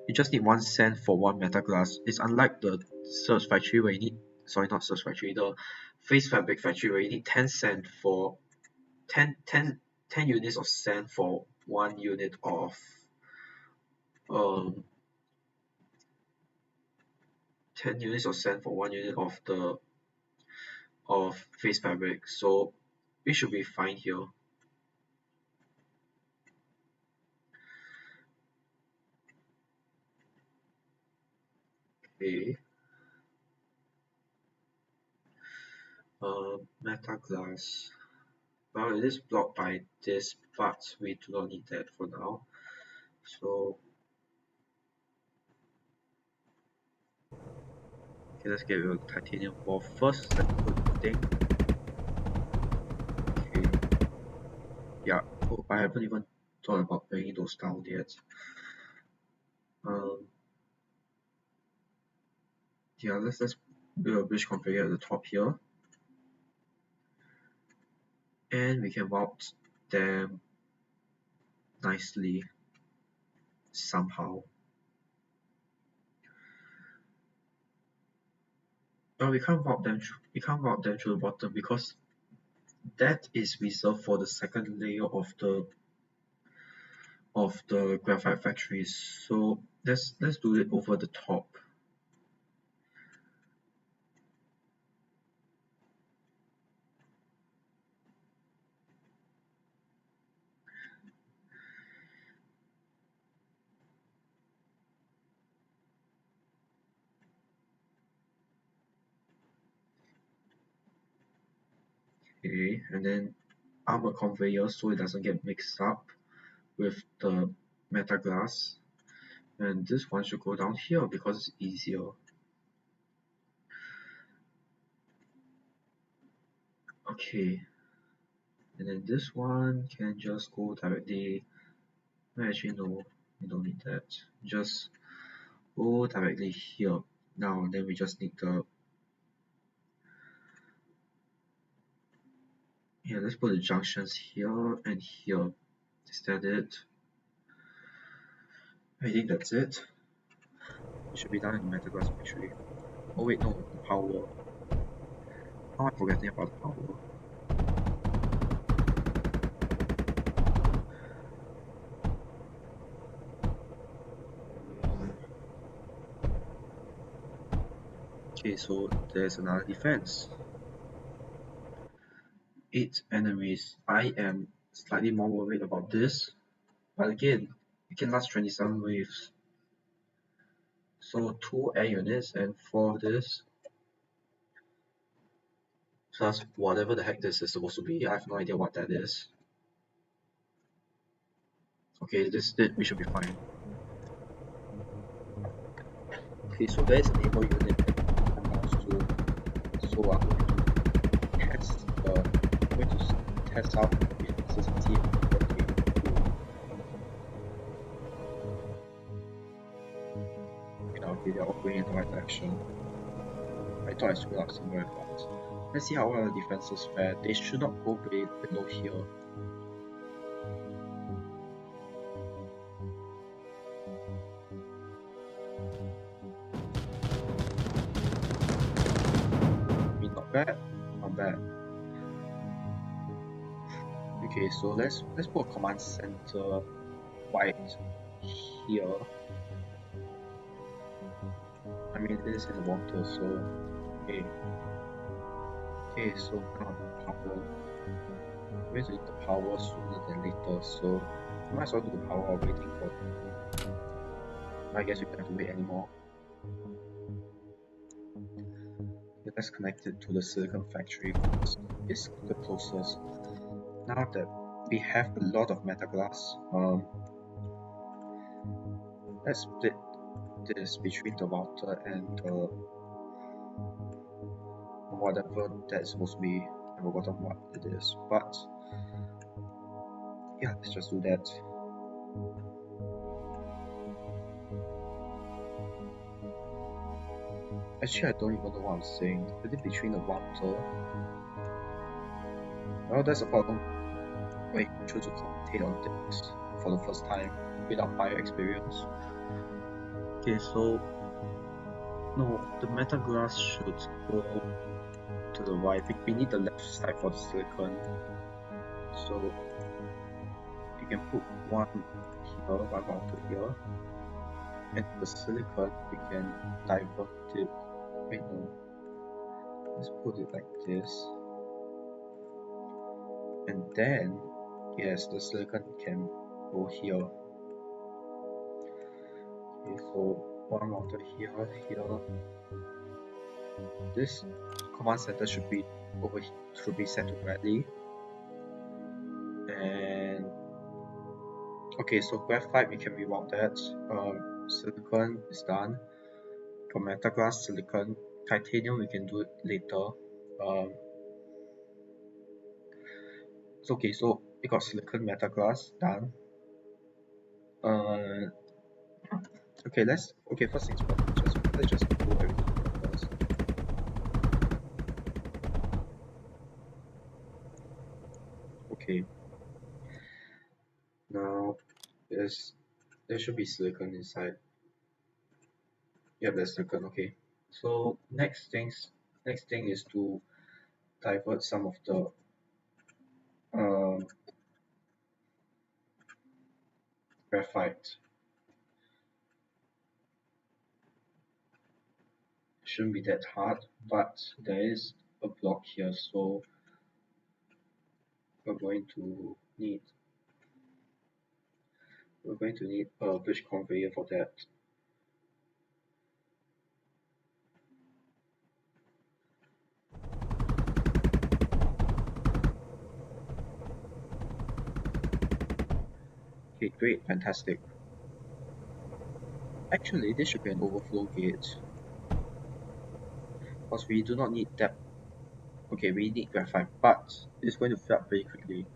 You just need 1 sand for 1 metal glass. It's unlike the search factory where you need, sorry, not search factory, the face fabric factory where you need 10 sand for 10 units of sand for 1 unit of um 10 units of sand for 1 unit of the face fabric. So we should be fine here. Okay. Meta glass. Well, it is blocked by this, but we do not need that for now. So okay, let's get rid of titanium ball first. That's a good thing. Okay. Yeah. Oh, I haven't even thought about bringing those down yet. Um. Yeah. Let's build a bridge configure at the top here, and we can mount them nicely somehow. But we can't mount them. We can't mount them to the bottom because that is reserved for the second layer of the graphite factories. So let's do it over the top. Okay, and then armor conveyor so it doesn't get mixed up with the metal glass. And this one should go down here because it's easier. Okay, and then this one can just go directly. Actually, no, we don't need that. Just go directly here. Now, then we just need the. Yeah, let's put the junctions here and here. Is that it? I think that's it. It should be done in the metal glass factory. Oh wait, no, the power. Oh, I'm forgetting about the power. Okay, so there's another defense. 8 enemies. I am slightly more worried about this, but again, it can last 27 waves. So 2 air units and 4 of this, plus whatever the heck this is supposed to be. I have no idea what that is. Okay, we should be fine. Okay, so there's an able unit that amounts to, so I'm going to test out the defenses and see if it's working. Okay, they're all going in the right direction. I thought I screwed up somewhere, but let's see how our defenses fare. They should not go below here. I mean, not bad, not bad. Okay, so let's put a command center right here. I mean, it is in the water, so okay. Okay, so now the power. We're going to need the power sooner than later, so I might as well do the power while waiting for. I guess we don't have to wait anymore. Let's connect it to the silicon factory because it's the closest. Now that we have a lot of metal glass, let's split this between the router and whatever that's supposed to be. I've forgotten what it is, but Yeah, let's just do that. Actually, I don't even know what I'm saying. Is it between the router? Well, that's a problem. Wait, choose to commentate on this for the first time without prior experience. Okay, so no, the metal glass should go to the right. We need the left side for the silicon. So you can put one here, one router here, and the silicon we can divert it. Wait, no. Let's put it like this, and then yes, the silicon can go here. Okay, so one router here, here. This command center should be over here, should be set to Bradley. And okay, so graphite we can reroute that. Silicon is done. For metal glass, silicon, titanium we can do it later. So okay, so we got silicon, metal glass done. Okay, first things first. Let's just do everything first. Okay. Now there should be silicon inside. Yeah, there's silicon. Okay. So next thing is to divert some of the graphite. Shouldn't be that hard, but there is a block here, so we're going to need a bridge conveyor for that. Okay, great, fantastic. Actually, this should be an overflow gate, because we do not need that. Okay, we need graphite, but it's going to fill up very quickly.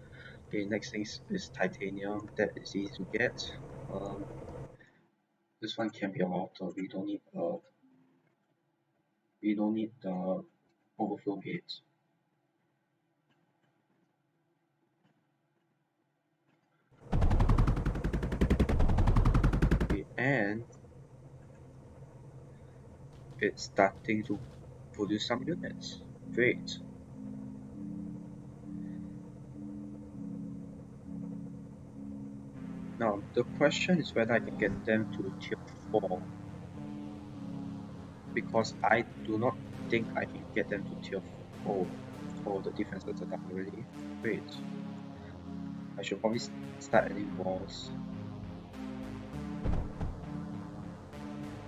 Okay, next thing is titanium. That is easy to get. This one can be a router. We don't need the overflow gates. Okay, and it's starting to produce some units. Great. Now the question is whether I can get them to tier 4, because I do not think I can get them to tier 4. Oh, the defenses are done already. Great. I should probably start adding walls.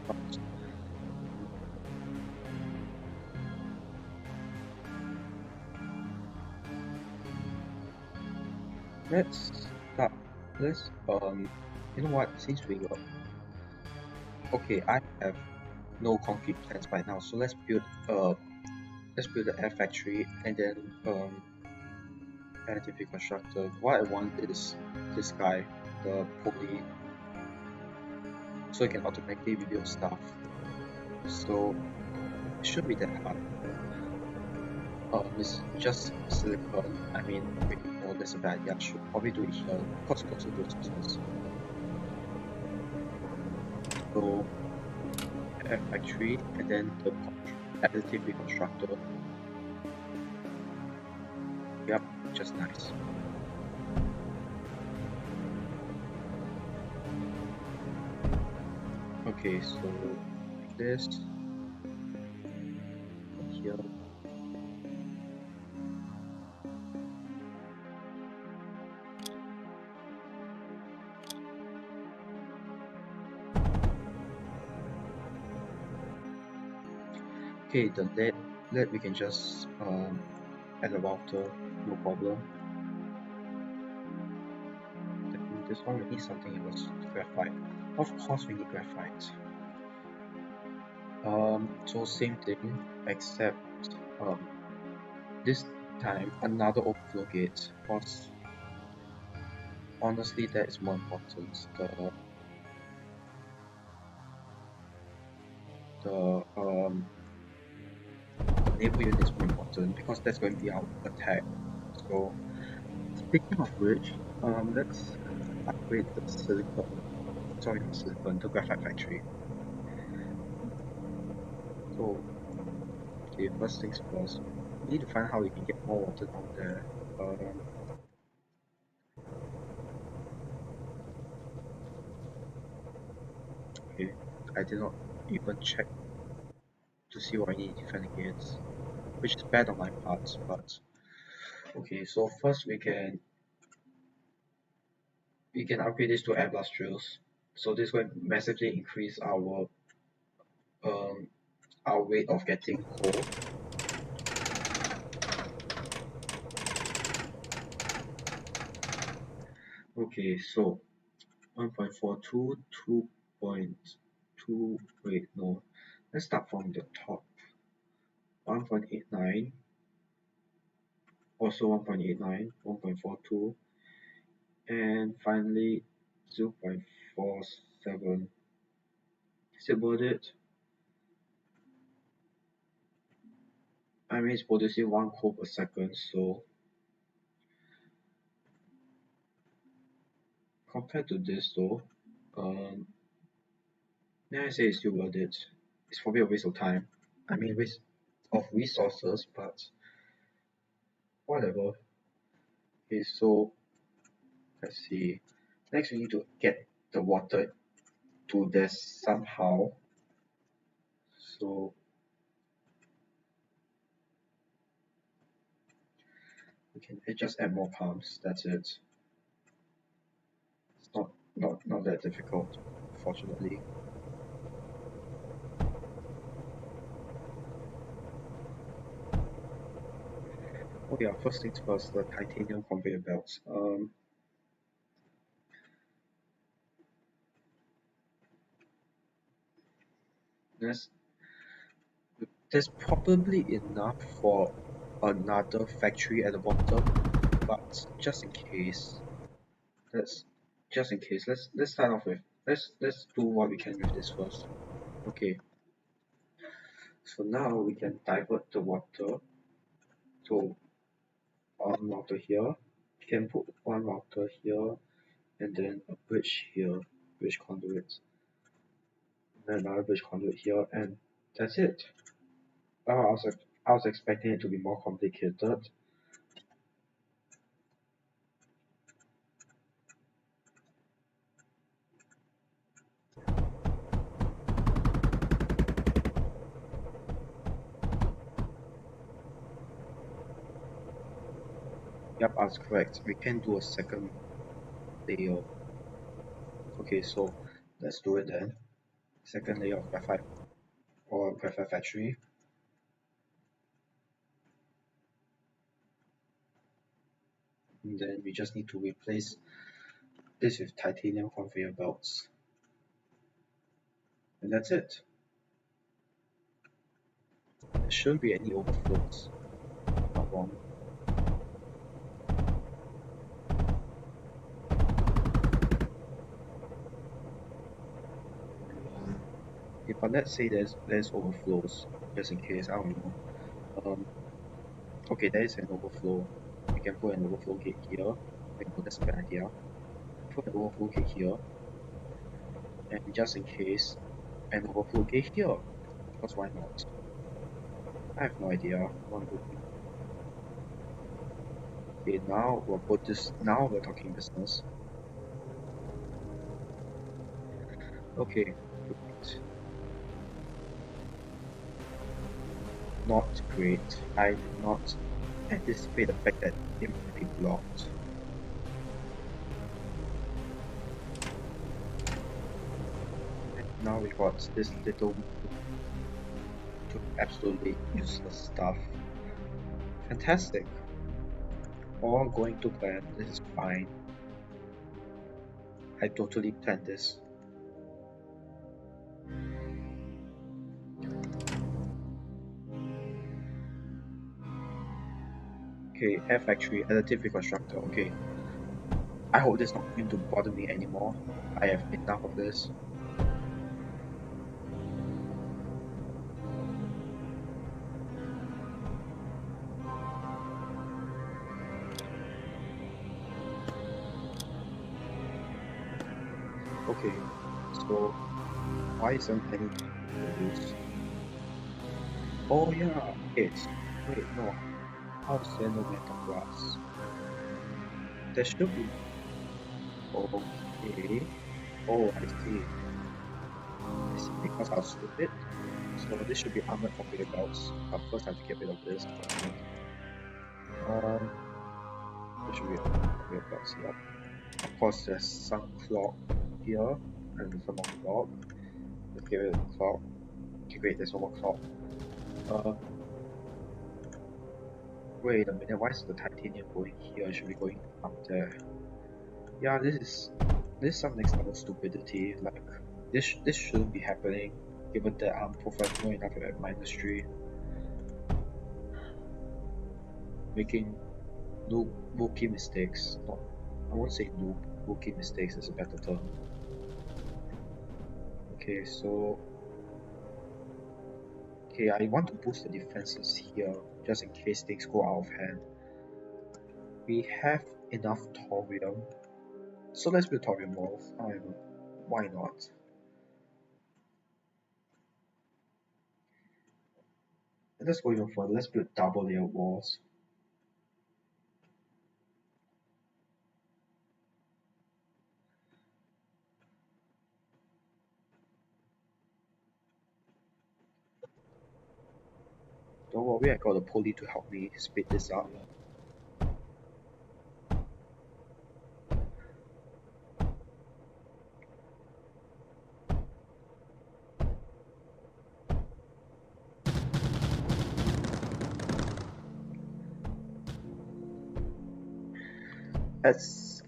But let's start. You know what? Since we got okay, I have no concrete plans by now, so let's build the air factory and then additive constructor. What I want is this guy, the pulley, so it can automatically rebuild stuff. So it shouldn't be that hard. It's just silicon. I mean, wait, no, that's a bad idea. I should probably do it here, because closer to the source. So air factory and then the additive reconstructor. Yep, just nice. Okay, so like this here. Okay, the lead we can just add a router, no problem. This one we need something else, graphite. Of course we need graphite. So same thing, except this time another overflow gate, because honestly, that is more important. The naval unit is more important because that's going to be our attack. So speaking of which, let's upgrade the silicon. Sorry, not silicon, the graphite factory. So okay, first things first. We need to find how we can get more water down there. Um, okay, I did not even check to see what I need to defend against, which is bad on my part, but okay, so first we can upgrade this to air blast drills. So this will massively increase um our rate of getting coal. Okay, so 1.42, 2.2, wait, no. Let's start from the top. 1.89, also 1.89, 1.42, and finally 0.47. Is it worth it? I mean, it's producing 1 coal per second, so compared to this though, then I say it's still worth it. It's probably a waste of time. I mean, waste of resources, but whatever. Okay, so let's see. Next, we need to get the water to this somehow. So we can just add more pumps. That's it. It's not that difficult, fortunately. Oh yeah, first things first, the titanium conveyor belts. There's there's probably enough for another factory at the bottom, but just in case, let's let's start off with let's do what we can with this first. Okay, so now we can divert the water to one router here. We can put one router here and then a bridge here, bridge conduit, and another bridge conduit here, and that's it. Oh, I was expecting it to be more complicated. Yep, I was correct. We can do a second layer. Okay, so let's do it then. Second layer of graphite or graphite factory. And then we just need to replace this with titanium conveyor belts. And that's it. There shouldn't be any overflows. Not wrong. Okay, but let's say there's overflows, just in case, I don't know. Okay, there is an overflow. We can put an overflow gate here. Wait, no, that's a bad idea. Put an overflow gate here. And just in case, an overflow gate here. Because why not? I have no idea. One would be. Okay, now we'll put this. Now we're talking business. Okay, great. Not great. I did not anticipate the fact that it might be blocked. And now we got this little to absolutely useless stuff. Fantastic. All going to plan. This is fine. I totally planned this. Okay, air factory, additive reconstructor. Okay. I hope this is not going to bother me anymore. I have enough of this. Okay, so why isn't any use? Oh yeah, it's wait no. How is there no metal glass? There should be. Okay. Oh, I see. It's because I was stupid. So this should be armored conveyor belts. But first I have to get rid of this. This should be armored conveyor belts here. Of course, there's some clock here and some more clock. Let's get rid of the clock. Okay, great. There's no more clock. Wait a minute. Why is the titanium going here? It should be going up there. Yeah, this is some next level stupidity. Like this shouldn't be happening, given that I'm professional enough at Mindustry. Making rookie mistakes. Not, I won't say noob. Rookie mistakes is a better term. Okay, so I want to boost the defenses here, just in case things go out of hand. We have enough thorium. So let's build thorium walls. Why not? And let's go even further. Let's build double layer walls. Don't worry, I got a pulley to help me speed this up.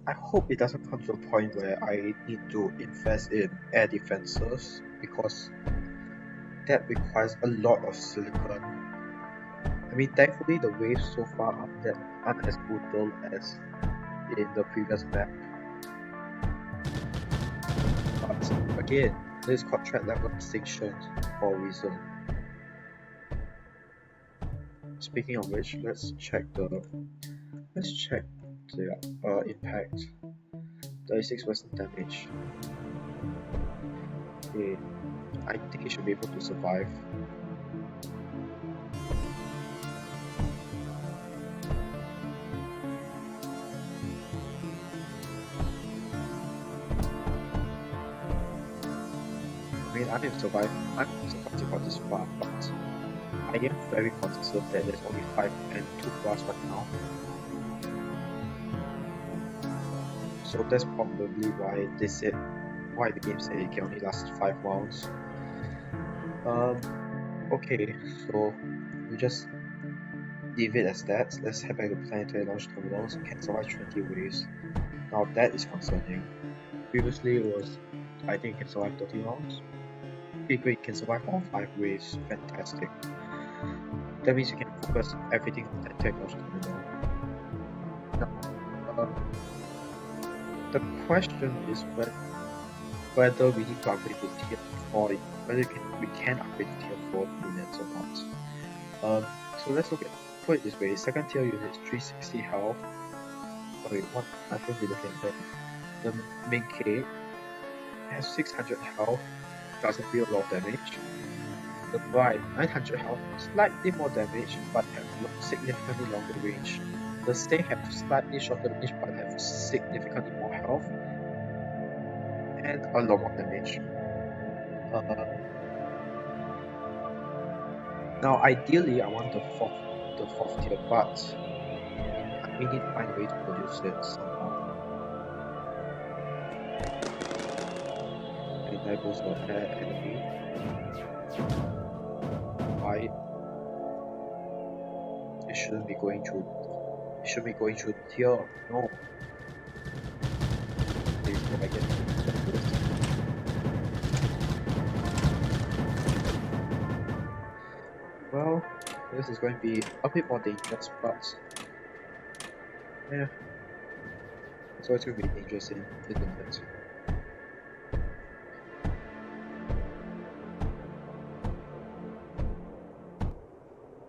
I hope it doesn't come to a point where I need to invest in air defenses, because that requires a lot of silicon. I mean, thankfully the waves so far aren't as brutal as in the previous map. But again, this is called threat level distinction for a reason. Speaking of which, let's check the impact. 36% damage. Okay, I think it should be able to survive. I mean, I'm surprised about this far, but I am very concerned that there's only 5 and 2 bars right now. So that's probably why the game said it can only last 5 rounds. Okay, so we just leave it as that. Let's head back to Planetary Launch Terminal. So can survive 20 waves. Now that is concerning. Previously it was, I think it can survive 30 rounds. Okay, great, can survive all 5 waves. Fantastic. That means you can focus everything on Planetary Launch Terminal. Now, the question is whether we need to upgrade to tier 4, whether we can upgrade to tier 4 units or not. So let's put it this way: second tier units 360 health. Wait, what? I should be looking at that. The main K has 600 health, doesn't deal a lot of damage. The Bride 900 health, slightly more damage, but have significantly longer range. The Stay have slightly shorter range but have significantly more health and a lot more damage. Now ideally I want the fourth tier, but we need to find a way to produce it somehow. And there goes the air enemy. Right. It shouldn't be going through tier. No. Before I get to this. Well, this is going to be a bit more dangerous, but yeah, So it's going to be dangerous, isn't it?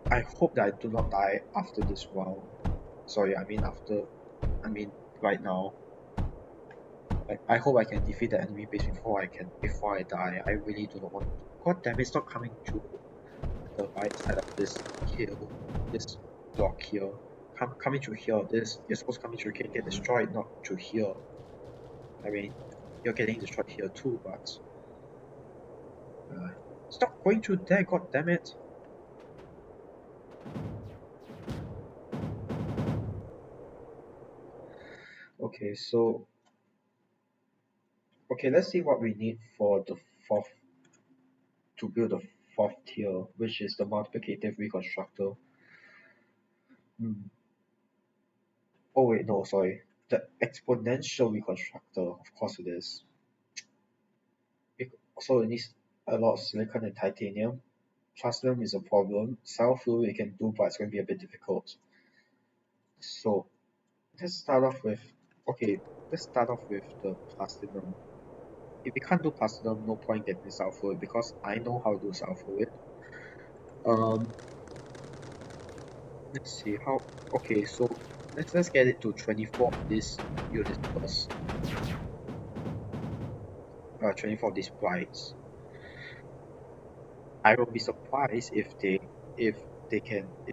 I hope that I do not die after this round. Sorry, I mean right now. Like, I hope I can defeat the enemy base before I die. I really do not want to. God damn it, stop coming through the right side of this hill, this block here. Coming through here, you're supposed to come through here and get destroyed, not through here. I mean, you're getting destroyed here too, but stop going through there, god damn it. Okay, so let's see what we need for the fourth to build the fourth tier, which is the multiplicative reconstructor. Hmm. Oh wait, no, sorry. The exponential reconstructor, of course it is. So it needs a lot of silicon and titanium. Platinum is a problem. Sulfur we can do, but it's going to be a bit difficult. So let's start off with okay. Let's start off with the platinum. If we can't do platinum, no point getting sulfur because I know how to do sulfur with. Um, let's see how. Okay, so let's get it to 24 of this unit first. 24 of these brights. I will be surprised if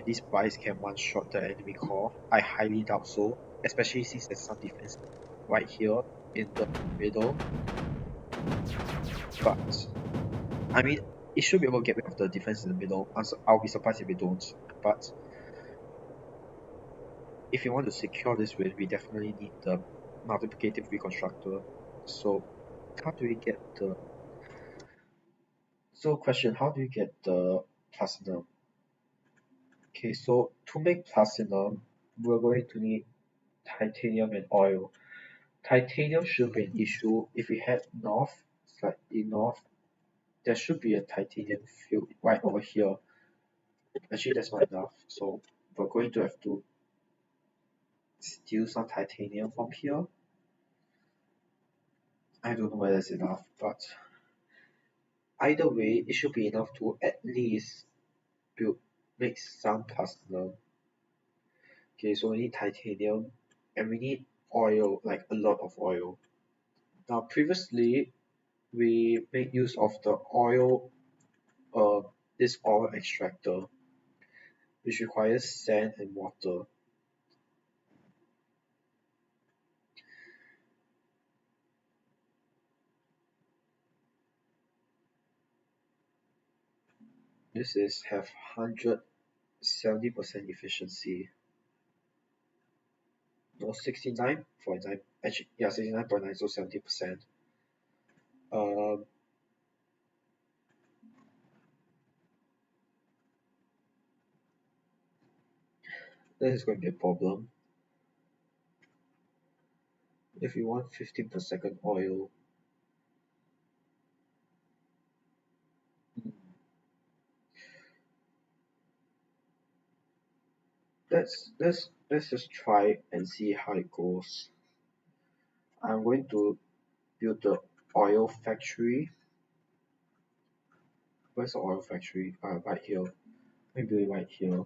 these brights can one shot the enemy core. I highly doubt so, especially since there's some defense right here in the middle. But I mean, it should be able to get rid of the defense in the middle. I'll be surprised if it don't. But if you want to secure this win, we definitely need the multiplicative reconstructor. So how do we get the question, how do we get the platinum? Okay, so to make platinum, we're going to need titanium and oil. Titanium should be an issue. If we head north, slightly north, there should be a titanium field right over here. Actually, that's not enough. So we're going to have to steal some titanium from here. I don't know whether it's enough, but either way, it should be enough to at least make some platinum. Okay, so we need titanium and we need oil, like a lot of oil. Now, previously, we made use of the oil, uh, this oil extractor, which requires sand and water. This is have 170% efficiency. No, 69.9, actually, yeah, 69.9, so 70%. Um, this is going to be a problem. If you want 15 per second oil, let's just try and see how it goes. I'm going to build the oil factory. Where's the oil factory? Right here. Maybe right here.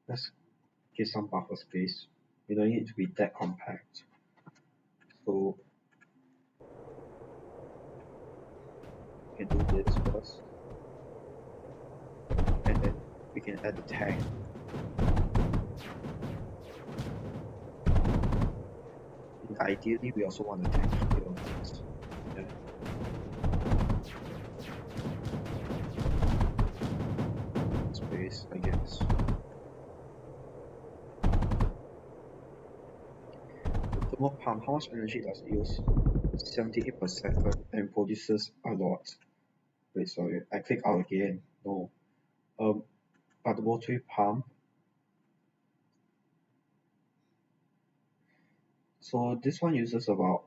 Let's get some buffer space. We don't need it to be that compact. So we can do this first. And then we can add the tank. And ideally, we also want the tank here. Yeah. Space, I guess. The thermal pump, how much energy does it use? 78 per second and produces a lot. Wait, sorry, I click out again. No. But the rotary pump. So this one uses about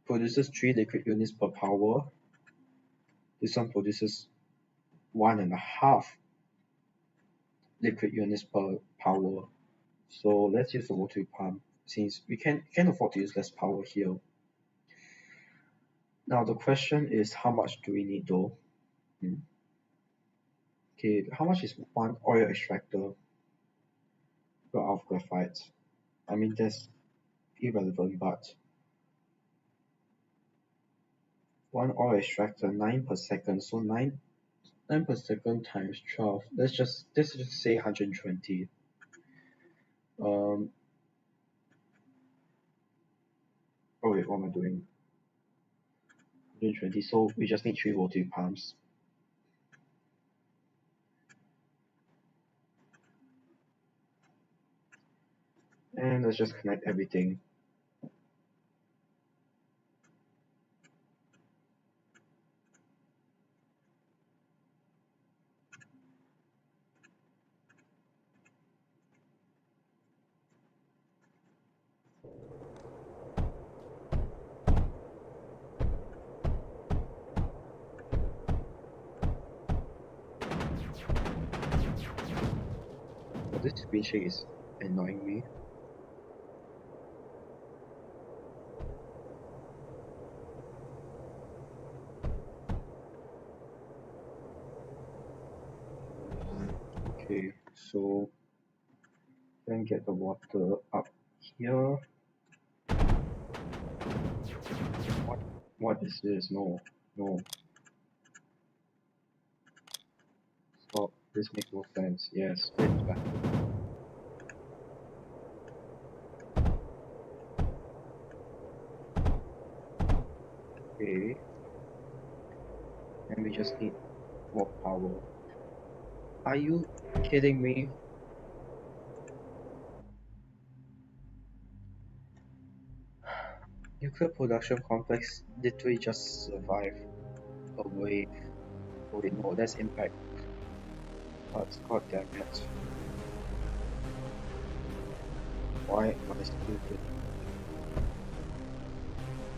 produces 3 liquid units per power. This one produces 1.5 liquid units per power. So let's use the water pump since we can afford to use less power here. Now the question is how much do we need though? Okay, how much is one oil extractor of graphite? I mean that's irrelevant, but one oil extractor 9 per second, so 9 per second times 12. Let's just say 120. Um oh wait, what am I doing? 120, so we just need 3 water pumps. And let's just connect everything. But this screen shake is annoying me. Okay, so then get the water up here. What is this? No. Stop. This makes no sense. Yes, it's back. Okay. And we just need more power. Are you kidding me? Nuclear production complex literally just survived a wave. Oh wait, no, that's impact. But god damn it. Why am I stupid?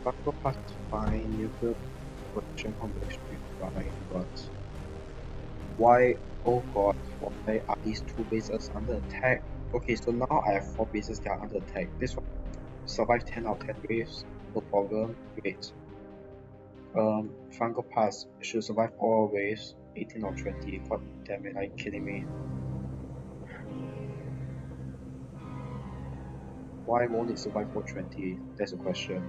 Buckle pass is fine, nuclear production complex should be fine, but why, oh god, why are these 2 bases under attack? Okay, so now I have 4 bases that are under attack. This one survived 10 out of 10 waves, no problem, great. Fungal Pass should survive all waves, 18 or 20. God damn it, are you kidding me? Why won't it survive for 20? That's a question.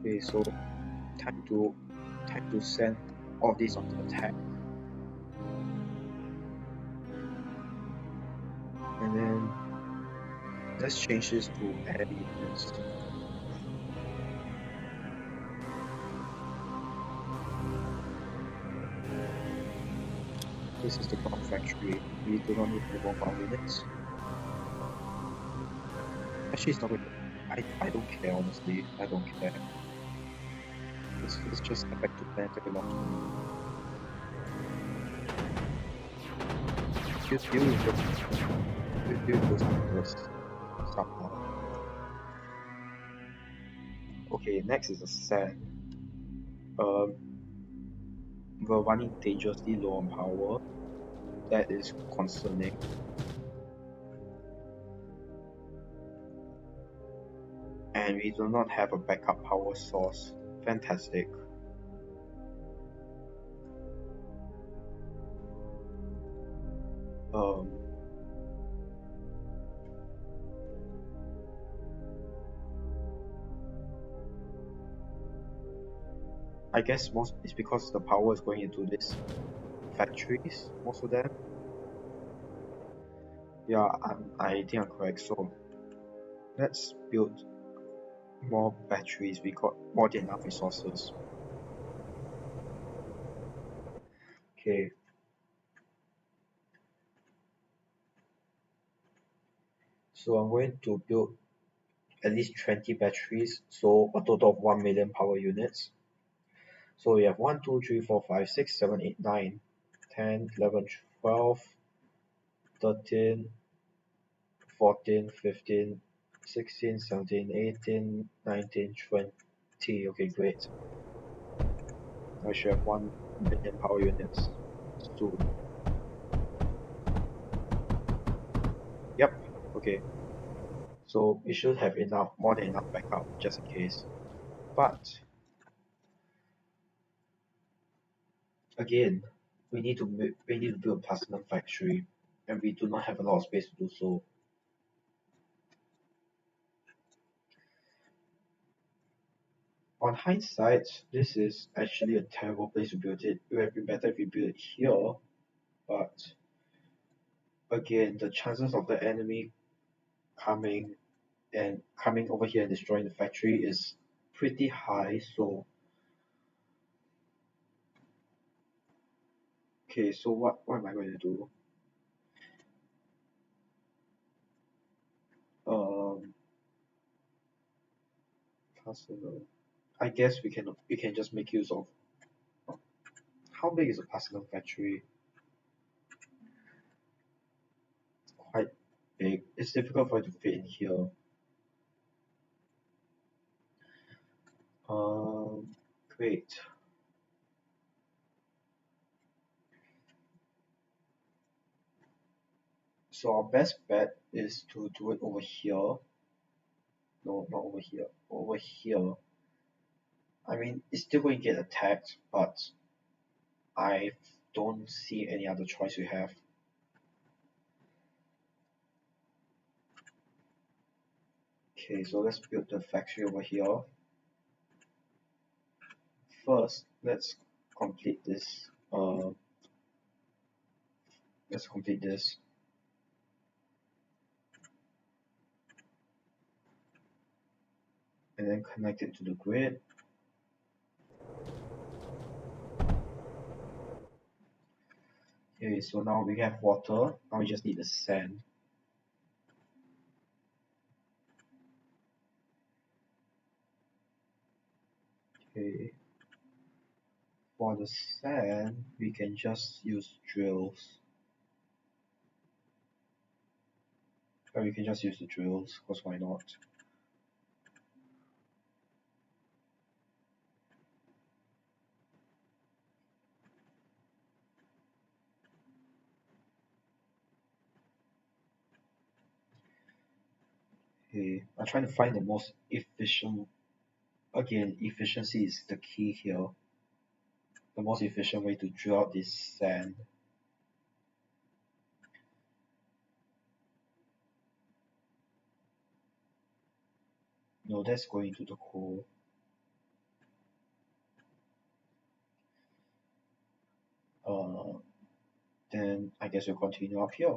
Okay, so time to send all these on the attack. And then let's change this to air units. This is the ground factory. We do not need any more ground units. Actually, it's not good. I don't care, honestly. I don't care. Let's just get back to Planetary Launch Terminal. Deal with those numbers somehow. Okay, next is a sand. We're running dangerously low on power. That is concerning. And we do not have a backup power source. Fantastic. I guess most it's because the power is going into these factories, most of them. Yeah, I think I'm correct. So let's build more batteries. We got more than enough resources. Okay. So I'm going to build at least 20 batteries, so a total of 1 million power units. So we have 1, 2, 3, 4, 5, 6, 7, 8, 9, 10, 11, 12, 13, 14, 15, 16, 17, 18, 19, 20. Okay, great. I should have 1 million power units soon. Yep, okay. So we should have enough, more than enough backup just in case. But again, we need to build a platinum factory, and we do not have a lot of space to do so. On hindsight, this is actually a terrible place to build it. It would have been better if we built it here, but again, the chances of the enemy coming coming over here and destroying the factory is pretty high. So okay, so what am I going to do? Um, Platinum. I guess we can just make use of. How big is a platinum factory? Quite big. It's difficult for it to fit in here. Great. So our best bet is to do it over here. No, not over here. Over here. I mean, it's still going to get attacked, but I don't see any other choice we have. Okay, so let's build the factory over here. First, let's complete this. Let's complete this. And then connect it to the grid. Okay, so now we have water. Now we just need the sand. Okay. For the sand, we can just use drills. Or we can just use the drills, because why not? Okay, I'm trying to find the most efficient. Again, efficiency is the key here. The most efficient way to drill out this sand. No, that's going to the coal. Then I guess we'll continue up here.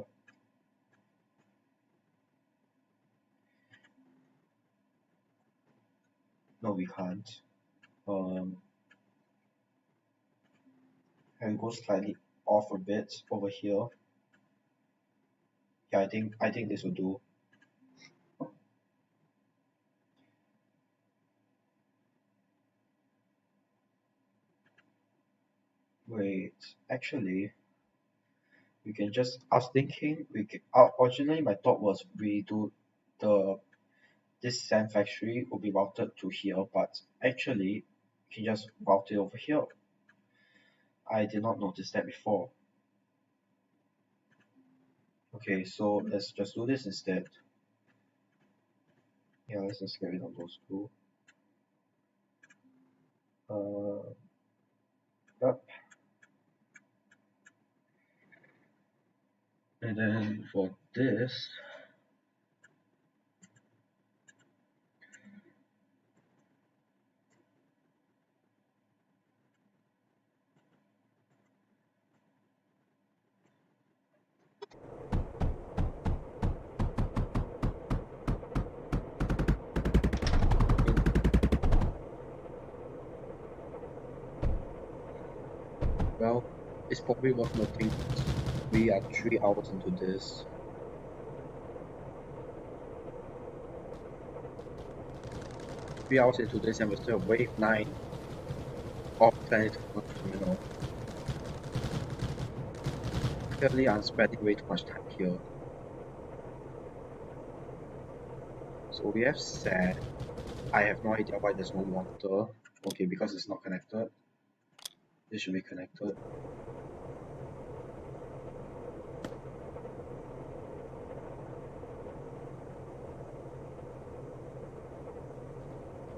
No, we can't. And go slightly off a bit over here. Yeah, I think this will do. Wait, actually, we can just. I was thinking we can. Originally, my thought was we do the this sand factory will be routed to here, but actually, we can just route it over here. I did not notice that before. Okay, so let's just do this instead. Yeah, let's just get rid of those two. Yep. And then for this, well, it's probably worth noting we are 3 hours into this. Three hours into this and we're still at wave 9 of Planetary Launch Terminal. Clearly I'm spending way too much time here. So we have sand. I have no idea why there's no water. Okay, because it's not connected. This should be connected.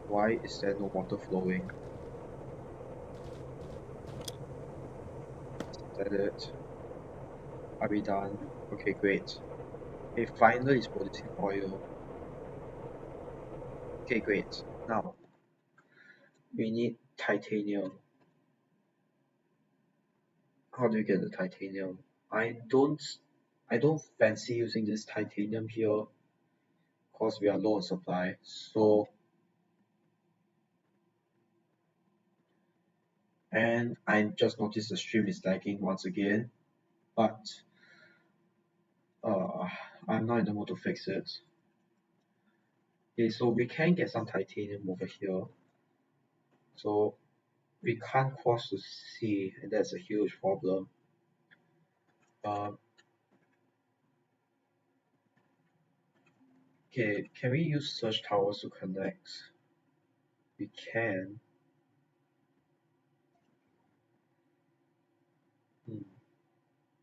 Why is there no water flowing? Is that it? Are we done? Okay, great. Okay, finally it's producing oil. Okay, great. Now we need titanium. How do you get the titanium? I don't fancy using this titanium here because we are low on supply. So, and I just noticed the stream is lagging once again, but uh, I'm not in the mood to fix it. Okay, so we can get some titanium over here. So we can't cross the sea, and that's a huge problem. Okay, can we use search towers to connect? We can.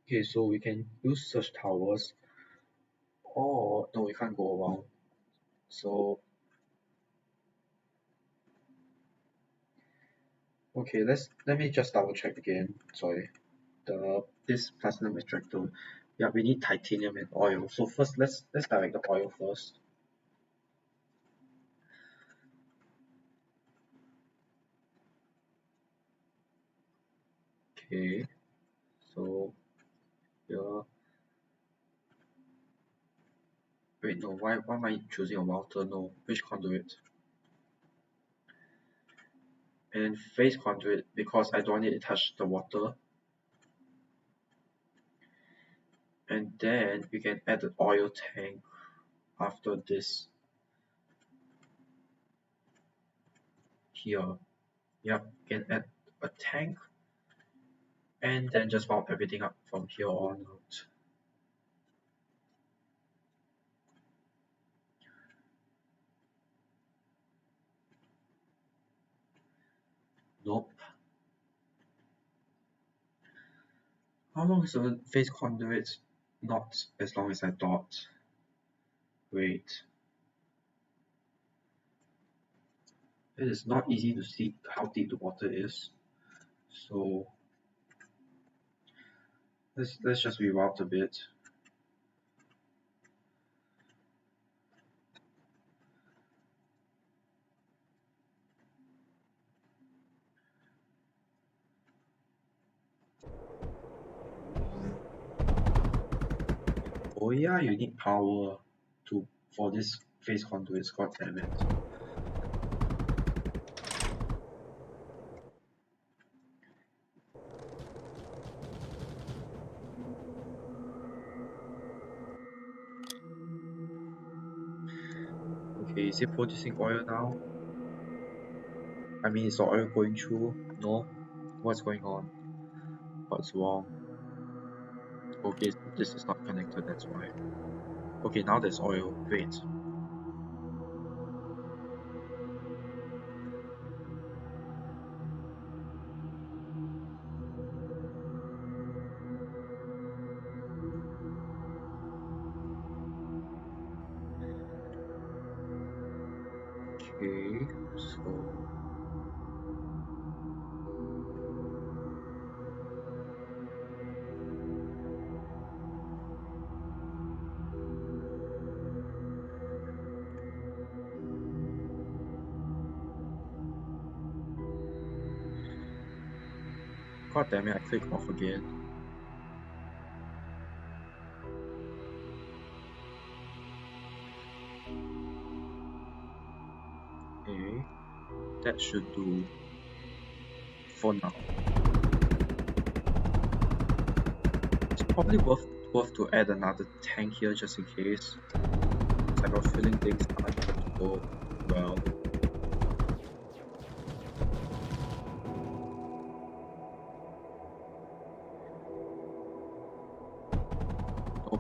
Okay, so we can use search towers, or no, we can't go around. So okay, let me just double check again. Sorry, this platinum extractor. Yeah, we need titanium and oil. So first, let's direct the oil first. Okay, so yeah. Wait, no. Why am I choosing a router? No, which conduit? And phase conduit because I don't need to touch the water. And then we can add the oil tank after this here. Yep, we can add a tank and then just mount everything up from here on out. Nope. How long is the phase conduit? Not as long as I thought. Wait. It is not easy to see how deep the water is. So let's just reroute a bit. Oh yeah, you need power for this phase conduit, god damn it. Okay, is it producing oil now? I mean, is the oil going through? No? What's going on? What's wrong? Okay, so this is not connected, that's why. Okay, now there's oil. Great. Okay, so god damn it, I clicked off again. Okay, that should do for now. It's probably worth to add another tank here just in case. I got a feeling things aren't going to go well. Oh,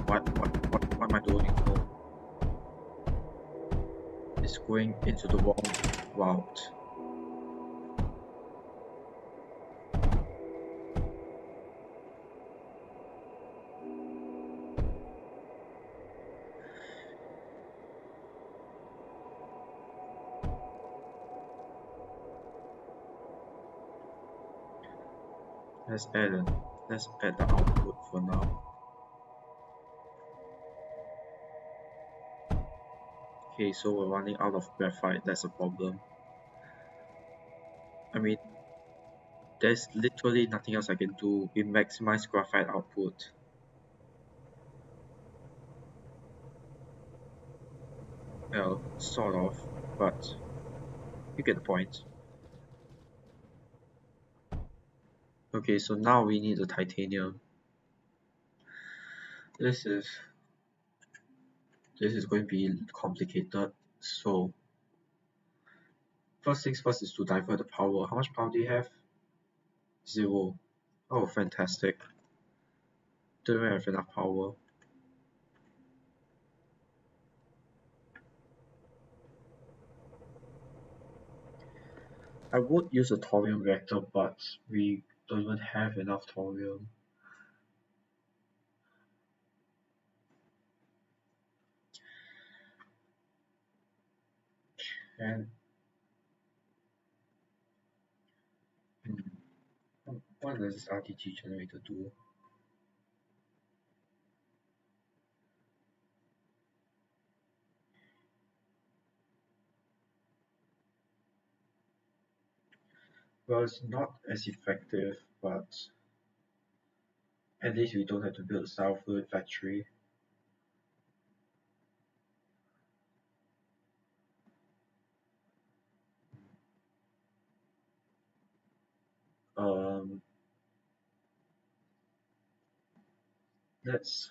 what am I doing? Oh, it's going into the wrong route. let's add the output for now. Okay, so we're running out of graphite, that's a problem. I mean, there's literally nothing else I can do. We maximize graphite output. Well, sort of, but you get the point. Okay, so now we need the titanium. This is going to be complicated. So first things first is to divert the power. How much power do you have? 0. Oh, fantastic. Don't have enough power. I would use a thorium reactor, but we don't even have enough thorium. And what does this RTG generator do? Well, it's not as effective, but at least we don't have to build a self-fluid factory. Let's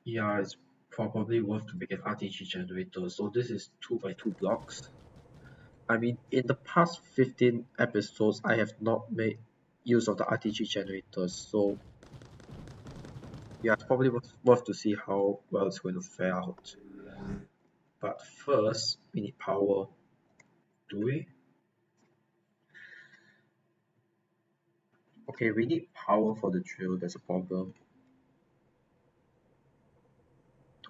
Yeah, it's probably worth to make an RTG generator. So this is 2x2 blocks. I mean, in the past 15 episodes, I have not made use of the RTG generators, so yeah, it's probably worth to see how well it's going to fare out. But first, we need power. Do we? Okay, we need power for the drill, that's a problem.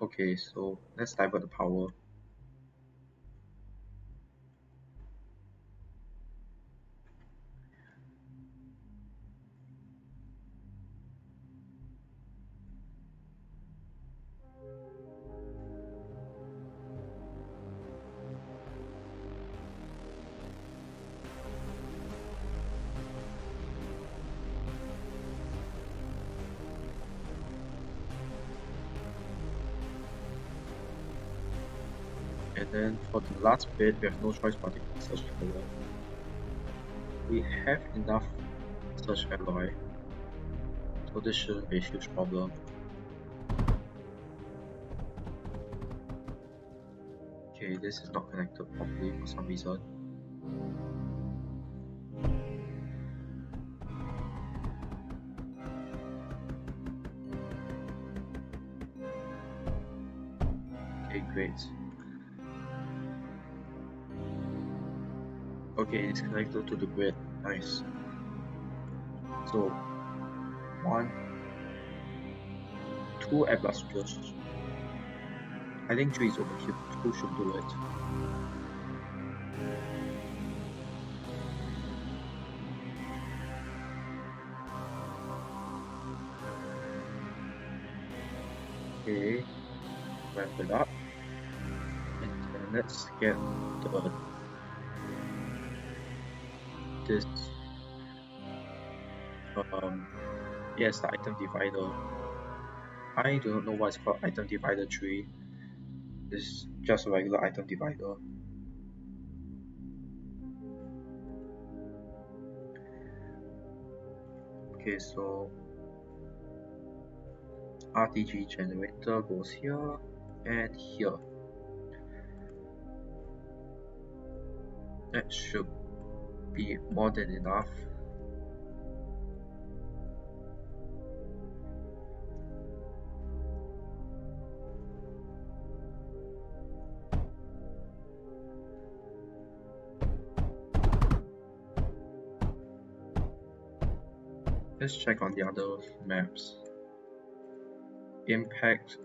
Okay, so let's divert the power. And then for the last bit, we have no choice but to search alloy. We have enough search alloy, so this shouldn't be a huge problem. Okay, this is not connected properly for some reason. Okay, great. Okay, it's connected to the grid. Nice. So, 1, 2 Atlas just. I think 3 is overkill. 2 should do it. Okay, ramp it up. And then let's get this yes, the item divider. I do not know why it's called item divider 3. It's just a regular item divider. Okay, so RTG generator goes here and here. That should be more than enough. Let's check on the other maps. Impact.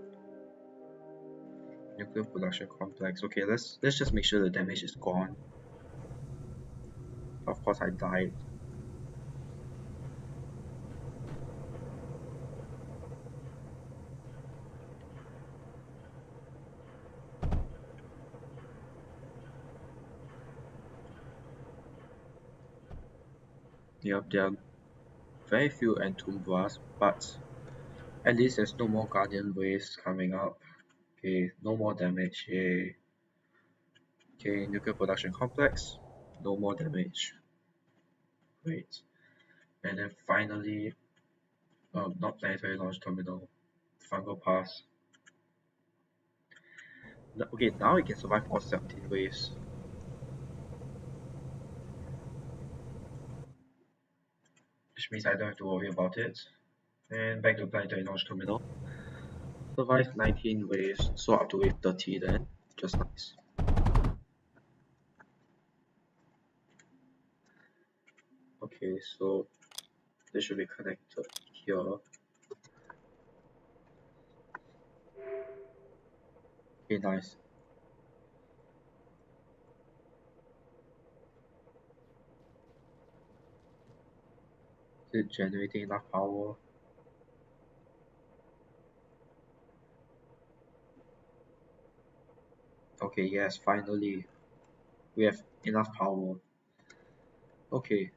nuclear production complex. Okay, let's just make sure the damage is gone. Of course I died. Yep, there are very few entomb blasts, but at least there's no more guardian waves coming up. Okay, no more damage. Yay. Okay, nuclear production complex, no more damage. Great. And then finally, not planetary launch terminal, fungal pass. Okay, now it can survive all 17 waves. Which means I don't have to worry about it. And back to planetary launch terminal. Survive 19 waves, so up to wave 30 then. Just nice. Okay, so this should be connected here. Okay, nice. Is it generating enough power? Okay, yes, finally. We have enough power. Okay,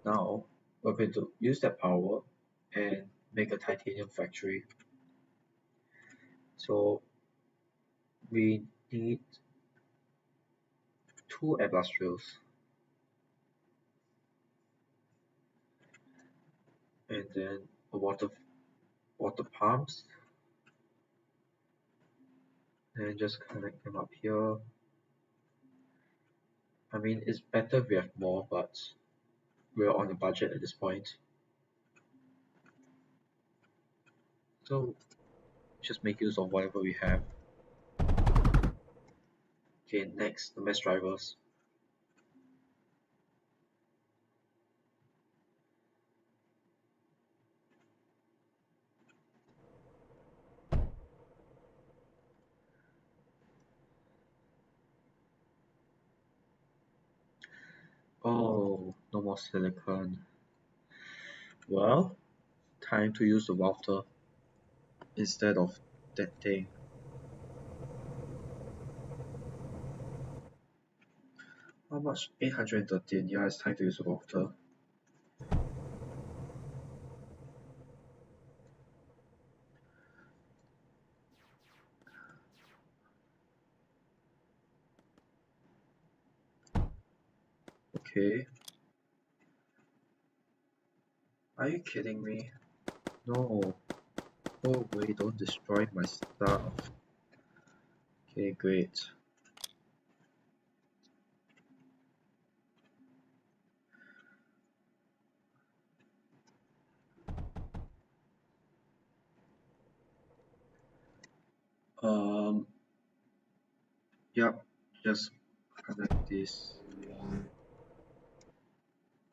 now we're going to use that power and make a titanium factory. So we need 2 industrials and then a water pumps, and just connect them up here. I mean, it's better if we have more, but we're on a budget at this point. So just make use of whatever we have. Okay, next, the mass drivers. Oh, no more silicon. Well, time to use the router instead of that thing. How much? 813. Yeah, it's time to use the router. Okay. Are you kidding me? No. Oh wait, don't destroy my stuff. Okay, great. Um, yep, just connect this.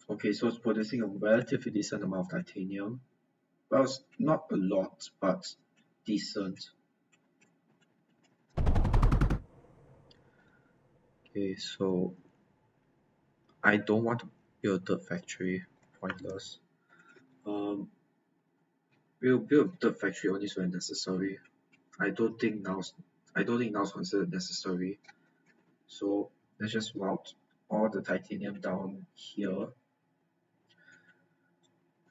Okay, so it's producing a relatively decent amount of titanium. Well, it's not a lot, but decent. Okay, so I don't want to build a factory. Pointless. Um, we'll build the factory only when necessary. I don't think now's considered necessary. So let's just route all the titanium down here,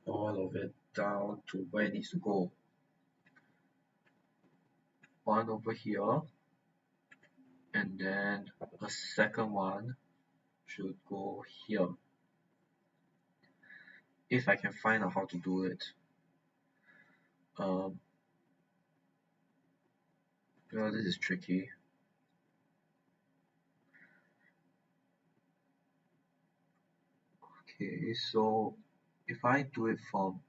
all of it down to where it needs to go. One over here, and then a second one should go here. If I can find out how to do it. Well, this is tricky. Okay, so if I do it from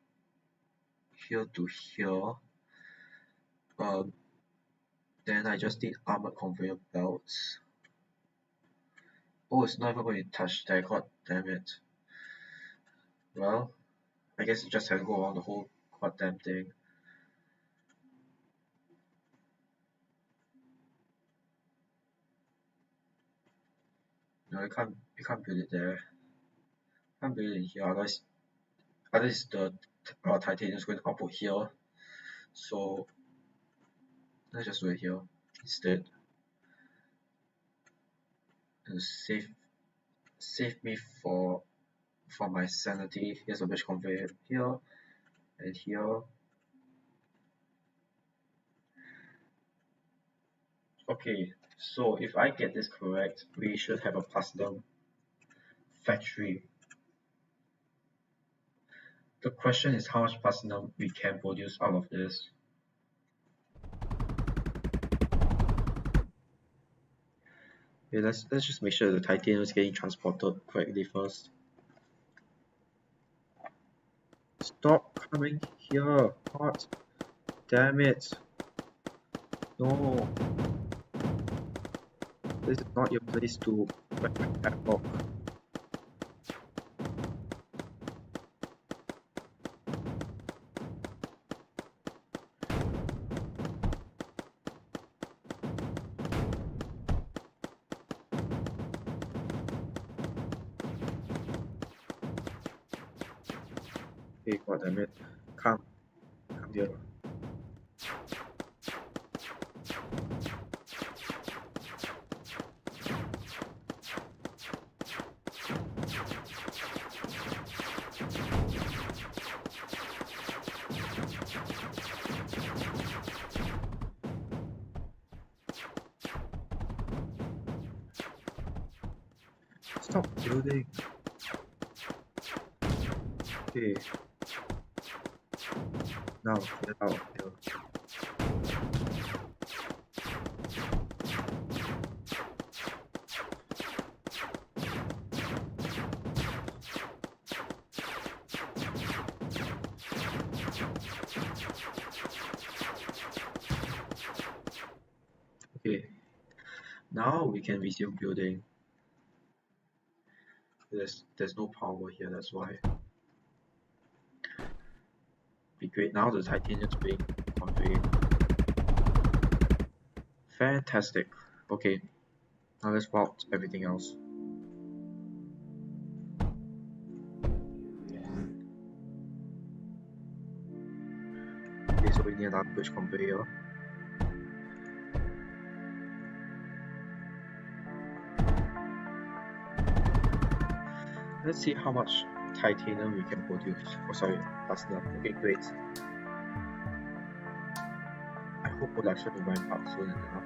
here to here, then I just need armored conveyor belts. Oh, it's not even going to touch that, god damn it. Well, I guess it just has to go around the whole goddamn thing. No, you can't build it there. Can't build it in here, otherwise the titanium is going to output here. So let's just do it here instead. And save me for my sanity. Here's a bridge conveyor here and here. Okay, so if I get this correct, we should have a platinum factory. The question is how much platinum we can produce out of this. Okay, let's just make sure the titanium is getting transported correctly first. Stop coming here! What? Damn it! No! This is not your place to padlock. Okay, god damn it. Come here. Stop building. Okay. Now get out of here. Okay. Now we can resume building. There's no power here, that's why. Be great. Now the titanium is being conveyed. Fantastic. Okay. Now let's route everything else. Okay, so we need another bridge conveyor. Let's see how much titanium we can produce. Oh, sorry, platinum. Okay, great. I hope production will ramp up soon enough.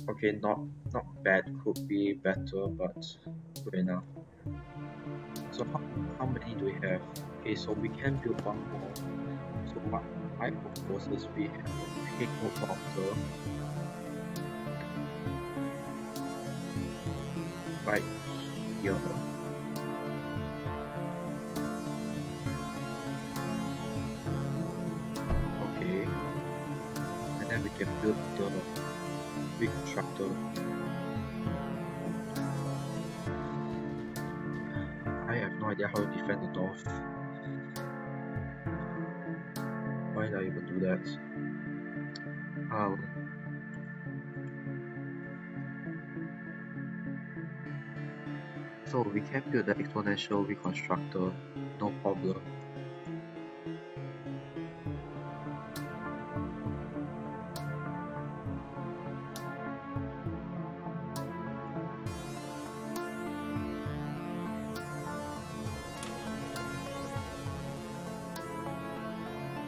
Okay, not bad. Could be better, but good enough. So how many do we have? Okay, so we can build one more. So what I propose is we have a pig router right here. Okay, and then we can build the reconstructor. I have no idea how to defend the north. Why did I even do that? So we can build the exponential reconstructor, no problem.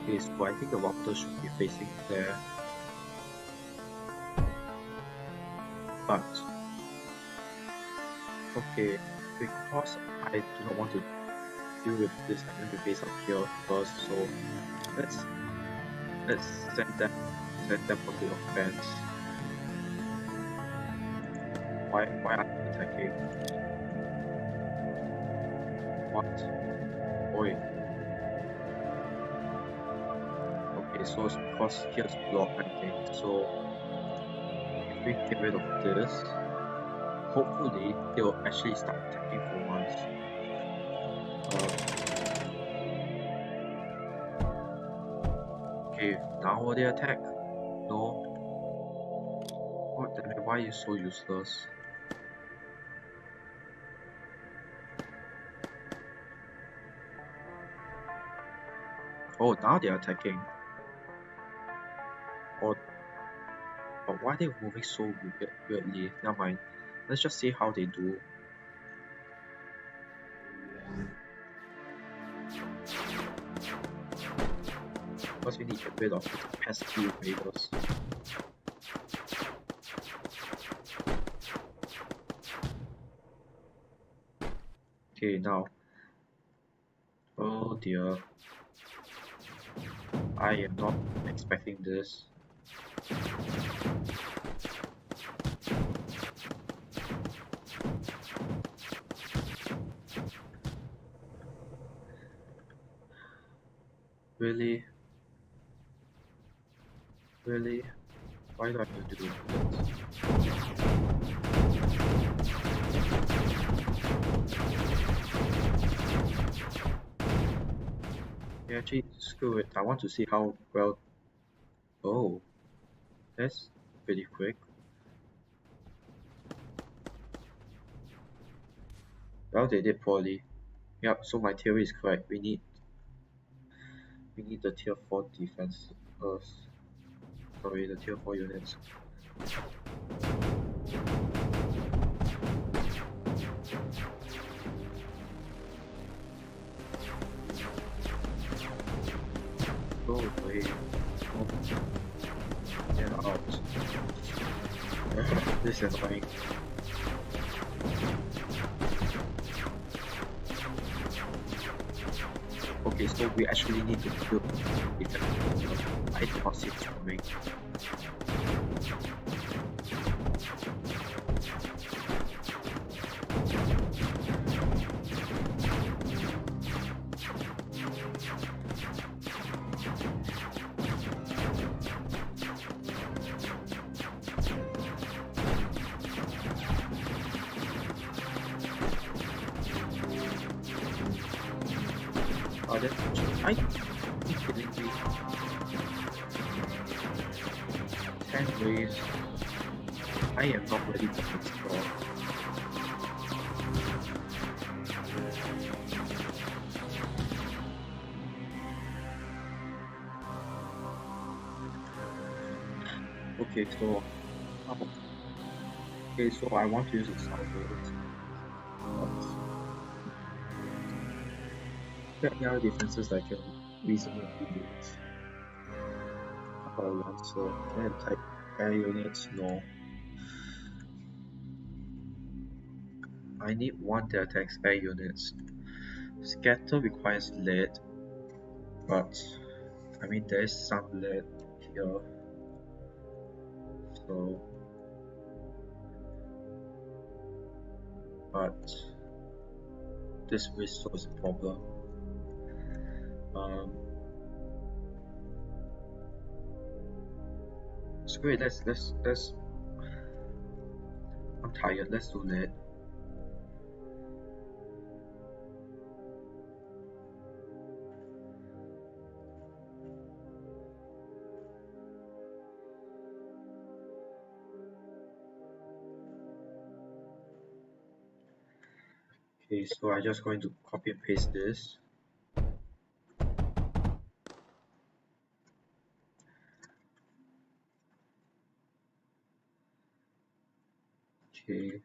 Okay, so I think the router should be facing there. But okay, because I do not want to deal with this, I'm going to base up here first. So let's send them onto the fence. Why are they attacking? What? Oi. Okay, so it's because here's block, I think. So if we get rid of this, hopefully they will actually start attacking for once. Okay, now will they attack? No. God damn it, why are you so useless? Oh, now they're attacking. Or but why are they moving so weirdly? Never mind. Let's just see how they do. First we need to get rid of the pesky invaders. Okay, now. Oh dear. I am not expecting this. Really? Really? Why do I have to do this? Yeah, actually, screw it. I want to see how well. Oh, that's pretty quick. Well, they did poorly. Yep, so my theory is correct. We need the tier 4 defense first. Sorry, the tier 4 units. Go away. Oh, get out. This is annoying. Okay, so we actually need to build defense. I did not see this coming. Oh, that's I keep killing me. 10 ways. I am not ready to explore. Okay, so okay, so I want to use the salvos. But there are defenses I can reasonably use. How about Lancer? Can I type air units? No. I need one that attacks air units. Scatter requires lead, but I mean there is some lead here, so but this whistle is a problem. Screw it, let's I'm tired, let's do lead. Okay, so I'm just going to copy and paste this. Okay.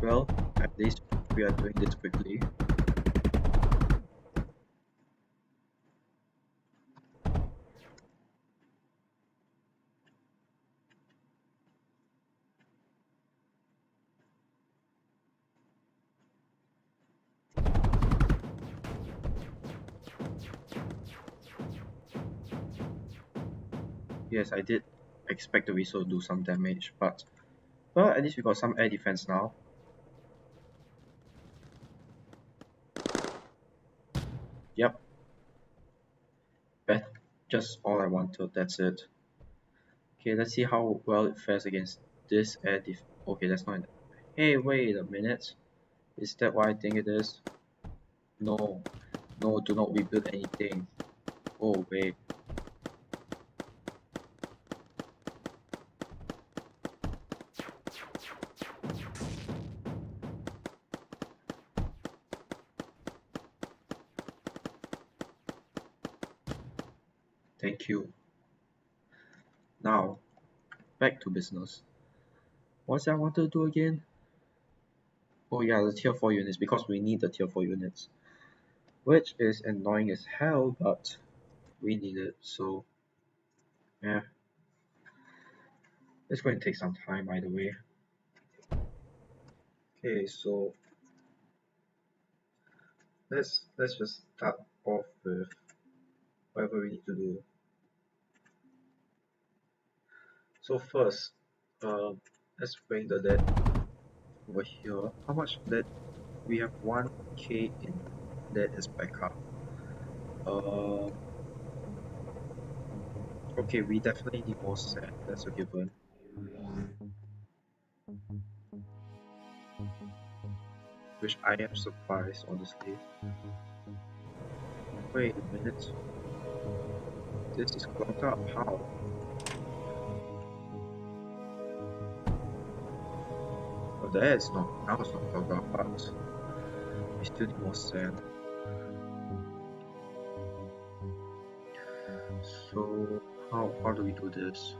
Well, at least we are doing this quickly. Yes, I did expect the whistle to do some damage, but well, at least we got some air defense now. Yep, that just all I wanted. That's it. Okay, let's see how well it fares against this air def. Okay, that's not. Hey, wait a minute. Is that what I think it is? No, no, do not rebuild anything. Oh wait. Thank you. Now, back to business. What's that I wanted to do again? Oh yeah, the tier 4 units, because we need the tier 4 units. Which is annoying as hell, but we need it, so yeah. It's going to take some time either way. Okay, so let's just start off with whatever we need to do. So first, let's bring the lead over here. How much lead? We have 1k in lead as backup. Uh, okay, we definitely need more sand. That's a given. Which I am surprised, honestly. Wait a minute. This is clogged up. How? Oh, there it's not. Now it's not clogged up, but we still need more sand. So how do we do this?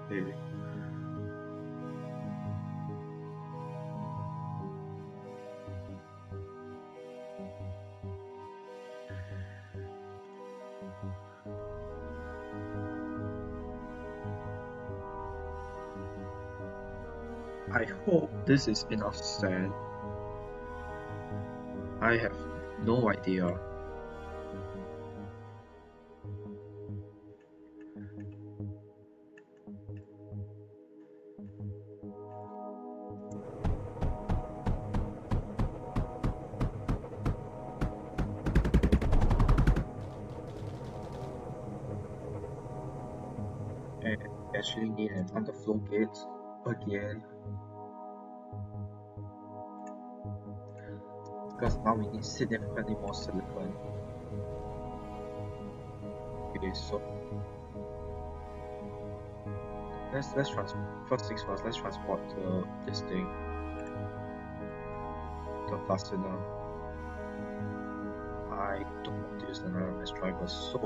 Okay. I hope this is enough sand. I have no idea. And actually need an underflow gate again. Because now we need significantly more silicon. Okay, so let's transport first things first, let's transport this thing, the fastener. I don't want to use an RMS driver, so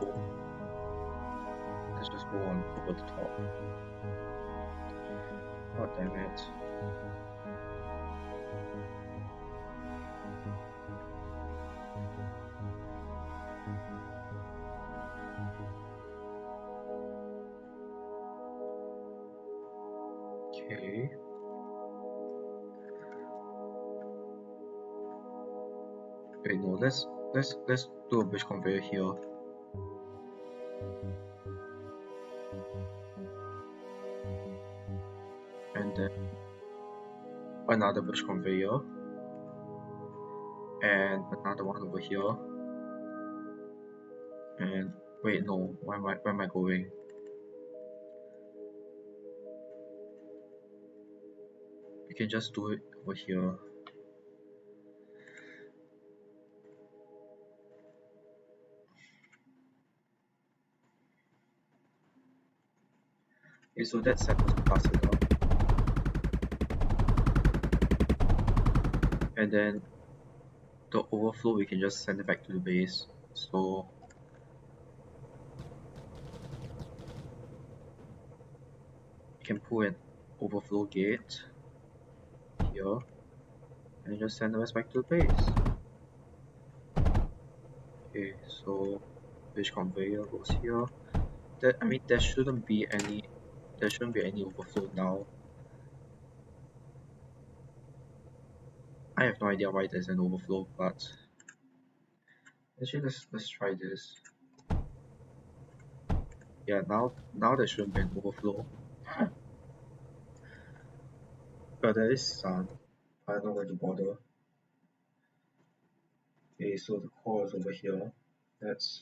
let's just go on over the top. God damn it. Okay. Wait, no, let's do a bridge conveyor here. And then another bridge conveyor. And another one over here. And wait, no, where am I going? We can just do it over here. Okay, so that settles the fastener. And then the overflow we can just send it back to the base. So we can pull an overflow gate here and just send the rest back to the base. Okay, so bridge conveyor goes here. I mean there shouldn't be any overflow now. I have no idea why there's an overflow, but actually let's try this. Yeah, now there shouldn't be an overflow. But there is some. I'm not going to bother. Okay, so the core is over here. Let's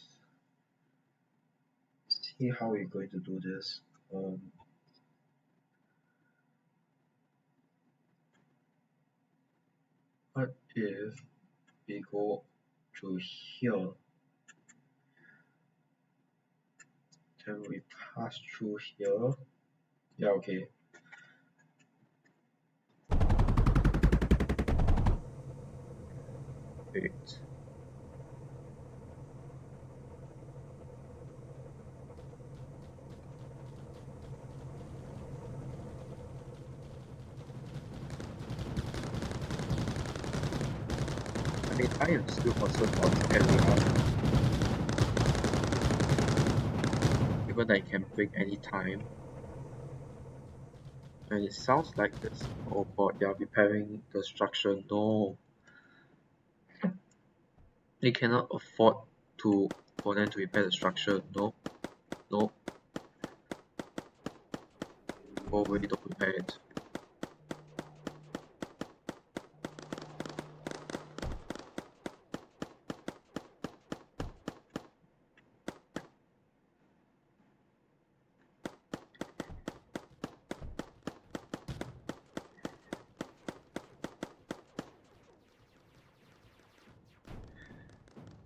see how we're going to do this. What if we go to here, then we pass through here? Yeah, okay. Wait. I mean, I am still concerned about everyone, even though I can break any time. And it sounds like this. Oh god, they are repairing the structure. No, they cannot afford for them to repair the structure. No, no, go away, don't repair it.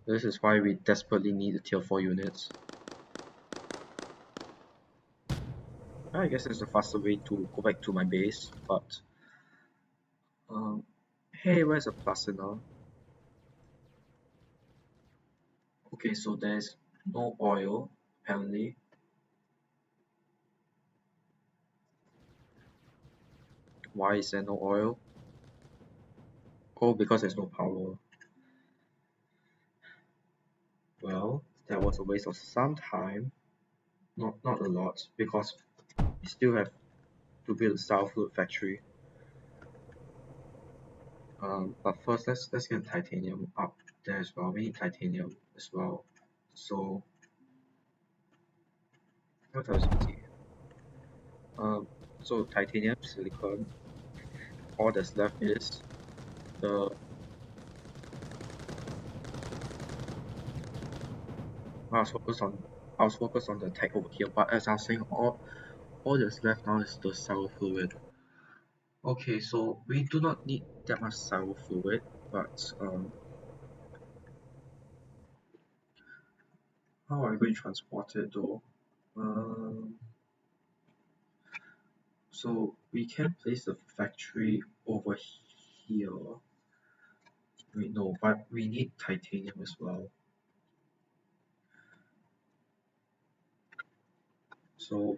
This is why we desperately need the tier 4 units. I guess it's the faster way to go back to my base, but hey, where's the Placina? Okay, so there's no oil, apparently. Why is there no oil? Oh, because there's no power. Well, that was a waste of some time. Not a lot, because we still have to build a South Fluid factory. But first, let's get titanium up there as well. We need titanium as well. So what else is here? So titanium, silicon. All that's left is the. I was focused on the tech over here, but as I was saying, all that's left now is the sour fluid. Okay, so we do not need that much sour fluid, but how are we going to transport it though? Um, so we can place the factory over here. Wait, no, but we need titanium as well. So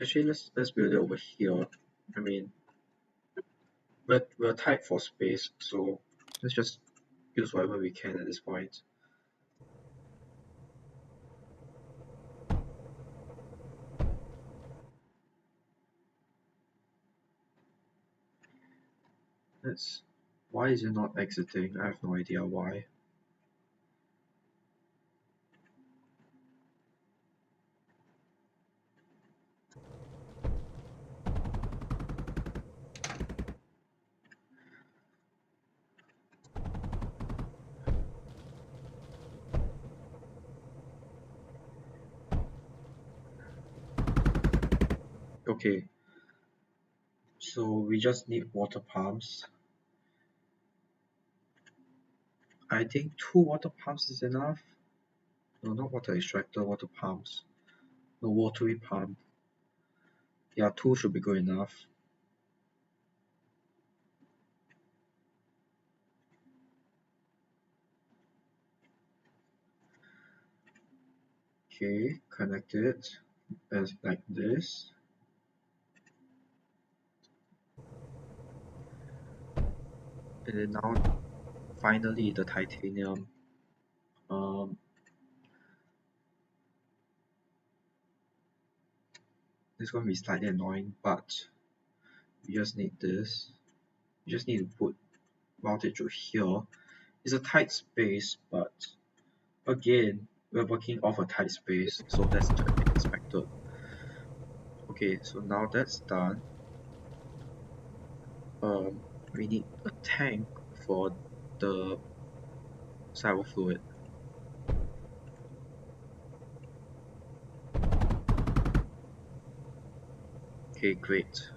actually, let's build it over here. I mean, we're tight for space, so let's just use whatever we can at this point. Let's. Why is it not exiting? I have no idea why. Okay, so we just need water pumps. I think 2 water pumps is enough. No, not water extractor, water pumps. No, watery pump. Yeah, 2 should be good enough. Okay, connect it as like this. And then now, finally, the titanium. It's going to be slightly annoying, but we just need this. You just need to mount it through here. It's a tight space, but again, we're working off a tight space, so that's to be expected. Okay, so now that's done. We need a tank for the cyber fluid. Okay, great.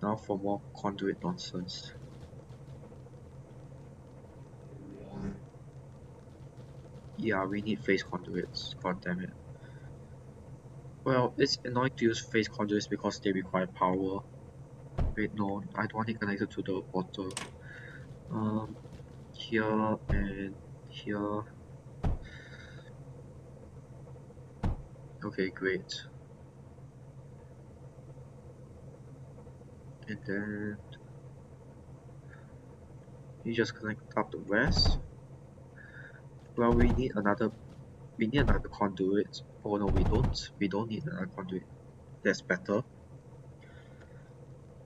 Now for more conduit nonsense. Yeah, we need phase conduits. God damn it. Well, it's annoying to use phase conduits because they require power. Wait, no, I don't want it connected to the water. Here and here. Okay, great. And then you just connect up the rest. Well, we need another conduit. Oh no, we don't. We don't need another conduit. That's better.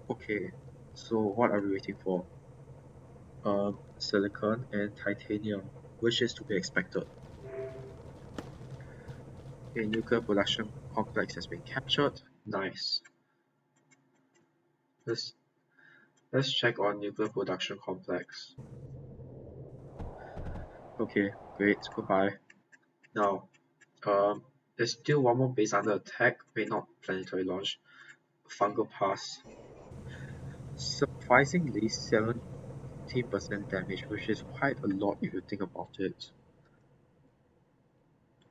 Okay, so what are we waiting for? Silicon and titanium, which is to be expected. A nuclear production complex has been captured. Nice. Let's check on nuclear production complex. Okay, great. Goodbye. Now, there's still one more base under attack. Wait, not planetary launch. Fungal pass. Surprisingly, 70% damage, which is quite a lot if you think about it.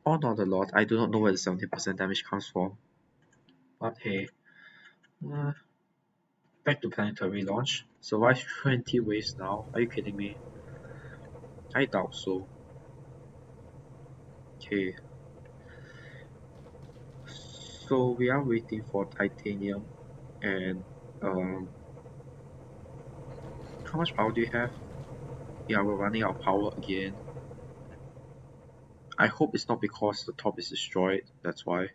Or not a lot. I do not know where the 70% damage comes from. But hey, uh, back to planetary launch. Survive 20 waves now. Are you kidding me? I doubt so. Okay. So we are waiting for titanium and how much power do you have? Yeah, we're running out of power again. I hope it's not because the top is destroyed, that's why.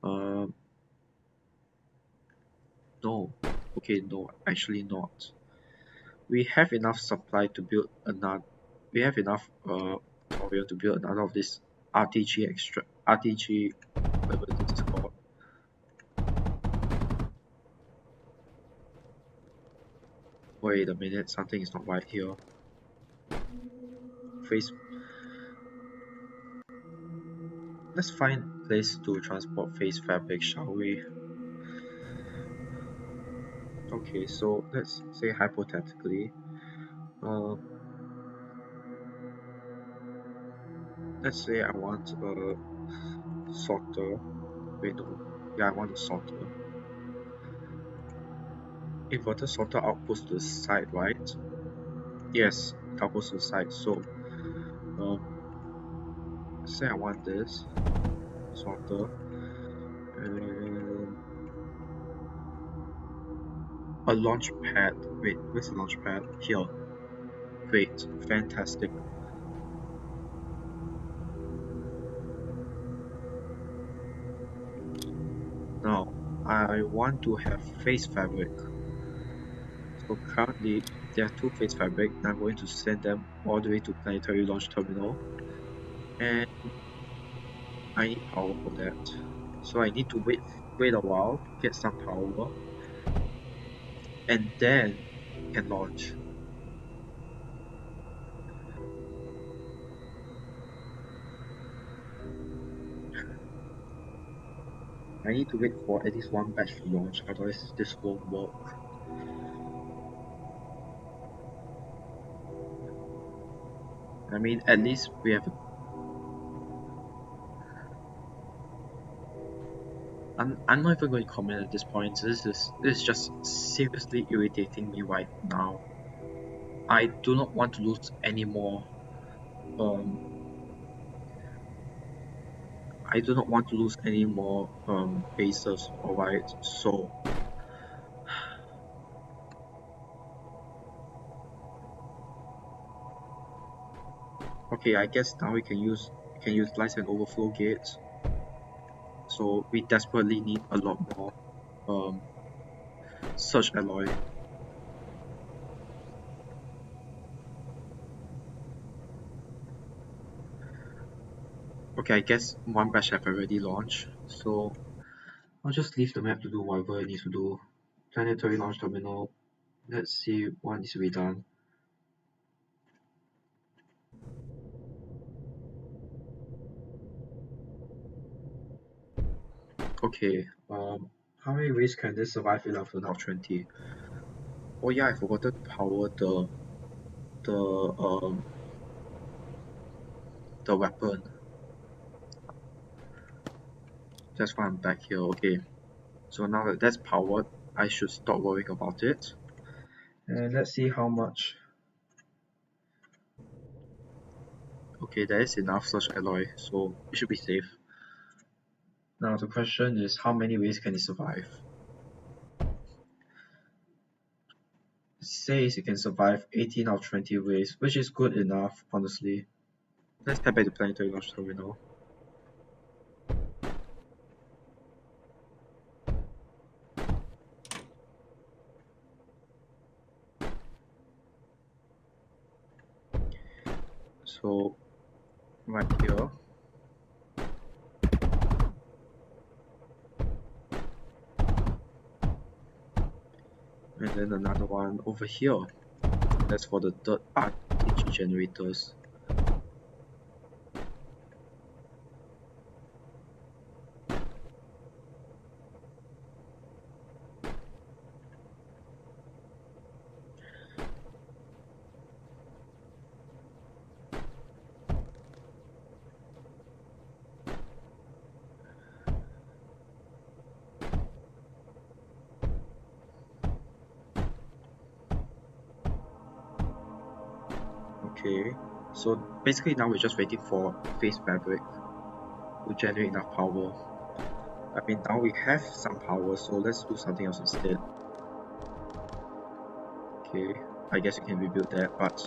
Um no. Okay, no, actually not. We have enough supply to build another we have enough thorium to build another of this RTG whatever this is called. Wait a minute, something is not right here. Phase Let's find a place to transport phase fabric, shall we? Okay, so let's say hypothetically, uh, let's say I want a sorter. Wait, no. Yeah, I want a sorter. Inverter sorter outputs to the side, right? Yes, it outputs to the side. So, um, say I want this sorter and a launch pad. Wait, where's the launch pad? Here. Great, fantastic. Now, I want to have phase fabric. So currently, there are two phase fabric, and I'm going to send them all the way to Planetary Launch Terminal, and I need power for that. So I need to wait a while, get some power, and then can launch. I need to wait for at least one batch to launch, otherwise this won't work. I mean, at least we have. I'm not even going to comment at this point. This is just seriously irritating me right now. I do not want to lose any more. Um, I do not want to lose any more bases. Alright, so okay, I guess now we can utilize an overflow gate. So we desperately need a lot more um Search alloy. Okay, I guess one batch have already launched, so I'll just leave the map to do whatever it needs to do. Planetary Launch Terminal. Let's see what needs to be done. Okay, how many ways can this survive in after now 20? Oh yeah, I forgot to power the the weapon. That's why I'm back here. Okay, so now that that's powered, I should stop worrying about it. And let's see how much. Okay, there is enough such alloy, so it should be safe. Now the question is, how many ways can it survive? It says it can survive 18 out of 20 ways, which is good enough, honestly. Let's head back to Planetary Launch Terminal. So, right here. And then another one over here. That's for the third RTG generators. Okay, so basically now we're just waiting for phase fabric to generate enough power. I mean, now we have some power, so let's do something else instead. Okay, I guess you can rebuild that, but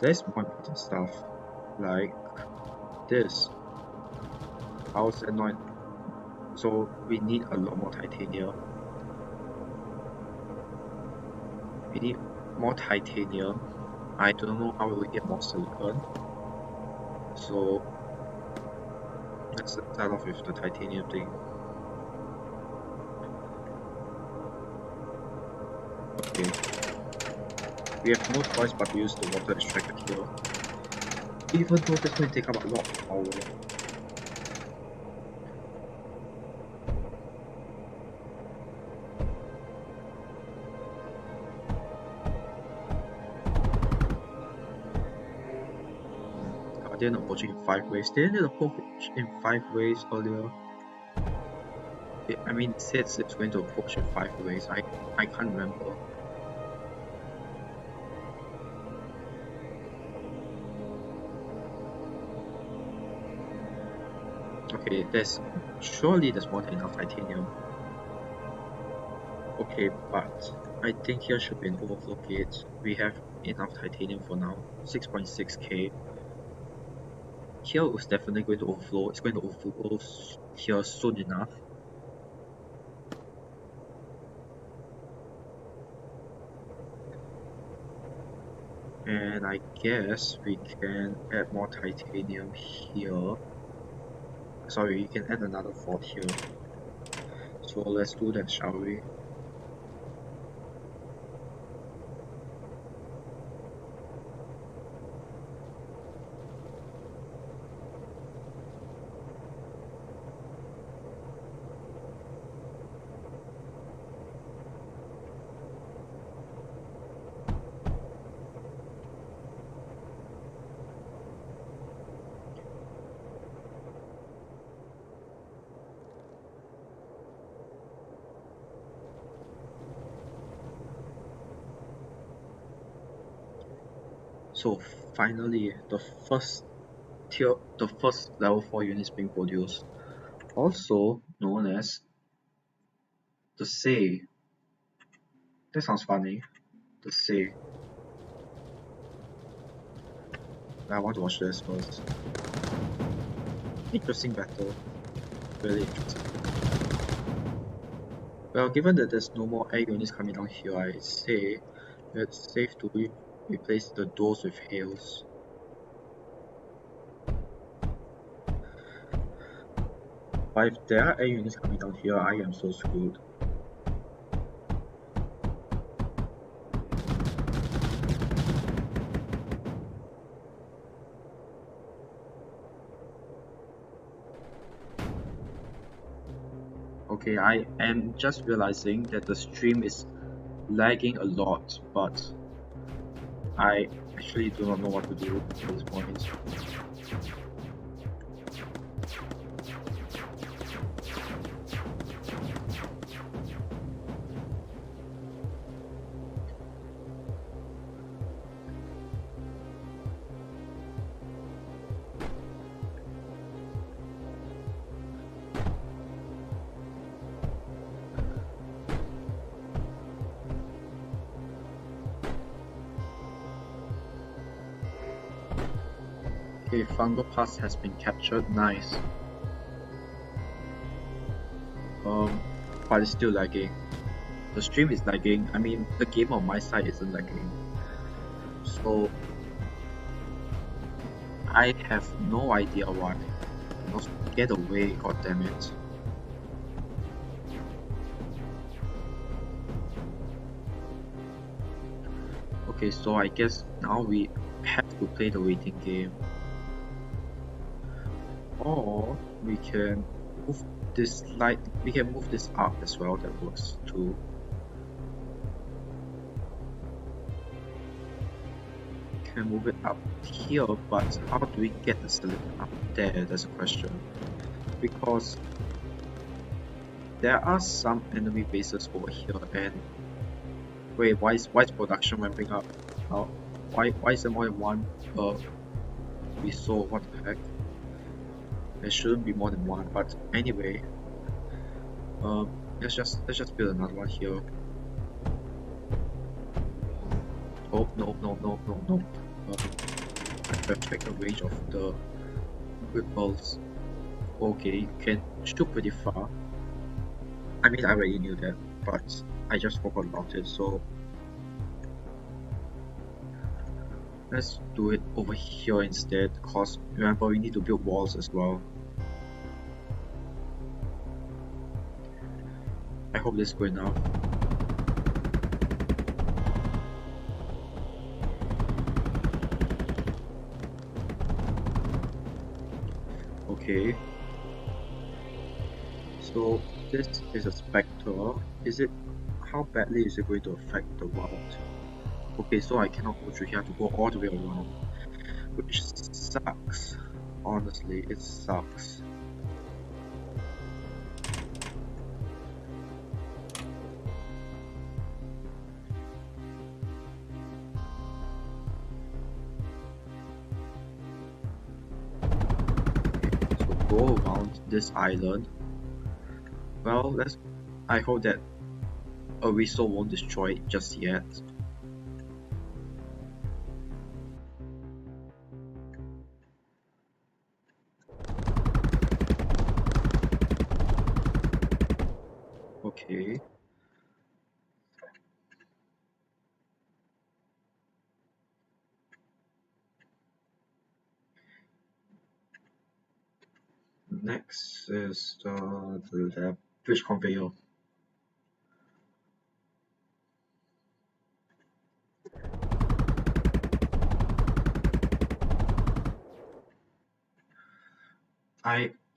there's more important stuff, like this. How's that not? So we need a lot more titanium. We need more titanium. I don't know how we will get more silicon. So let's start off with the titanium thing. Okay. We have no choice but to use the water extractor here. Even though that's going to take up a lot of power. Are they not approaching in 5 ways? They didn't approach in 5 ways earlier. I mean, it says it's going to approach in 5 ways. I can't remember. Okay, surely there's more than enough titanium. Okay, but I think here should be an overflow gate. We have enough titanium for now, 6.6k. Here is definitely going to overflow. It's going to overflow here soon enough. And I guess we can add more titanium here. Sorry, you can add another 4 here. So let's do that, shall we? So finally, the first level 4 unit is being produced, also known as the Say. That sounds funny. The Say. I want to watch this first. Interesting battle. Really interesting. Well, given that there's no more air units coming down here, I say it's safe to replace the doors with hails. But if there are air units coming down here, I am so screwed. Okay, I am just realizing that the stream is lagging a lot, but I actually do not know what to do at this point. Okay, Fungal Pass has been captured, nice. But it's still lagging. The stream is lagging, I mean the game on my side isn't lagging. So I have no idea why. Just get away, goddammit. Okay, so I guess now we have to play the waiting game. Or we can move this light, we can move this up as well, that works too. Can move it up here, but how do we get the silicon up there? That's a question. Because there are some enemy bases over here, and wait, why is production ramping up? Why is there more than one resource? What the heck? There shouldn't be more than one, but anyway, let's just build another one here. Oh no! I better check the range of the ripples. Okay, you can shoot pretty far. I mean, I already knew that, but I just forgot about it, so let's do it over here instead, because remember we need to build walls as well. I hope this is good enough. Okay. So this is a spectre. How badly is it going to affect the world? Okay, so I cannot go through here, I have to go all the way around, which sucks. Honestly, it sucks. So go around this island. Well, I hope that a resource won't destroy it just yet. Okay. Next is the bridge conveyor.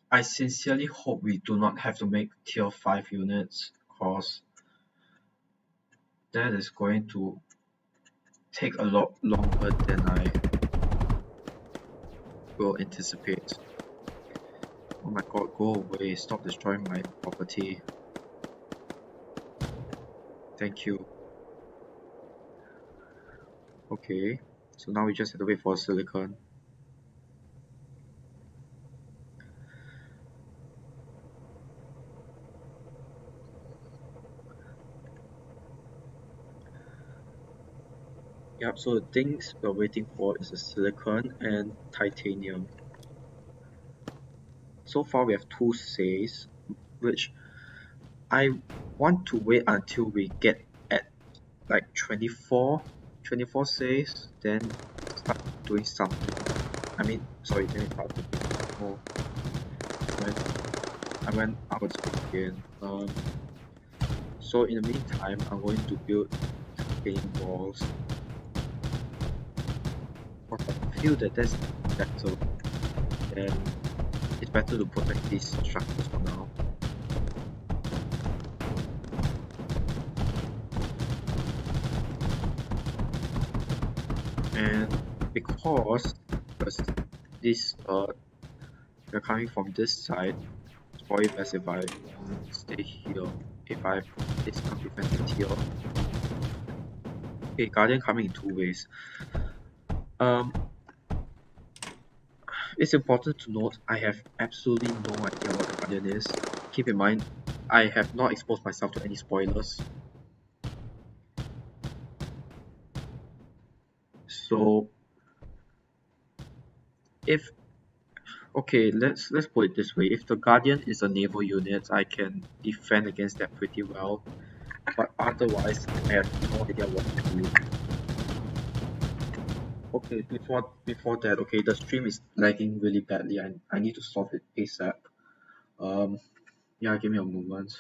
I sincerely hope we do not have to make tier 5 units, cause that is going to take a lot longer than I will anticipate. Oh my god, go away, stop destroying my property. Thank you. Okay, so now we just have to wait for silicon. Yep, so the things we're waiting for is the silicon and titanium. So far we have 2 says, which I want to wait until we get at like 24 says, then start doing something. I mean, sorry, then we start doing more. I went out again. So in the meantime, I'm going to build retaining walls. But I feel that that's better. Then it's better to protect these structures for now. And because this they're coming from this side, it's probably best if I stay here. If I place some defenses here. Okay, Guardian coming in two ways. It's important to note I have absolutely no idea what the Guardian is. Keep in mind, I have not exposed myself to any spoilers. So if okay, let's put it this way. If the Guardian is a naval unit, I can defend against that pretty well. But otherwise, I have no idea what to do. Okay, before that, okay, the stream is lagging really badly and I need to solve it ASAP. Yeah, give me a moment.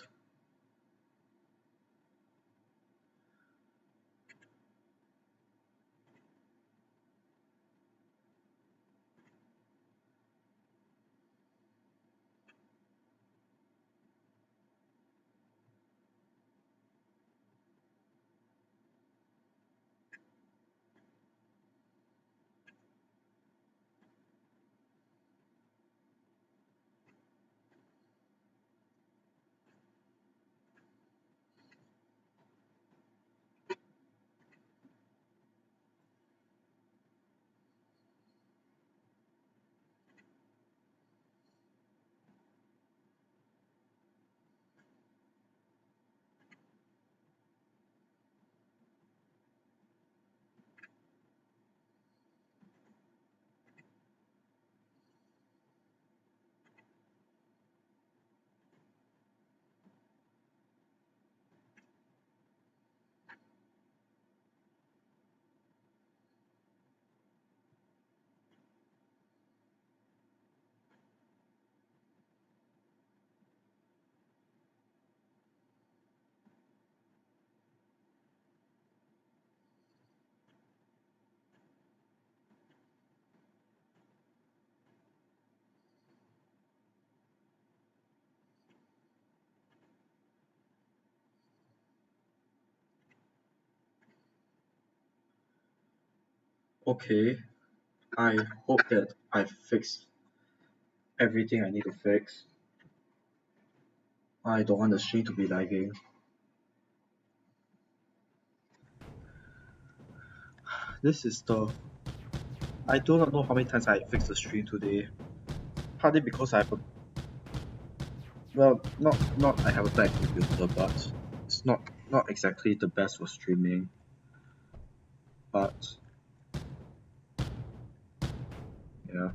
Okay, I hope that I fixed everything I need to fix. I don't want the stream to be lagging. This is the... I do not know how many times I fixed the stream today. Partly because I have a... Well, not I have a bad computer, but it's not exactly the best for streaming. But yeah.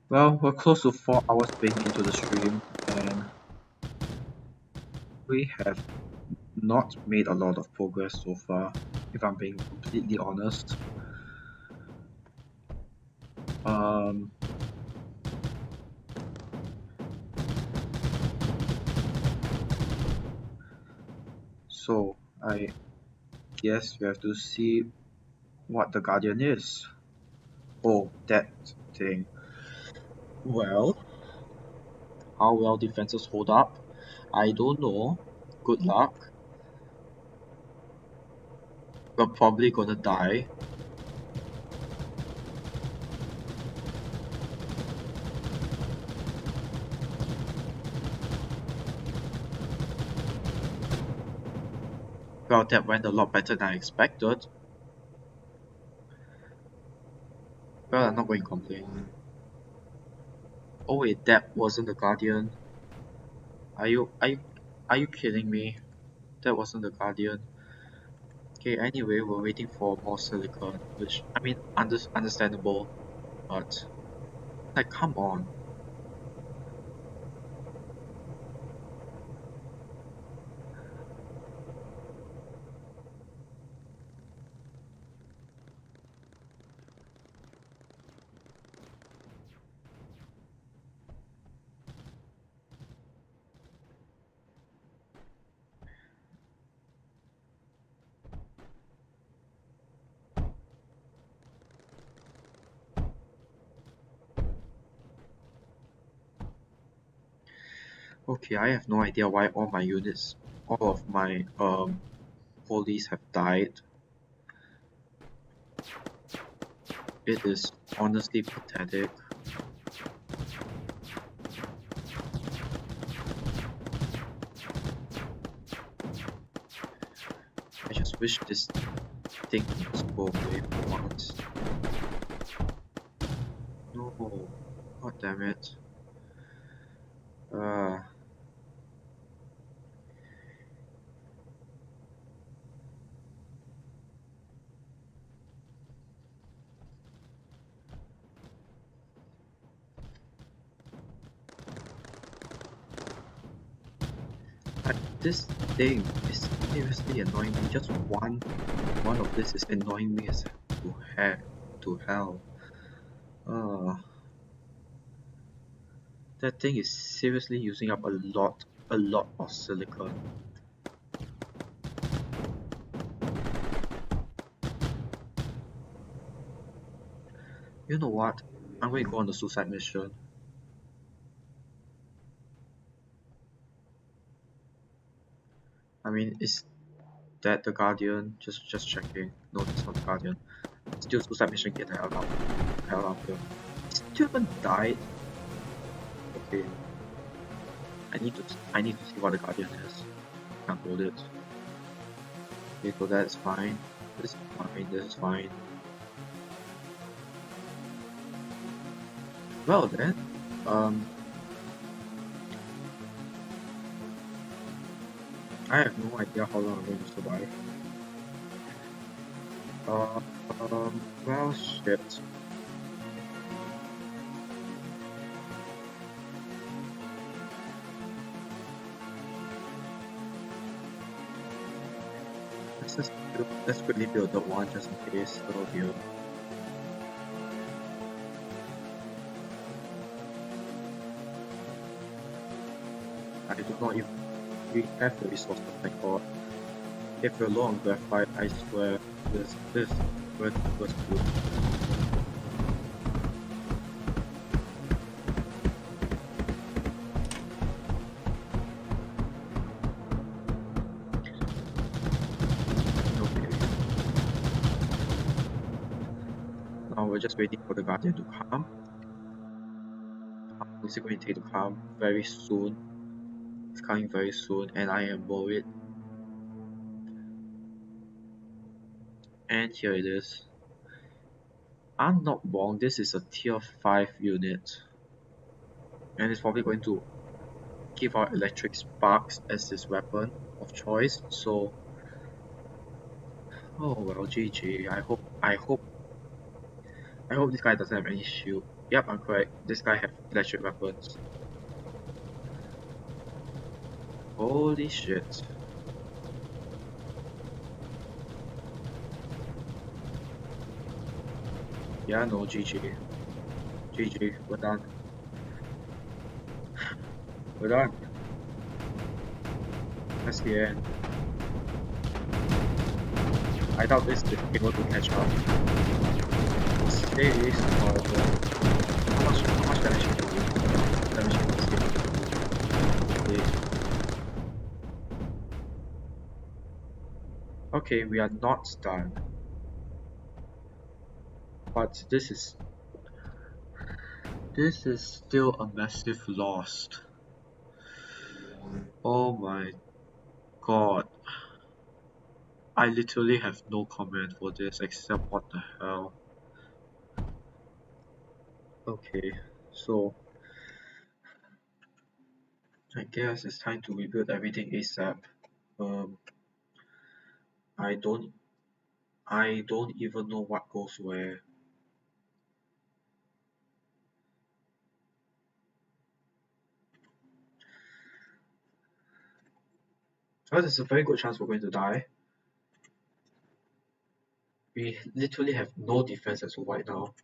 Well, we're close to 4 hours being into the stream, and we have not made a lot of progress so far, if I'm being completely honest. So I guess we have to see what the Guardian is. Oh, that thing. Well, how well defenses hold up? I don't know. Good luck. We're probably gonna die. Well, that went a lot better than I expected. Well, I'm not going to complain. Oh wait, that wasn't the Guardian. Are you kidding me? That wasn't the Guardian. Okay, anyway, we're waiting for more silicon, which, I mean, understandable, but, like, come on. Okay, I have no idea why all my units, all of my police have died. It is honestly pathetic. I just wish this thing would just go away for once. No, god damn it. Uh, this thing is seriously annoying me. Just one of this is annoying me as to hell. Uh, that thing is seriously using up a lot of silicon. You know what? I'm going to go on the suicide mission. I mean, is that the Guardian? Just checking. No, it's not the Guardian. Still suicide mission, get the hell out here. Still haven't died. Okay. I need to see what the Guardian is. Can't hold it. Okay, so that's fine. This is fine, this is fine. Well then, I have no idea how long I'm going to survive. Well, shit. Let's quickly build the one just in case. Oh dear. I do not even we have the resources, my god. If you're low on graphite, I swear this was good. Okay. Now we're just waiting for the Guardian to come. Is it going to take to come very soon? It's coming very soon and I am worried. And here it is. I'm not wrong, this is a tier 5 unit. And it's probably going to give out electric sparks as his weapon of choice. So, oh well, GG. I hope this guy doesn't have any shield. Yep, I'm correct. This guy has electric weapons. Holy shit. Yeah, no, GG. GG, we're done. We're done. That's the end. I doubt this is able to catch up. This is horrible. How much damage can you do? Damage can you do? Okay, we are not done. But this is still a massive loss. Oh my god. I literally have no comment for this except what the hell. Okay, so I guess it's time to rebuild everything ASAP. Um, I don't even know what goes where. Well, there's a very good chance we're going to die. We literally have no defense as of right now.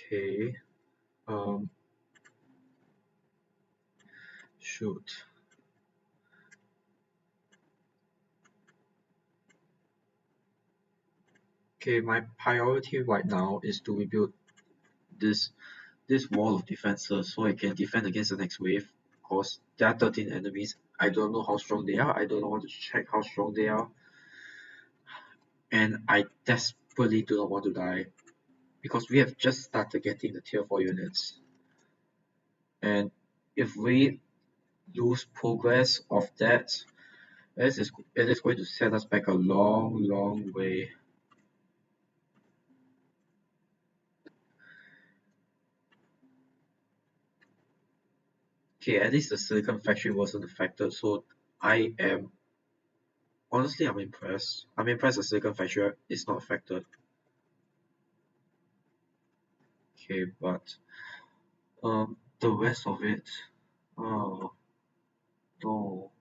Okay. Um. Shoot. Okay. My priority right now is to rebuild this this wall of defenses so I can defend against the next wave. Cause there are 13 enemies. I don't know how strong they are. I don't want to check how strong they are. And I desperately do not want to die. Because we have just started getting the tier 4 units. And if we lose progress of that, it is going to set us back a long, long way. Okay, at least the silicon factory wasn't affected, so I am honestly I'm impressed. I'm impressed the silicon factory is not affected. Okay, but the rest of it, oh no.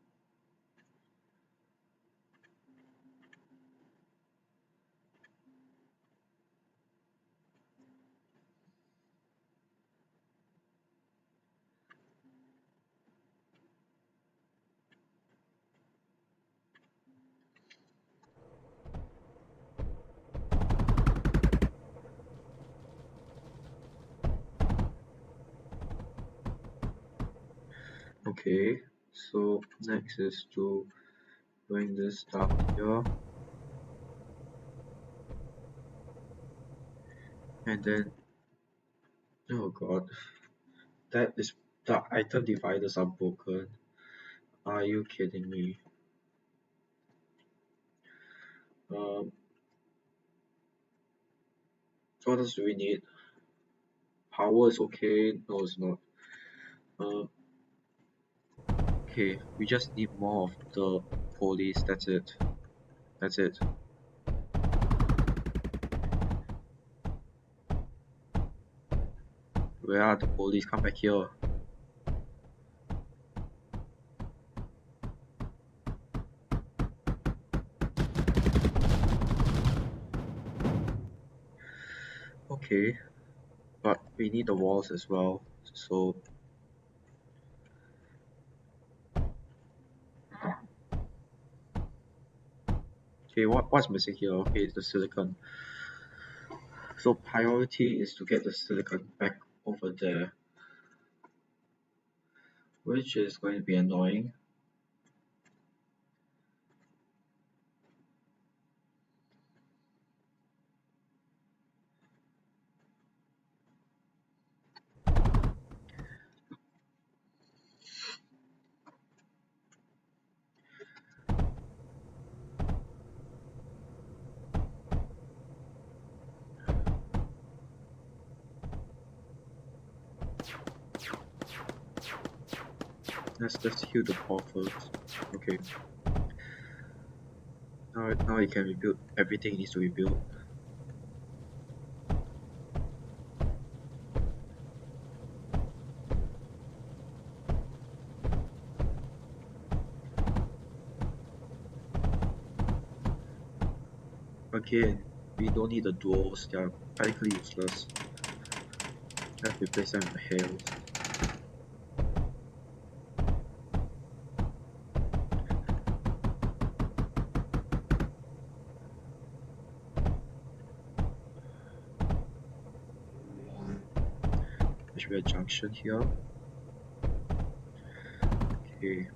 Okay, so next is to bring this down here, and then oh god, that is the item dividers are broken. Are you kidding me? Um, what else do we need? Power is okay. No, it's not. Um, okay, we just need more of the police. That's it. That's it. Where are the police? Come back here. Okay, but we need the walls as well. So okay, what's missing here? Okay, it's the silicon. So priority is to get the silicon back over there, which is going to be annoying. Let's heal the core first. Okay. Now it can rebuild. Everything needs to rebuild. Again, we don't need the duels. They are practically useless. Let's replace them with hails. There should be a junction here. Okay.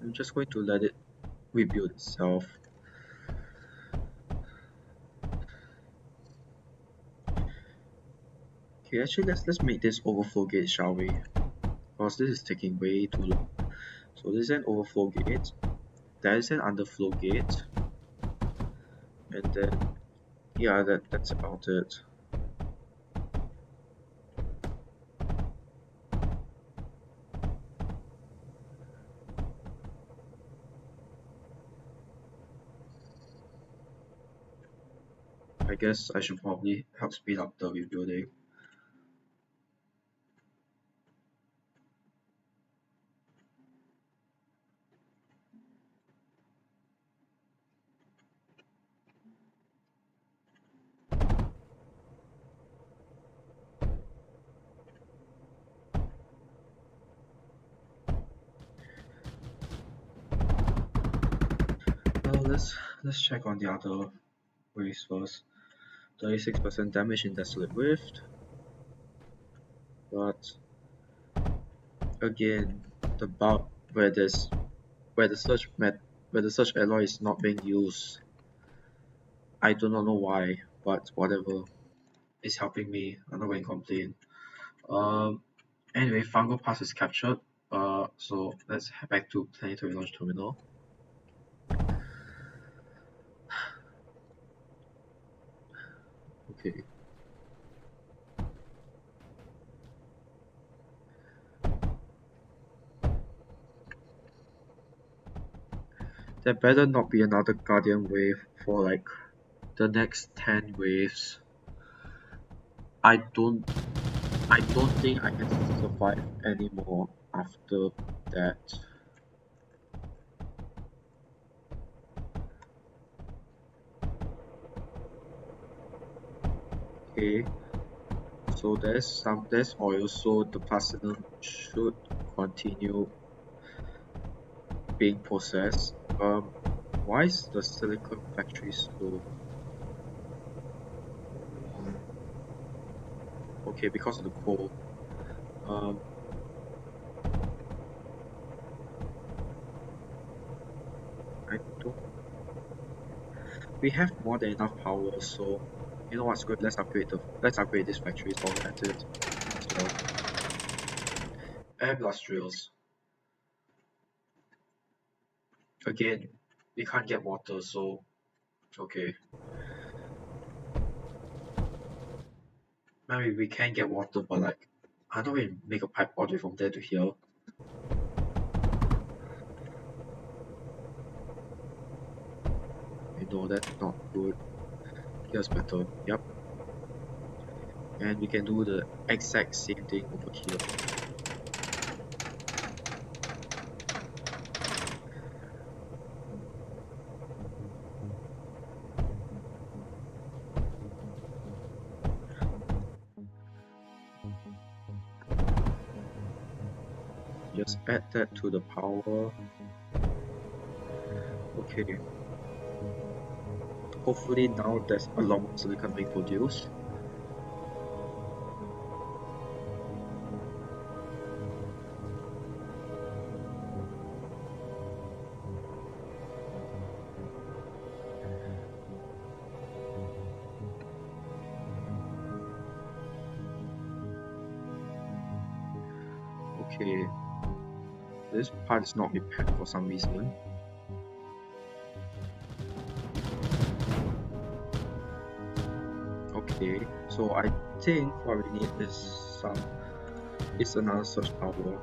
I'm just going to let it rebuild itself. Okay, actually let's make this overflow gate, shall we? Because this is taking way too long. So this is an overflow gate. There is an underflow gate. And then yeah, that's about it. I guess I should probably help speed up the rebuilding. Well, let's check on the other waves first. 36% damage in Desolate Rift, but again, the bulk where the search alloy is not being used. I do not know why, but whatever. It's helping me. I'm not going to complain. Um, anyway, Fungal Pass is captured. So let's head back to Planetary Launch Terminal. Okay. There better not be another Guardian wave for like the next 10 waves. I don't think I can survive anymore after that. Okay. So there's oil, so the platinum should continue being processed. Why is the silicon factory slow? Okay, because of the coal. I don't. We have more than enough power, so you know what's good? Let's upgrade this factory while we're at it. So air blast drills. Again, we can't get water, so okay. Maybe we can get water, but like, how do we make a pipe all the way from there to here? You know that's not good. Here's better. Yep. And we can do the exact same thing over here. Just add that to the power. Okay. Hopefully now there's a lot more silicon being produced. Okay. This part is not repaired for some reason. Okay, so I think what we need is another search power.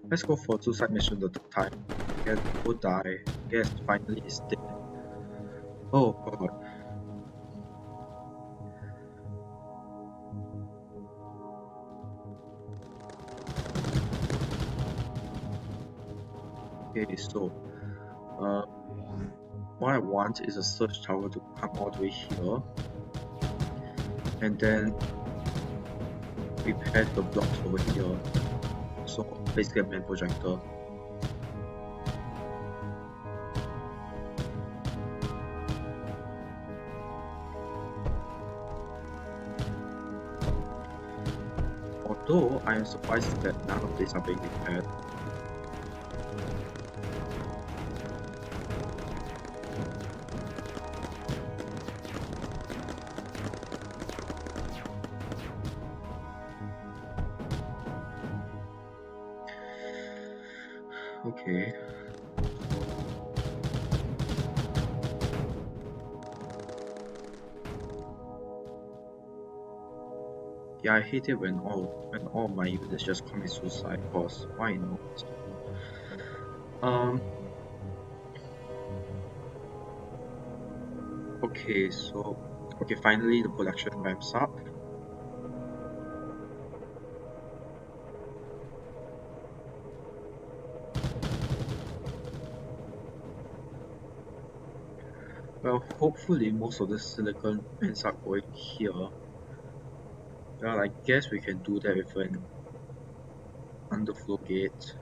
Let's go for 2 side missions at a time. Get people die. Yes, finally it's dead. Oh god. Okay, so what I want is a search tower to come all the way here, and then repair the blocks over here. So basically a main projector. Although I am surprised that none of these are being repaired. Okay. Yeah, I hate it when all my units just commit suicide, cause why not? Um okay, finally the production ramps up. Well, hopefully most of the silicon ends up going here. Well, I guess we can do that with an underflow gate.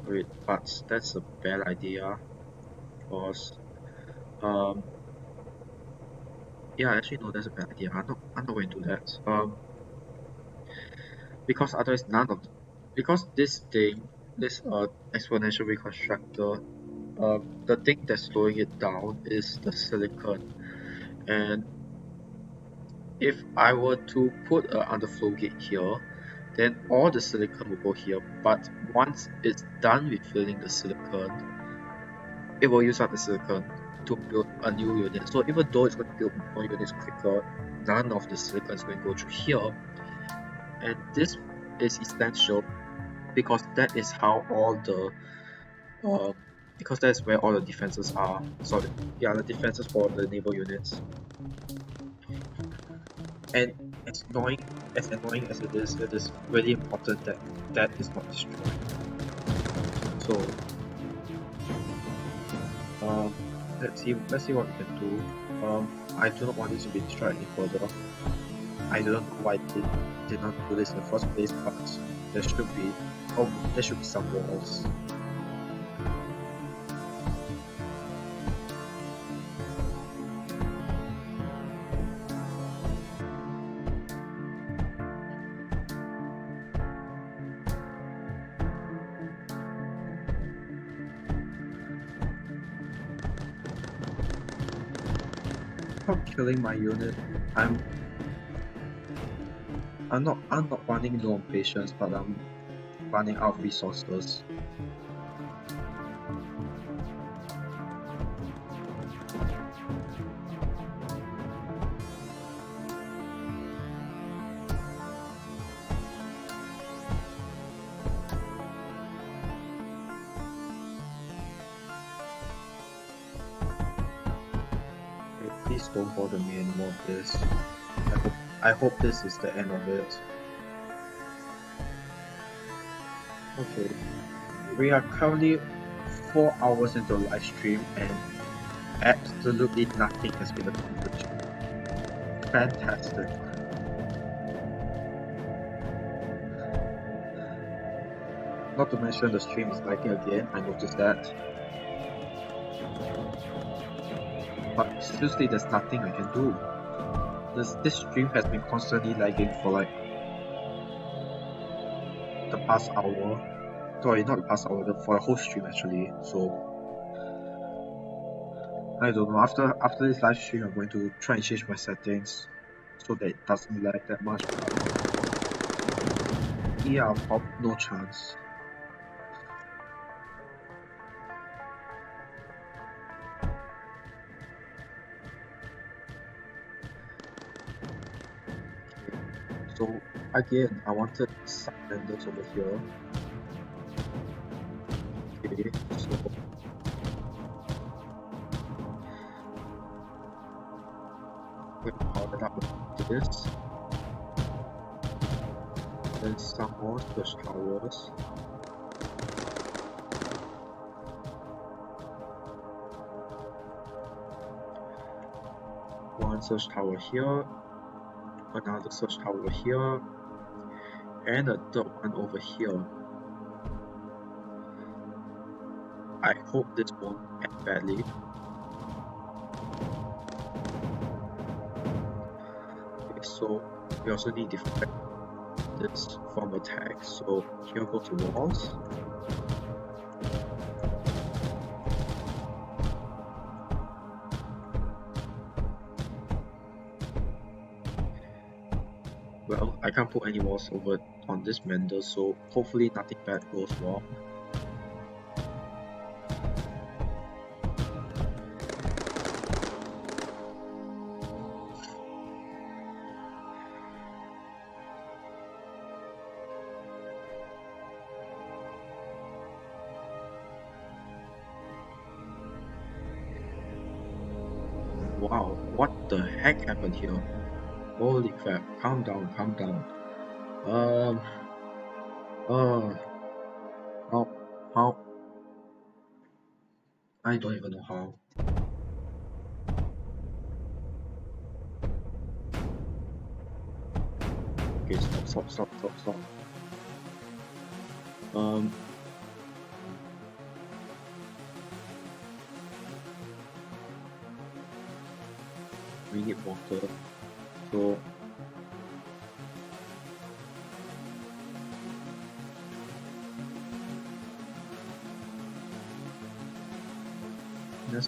Wait, but that's a bad idea, because um yeah, actually no, that's a bad idea. I'm not going to do that. Because otherwise none of because this exponential reconstructor, the thing that's slowing it down is the silicon. And if I were to put an underflow gate here, then all the silicon will go here. But once it's done with filling the silicon, it will use up the silicon to build a new unit. So even though it's going to build more units quicker, none of the silicon is going to go through here. And this is essential because that is how all the because that's where all the defenses are. So yeah, the defenses for the naval units. And as annoying as it is really important that that is not destroyed. So um, let's see what we can do. I do not want this to be destroyed any further. I don't know why they did not do this in the first place, but there should be some walls. Stop killing my unit. I'm not running low on patience, but I'm running out of resources. Okay, please don't bother me anymore with this. I hope this is the end of it. Okay, we are currently 4 hours into the live stream and absolutely nothing has been accomplished. Fantastic. Not to mention the stream is lagging again, I noticed that. But seriously, there's nothing I can do. This stream has been constantly lagging for like the past hour. Sorry, not the past hour, for the whole stream actually. So I don't know. After this live stream, I'm going to try and change my settings so that it doesn't lag that much. Yeah, no chance. So again, I wanted some vendors over here. Okay, so we'll power it up with this. Then some more search towers. One search tower here, another search tower here, and a third one over here. I hope this won't end badly. Okay, so we also need deflect this from attack. So here go to walls. Well, I can't put any walls over on this Mender, so hopefully nothing bad goes wrong. Wow, what the heck happened here? Holy crap, calm down, calm down. Um, uh, how, how, I don't even know how. Okay, stop. Um, we need water. So,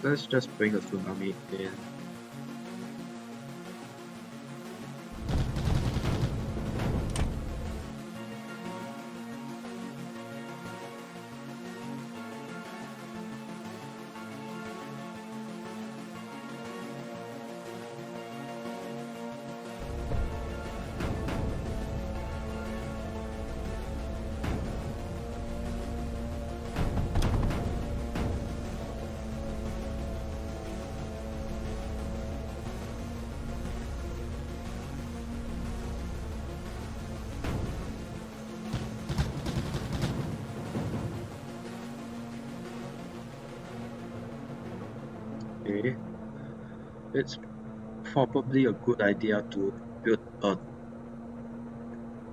let's just bring a tsunami in. Okay, it's probably a good idea to build a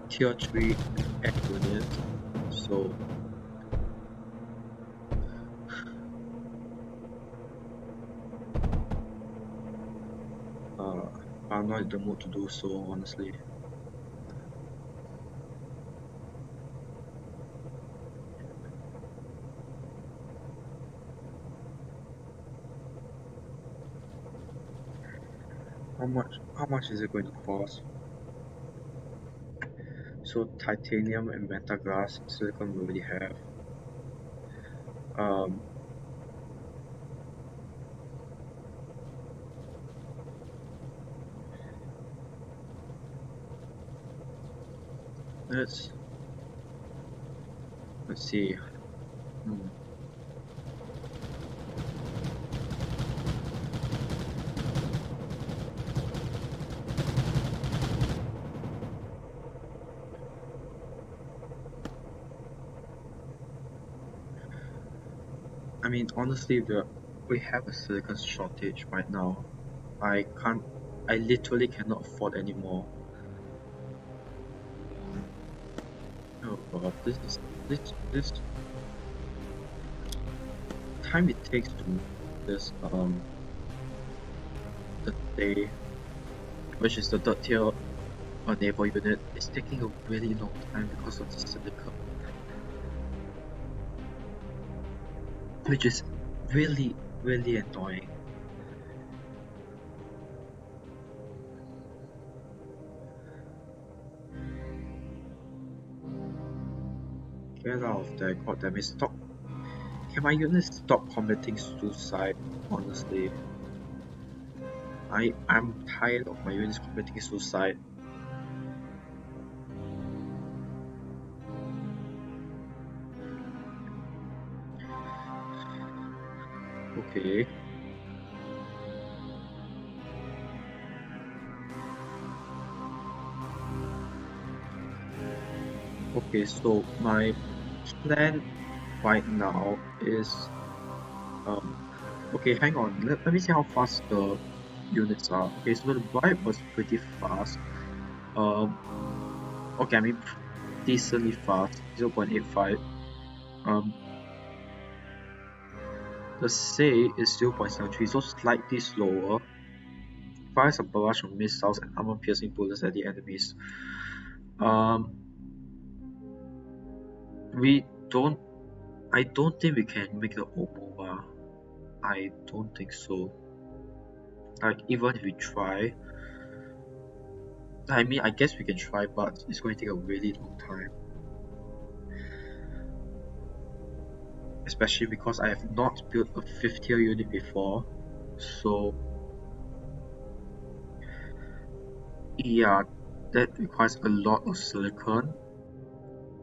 tier 3 egg unit. So, I'm not in the mood to do so, honestly. How much is it going to cost? So titanium and metal glass, silicon we already have. Um, let's see. Hmm. I mean, honestly, we have a silicon shortage right now. I literally cannot afford anymore. Oh god, this time it takes to this the day, which is the third tier naval unit, is taking a really long time because of the silicon, which is really annoying. Get out of there, god damn it, stop. Can my unit stop committing suicide, honestly? I'm tired of my units committing suicide. Okay. Okay, so my plan right now is okay, hang on. Let me see how fast the units are. Okay, so the bribe was pretty fast. Okay, I mean decently fast, 0.85. Um, the say is 0.73, so slightly slower. Fires a barrage of missiles and armor-piercing bullets at the enemies. Um, we don't. I don't think we can make the Omova. I don't think so. Like even if we try, I mean I guess we can try, but it's going to take a really long time. Especially because I have not built a 5th tier unit before. So yeah, that requires a lot of silicon.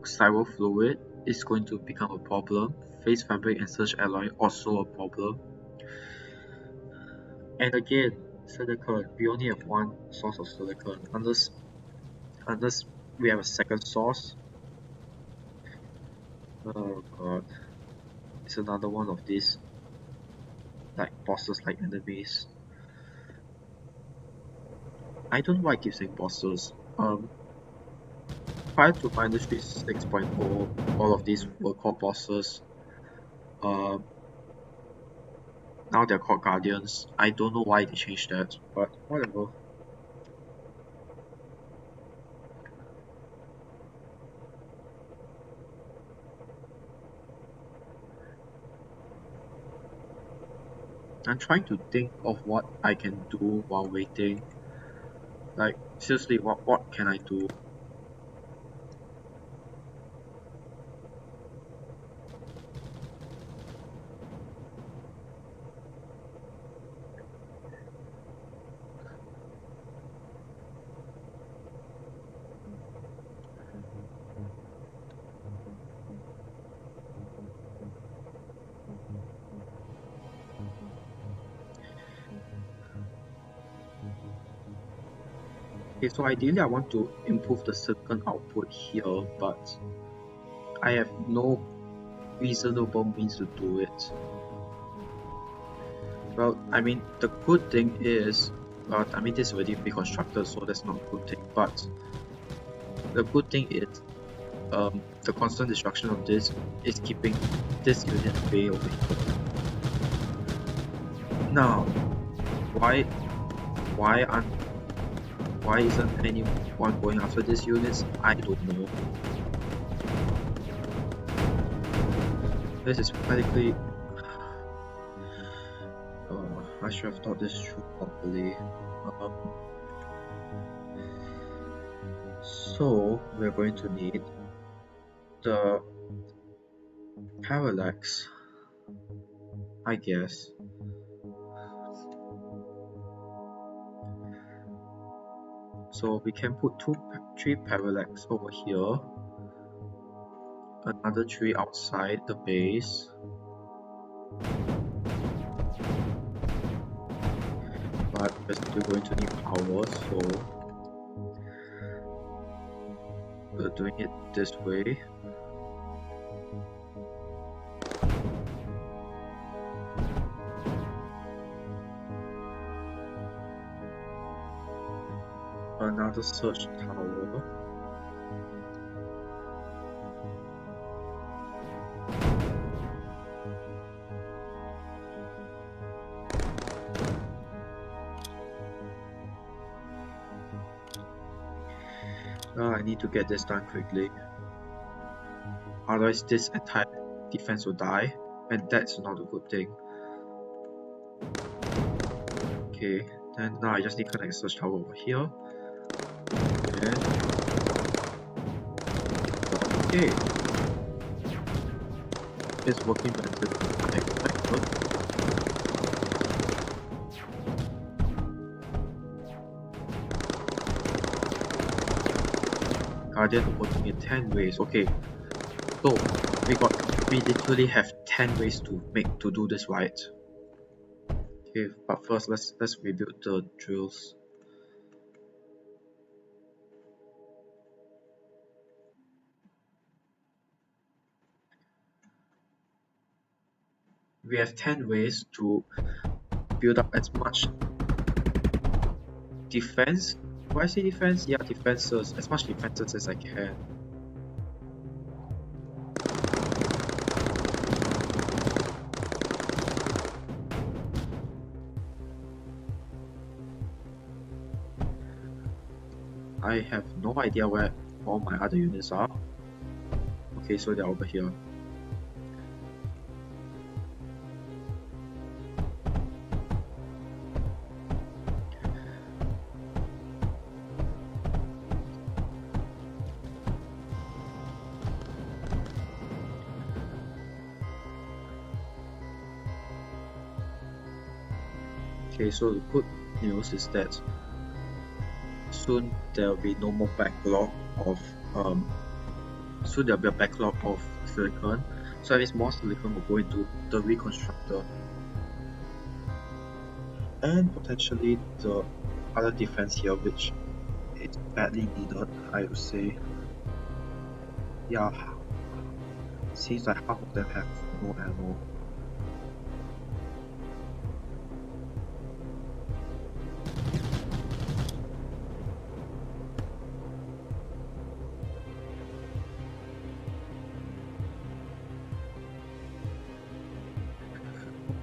Cyber fluid is going to become a problem. Phase fabric and surge alloy also a problem. And again, Silicon. We only have one source of silicon. Unless we have a second source. Oh god. It's another one of these like bosses like enemies. I don't know why I keep saying bosses. Prior to Mindustry 6.0, all of these were called bosses. Now they're called guardians. I don't know why they changed that, but whatever. I'm trying to think of what I can do while waiting. Like, seriously, what can I do? Okay, so ideally I want to improve the silicon output here, but I have no reasonable means to do it. Well, I mean, the good thing is, I mean, this is already reconstructed, so that's not a good thing, but the good thing is, the constant destruction of this is keeping this unit away over here. Now, why isn't anyone going after these units? I don't know. This is practically... I should have thought this through properly. So, we're going to need the parallax, I guess. So we can put 3 parallax over here, another 3 outside the base, but we're still going to need power, so we're doing it this way. Another search tower. I need to get this done quickly. Otherwise this entire defense will die, and that's not a good thing. Okay, then now I just need to connect a search tower over here. Okay. It's working better than I expected. Guardian working in 10 ways. Okay. So we literally have 10 ways to do this right. Okay, but first let's rebuild the drills. We have 10 ways to build up as much defense. Why I say defense? Yeah, defenses. As much defenses as I can. I have no idea where all my other units are. Okay, so they're over here. Okay, so the good news is that soon there will be no more backlog of soon there will be a backlog of silicon. So that means more silicon will go into the reconstructor. and potentially the other defense here, which is badly needed, I would say. Yeah, seems like half of them have no ammo.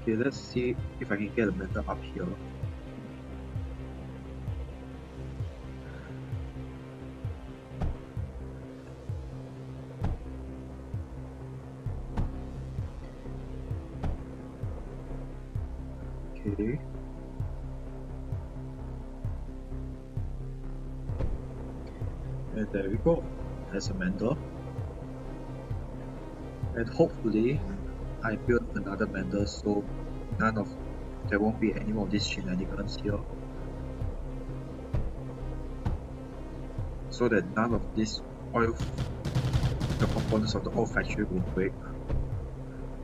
Okay, let's see if I can get a mender up here. Okay. And there we go. There's a mender. And hopefully I build another mender so there won't be any more of these shenanigans here. So that none of the components of the oil factory will break.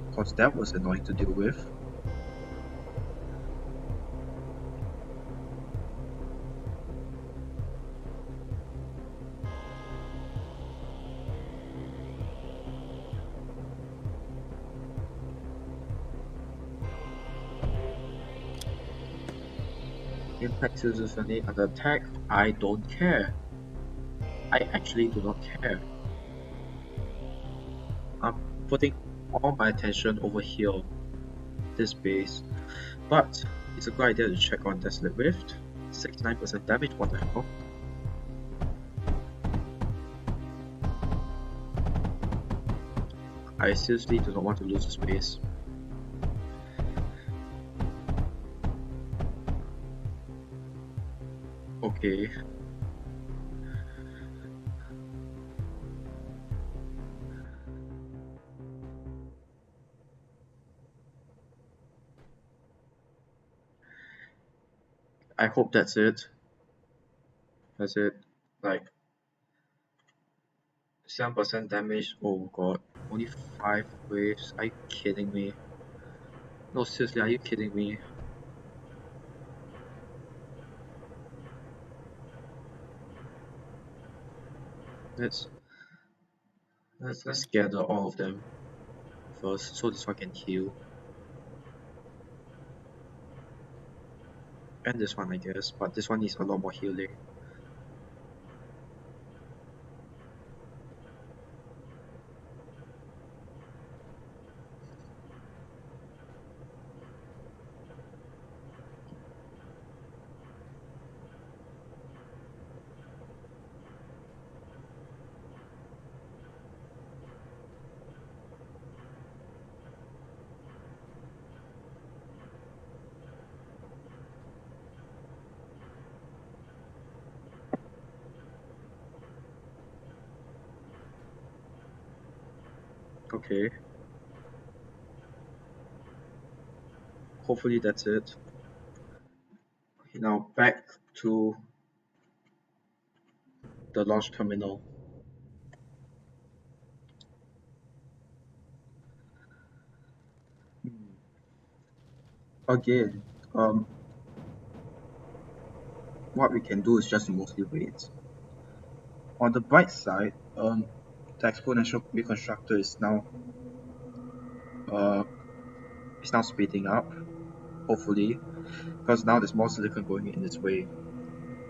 Because that was annoying to deal with. Impact citizenry under attack? I don't care. I actually do not care. I'm putting all my attention over here, this base. But it's a good idea to check on Desolate Rift. 69% damage, what the hell? I seriously do not want to lose this base. Okay. I hope that's it. That's it. Like 7% damage. Oh god. Only 5 waves. Are you kidding me? No, seriously, are you kidding me? Let's gather all of them first so this one can heal. And this one I guess, but this one needs a lot more healing. Okay. Hopefully that's it. Okay, now back to the launch terminal. Again, what we can do is just mostly wait. On the bright side, the exponential reconstructor uh, is now speeding up, hopefully, because now there's more silicon going in its way,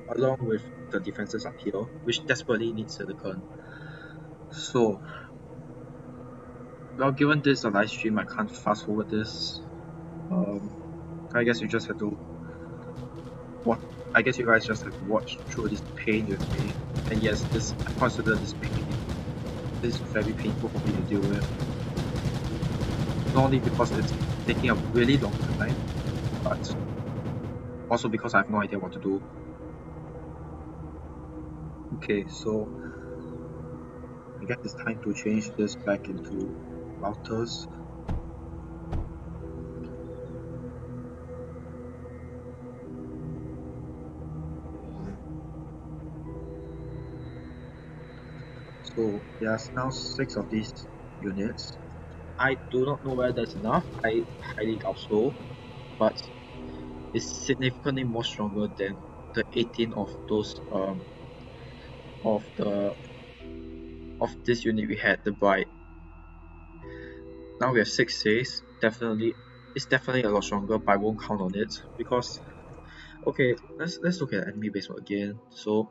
along with the defenses up here, which desperately needs silicon. So, well, given this is a live stream, I can't fast forward this. I guess you just have to watch. I guess you guys just have to watch through this pain with me. And yes, I consider this pain. This is very painful for me to deal with. Not only because it's taking a really long time, but also because I have no idea what to do. Okay, so I guess it's time to change this back into routers. So there's now 6 of these units. I do not know whether that's enough. I highly doubt so, but is significantly more stronger than the 18 of those of the of this unit we had, the bright. Now we have 6 days. Definitely, it's definitely a lot stronger, but I won't count on it because okay, let's look at enemy base again. So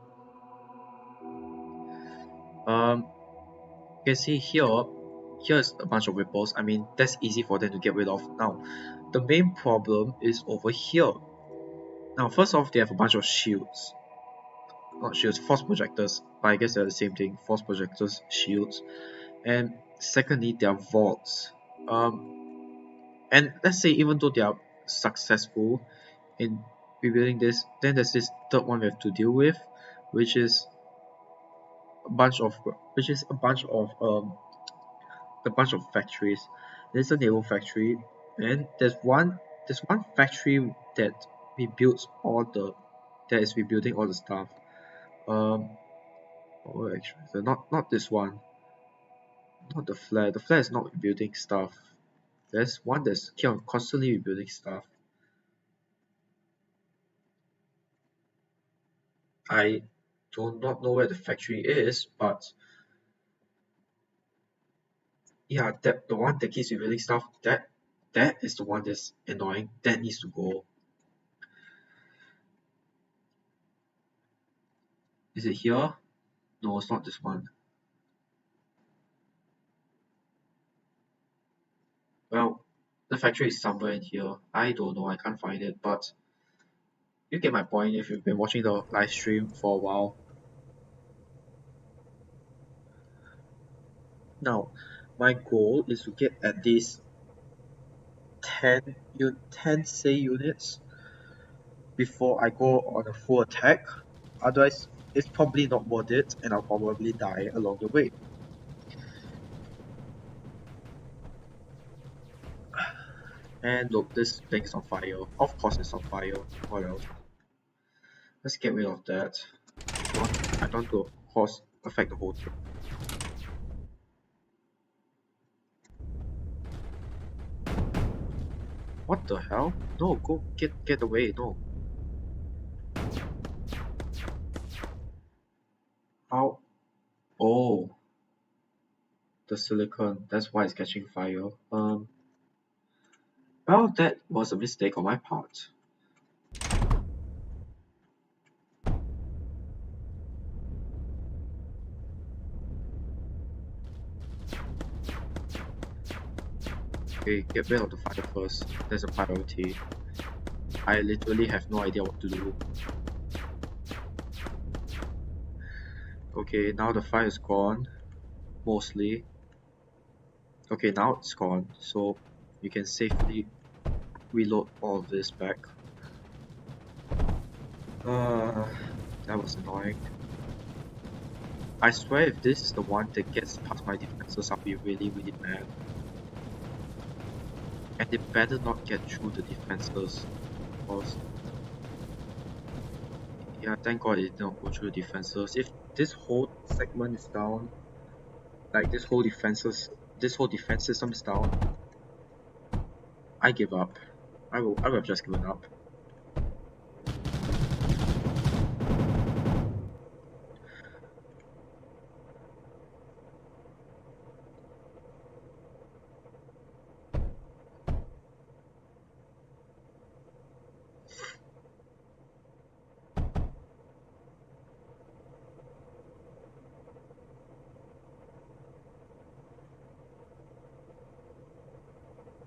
you can see here's a bunch of ripples. I mean, that's easy for them to get rid of. Now, the main problem is over here. Now, first off, they have a bunch of shields. Not shields, force projectors. But I guess they're the same thing. Force projectors, shields. And secondly, they are vaults. And let's say even though they are successful in rebuilding this, then there's this third one we have to deal with, which is a bunch of factories. There's a naval factory, and there's one factory that rebuilds all the that is rebuilding all the stuff. Um, oh, actually, not this one, not the flare. The flare is not rebuilding stuff. There's one that's constantly rebuilding stuff. I do not know where the factory is, but yeah, that the one that keeps rebuilding stuff, that is the one that's annoying. That needs to go. Is it here? No, it's not this one. Well, the factory is somewhere in here. I don't know, I can't find it, but you get my point if you've been watching the live stream for a while. Now, my goal is to get at least 10 say units before I go on a full attack. Otherwise, it's probably not worth it and I'll probably die along the way. And look, this thing's on fire. Of course it's on fire. What else? Let's get rid of that. I don't want to affect the whole thing. What the hell? No, go get away, no. How? Oh, the silicon, that's why it's catching fire. Well, that was a mistake on my part. Okay, get rid of the fire first. That's a priority. I literally have no idea what to do. Okay, now the fire is gone. Mostly. Okay, now it's gone. So you can safely reload all of this back. That was annoying. I swear if this is the one that gets past my defenses, I'll be really mad. And they better not get through the defenses. Because yeah, thank god it did not go through the defenses. If this whole segment is down, like this whole defense system is down, I give up. I would have just given up.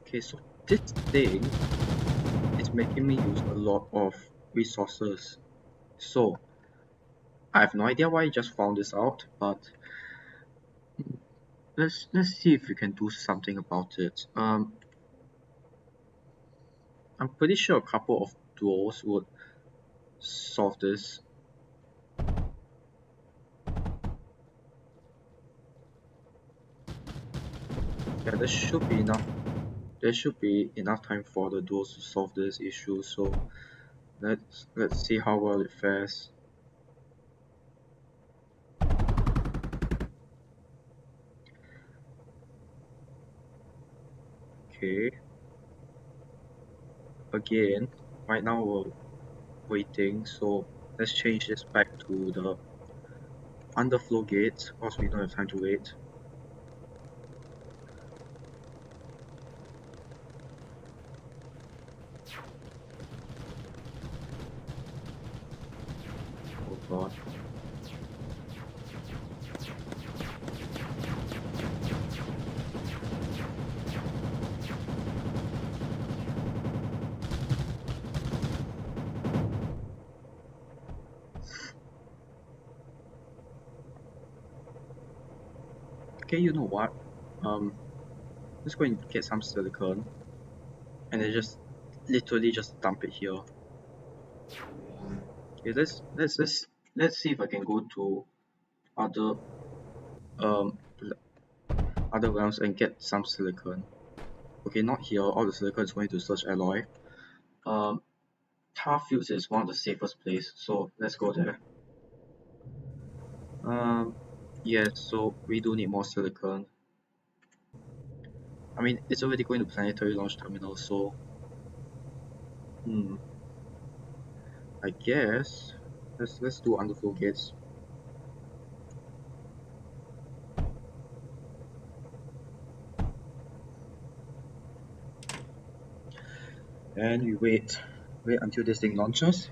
Okay, so this thing is making me use a lot of resources. So I have no idea why I just found this out, but let's see if we can do something about it. I'm pretty sure a couple of duels would solve this. Yeah, there should be enough. There should be enough time for the duels to solve this issue. So let's see how well it fares. Okay. Again, right now we're waiting, so let's change this back to the underflow gates because we don't have time to wait. Oh god. Okay, you know what? Let's go and get some silicon and then just literally just dump it here. Okay, let's see if I can go to other um other realms and get some silicon. Okay, not here. All the silicon is going to search alloy. Um, Tar fields is one of the safest place, so let's go there. Yes, so we do need more silicon. I mean, it's already going to Planetary Launch Terminal, so I guess let's do underflow gates. And we wait until this thing launches.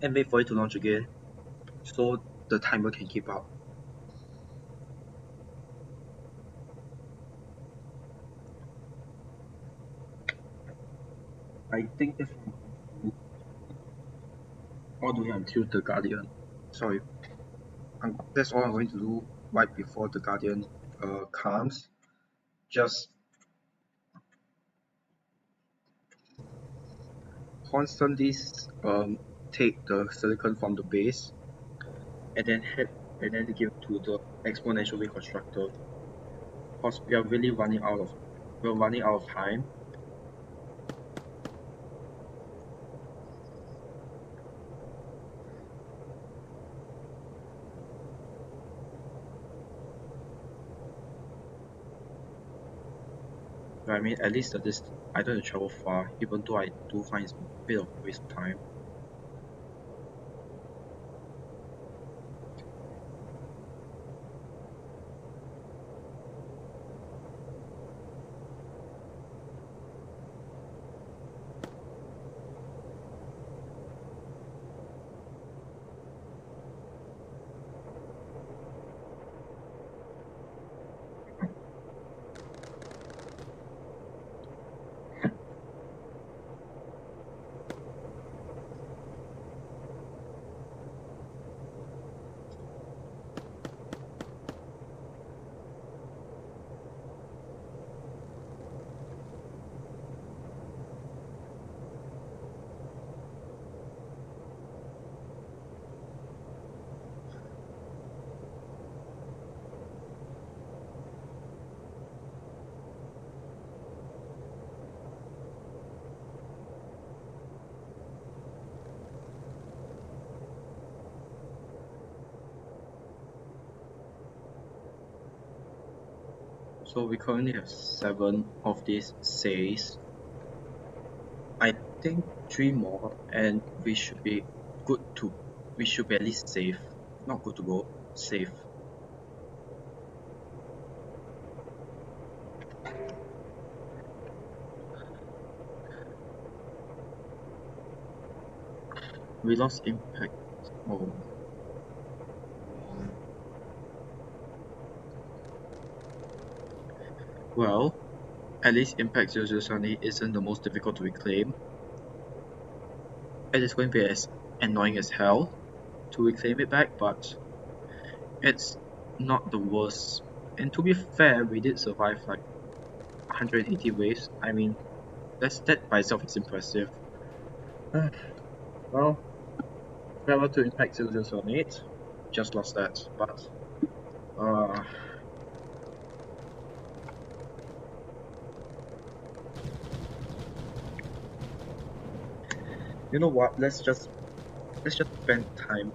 And wait for it to launch again, so the timer can keep up. I think that's what I'm going to do all the way until the Guardian. Sorry, that's all I'm going to do right before the Guardian comes. Just constantly take the silicon from the base and then give to the exponential reconstructor because we are really running out of time. I mean, at least I don't have to travel far, even though I do find it's a bit of a waste of time. So we currently have 7 of these says. I think 3 more and we should be we should be at least safe. Not good to go, safe. We lost impact. Oh. Well, at least impact 0078 isn't the most difficult to reclaim. It is going to be as annoying as hell to reclaim it back, but it's not the worst. And to be fair, we did survive like 180 waves. I mean, that by itself is impressive. Well, farewell to Impact 0078. Just lost that, but uh, you know what? Let's just spend time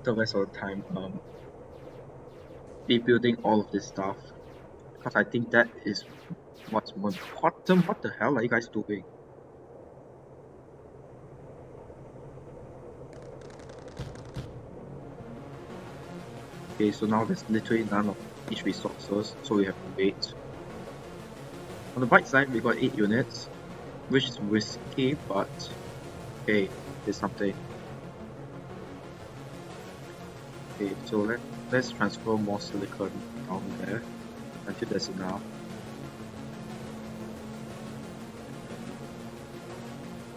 the rest of the time be building all of this stuff, because I think that is what's more important. What the hell are you guys doing? Okay, so now there's literally none of each resources, so we have to wait. On the bright side, we got 8 units, which is risky, but hey, it's something. Okay, so let's transfer more silicon down there until there's enough.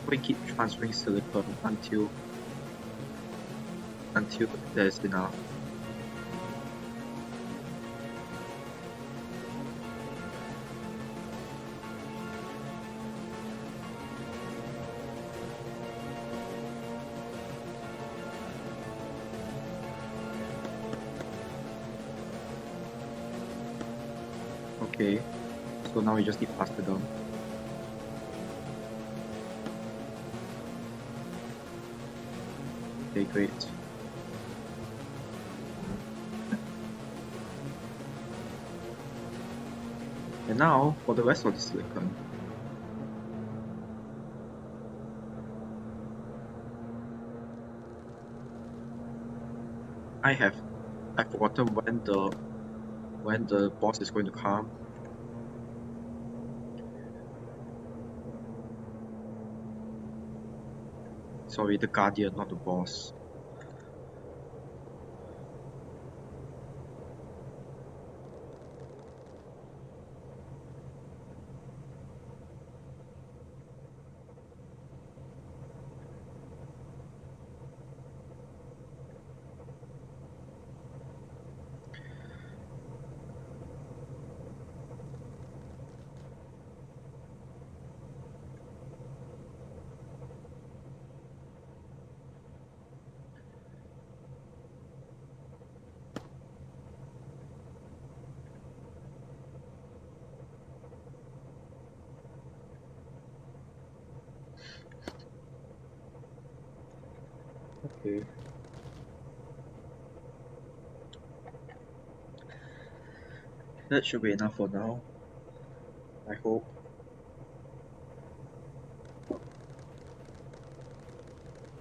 We keep transferring silicon until there's enough. Okay, so now we just need faster down. Okay, great. And now for the rest of the silicon. I've forgotten when the boss is going to come. Sorry, the guardian, not the boss. Okay. That should be enough for now, I hope.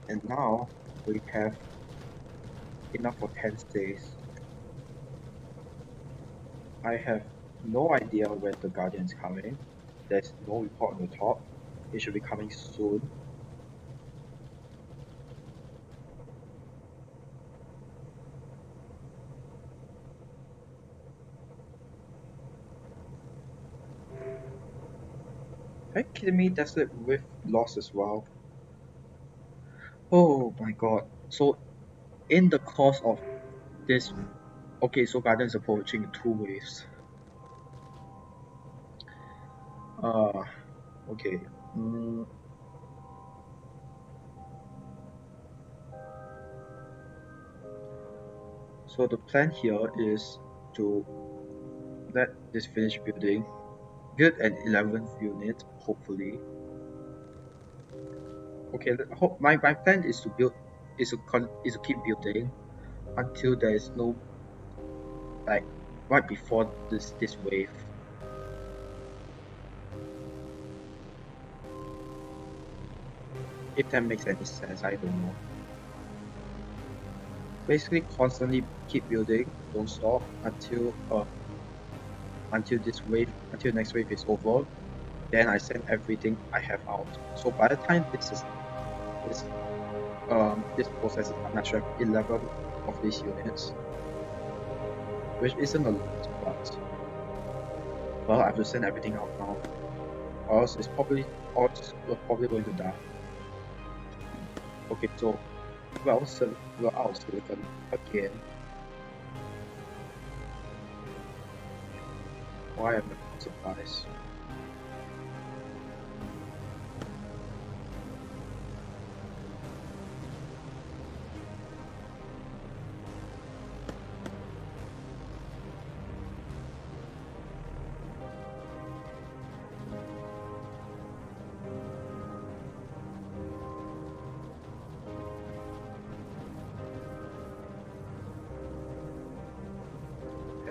And now we have enough for 10 stays. I have no idea when the guardian is coming. There's no report on the top. It should be coming soon. Are you kidding me? That's it with loss as well. Oh my god. So in the course of this, okay, so Guardian is approaching 2 waves. Okay. So the plan here is to let this finish building, build an 11th unit, hopefully. Okay, my plan is to build, is to keep building until there is no, like, right before this wave. If that makes any sense, I don't know. Basically, constantly keep building, don't stop until until next wave is over. Then I send everything I have out. So by the time this process is done, I should have 11 of these units, which isn't a lot, but well, I have to send everything out now, or else we're probably going to die. Okay, so we're out of silicon again. Why am I surprised?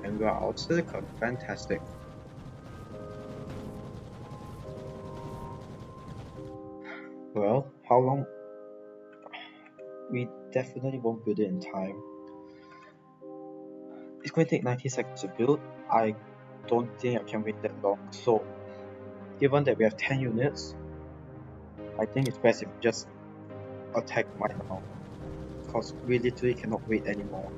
And we are out silicon. Fantastic. Well, how long? We definitely won't build it in time. It's going to take 90 seconds to build. I don't think I can wait that long. So, given that we have 10 units, I think it's best if we just attack right now. Because we literally cannot wait anymore.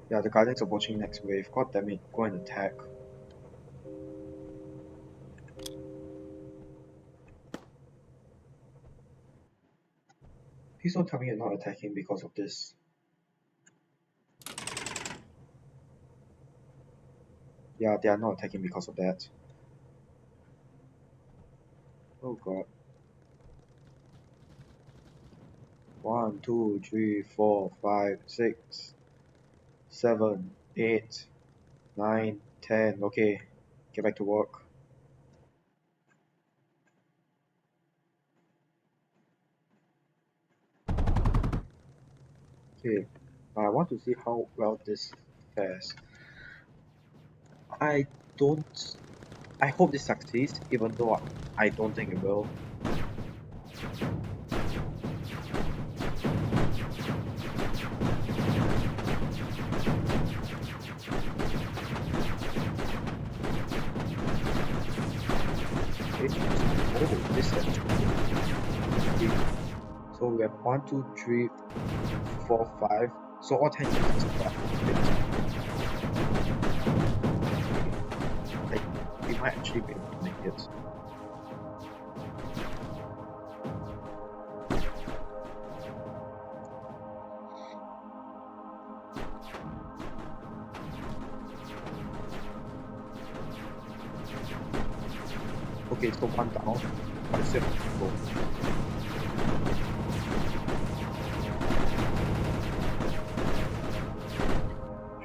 Yeah, the Guardians are watching next wave. God damn it, go and attack. Please don't tell me you're not attacking because of this. Yeah, they are not attacking because of that. Oh god. 1, 2, 3, 4, 5, 6, 7, 8, 9, 10. Okay, get back to work. Okay, I want to see how well this fares. I don't. I hope this succeeds, even though I don't think it will. Okay. Oh, this is. Okay. So we have 1, 2, 3, 4, 5. So all 10 units are fine. Like, we might actually be able to make it. Okay, so one down, but still go.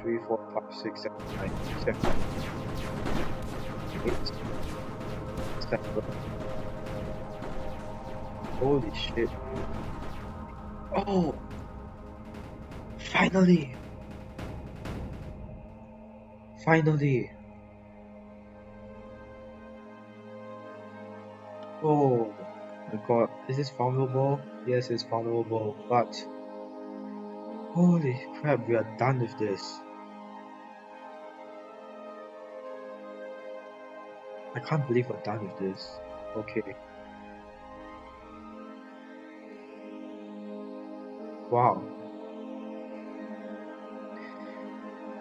3, 4, 5, 6, 7, 9, 7, 8, 7. Holy shit. Oh! Finally! Finally! Oh my god, is this vulnerable? Yes, it's vulnerable, but holy crap, we are done with this. I can't believe we're done with this. Okay. Wow.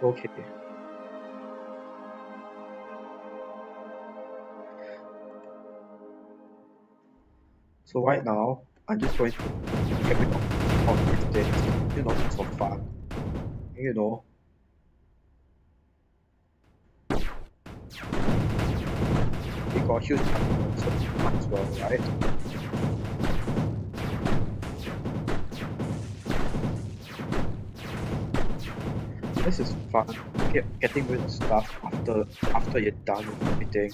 Okay. So right now, I'm just going to get rid of these things, just for fun. You know, we got huge confidence, so might as well, right? This is fun. Getting rid of stuff after you're done with everything.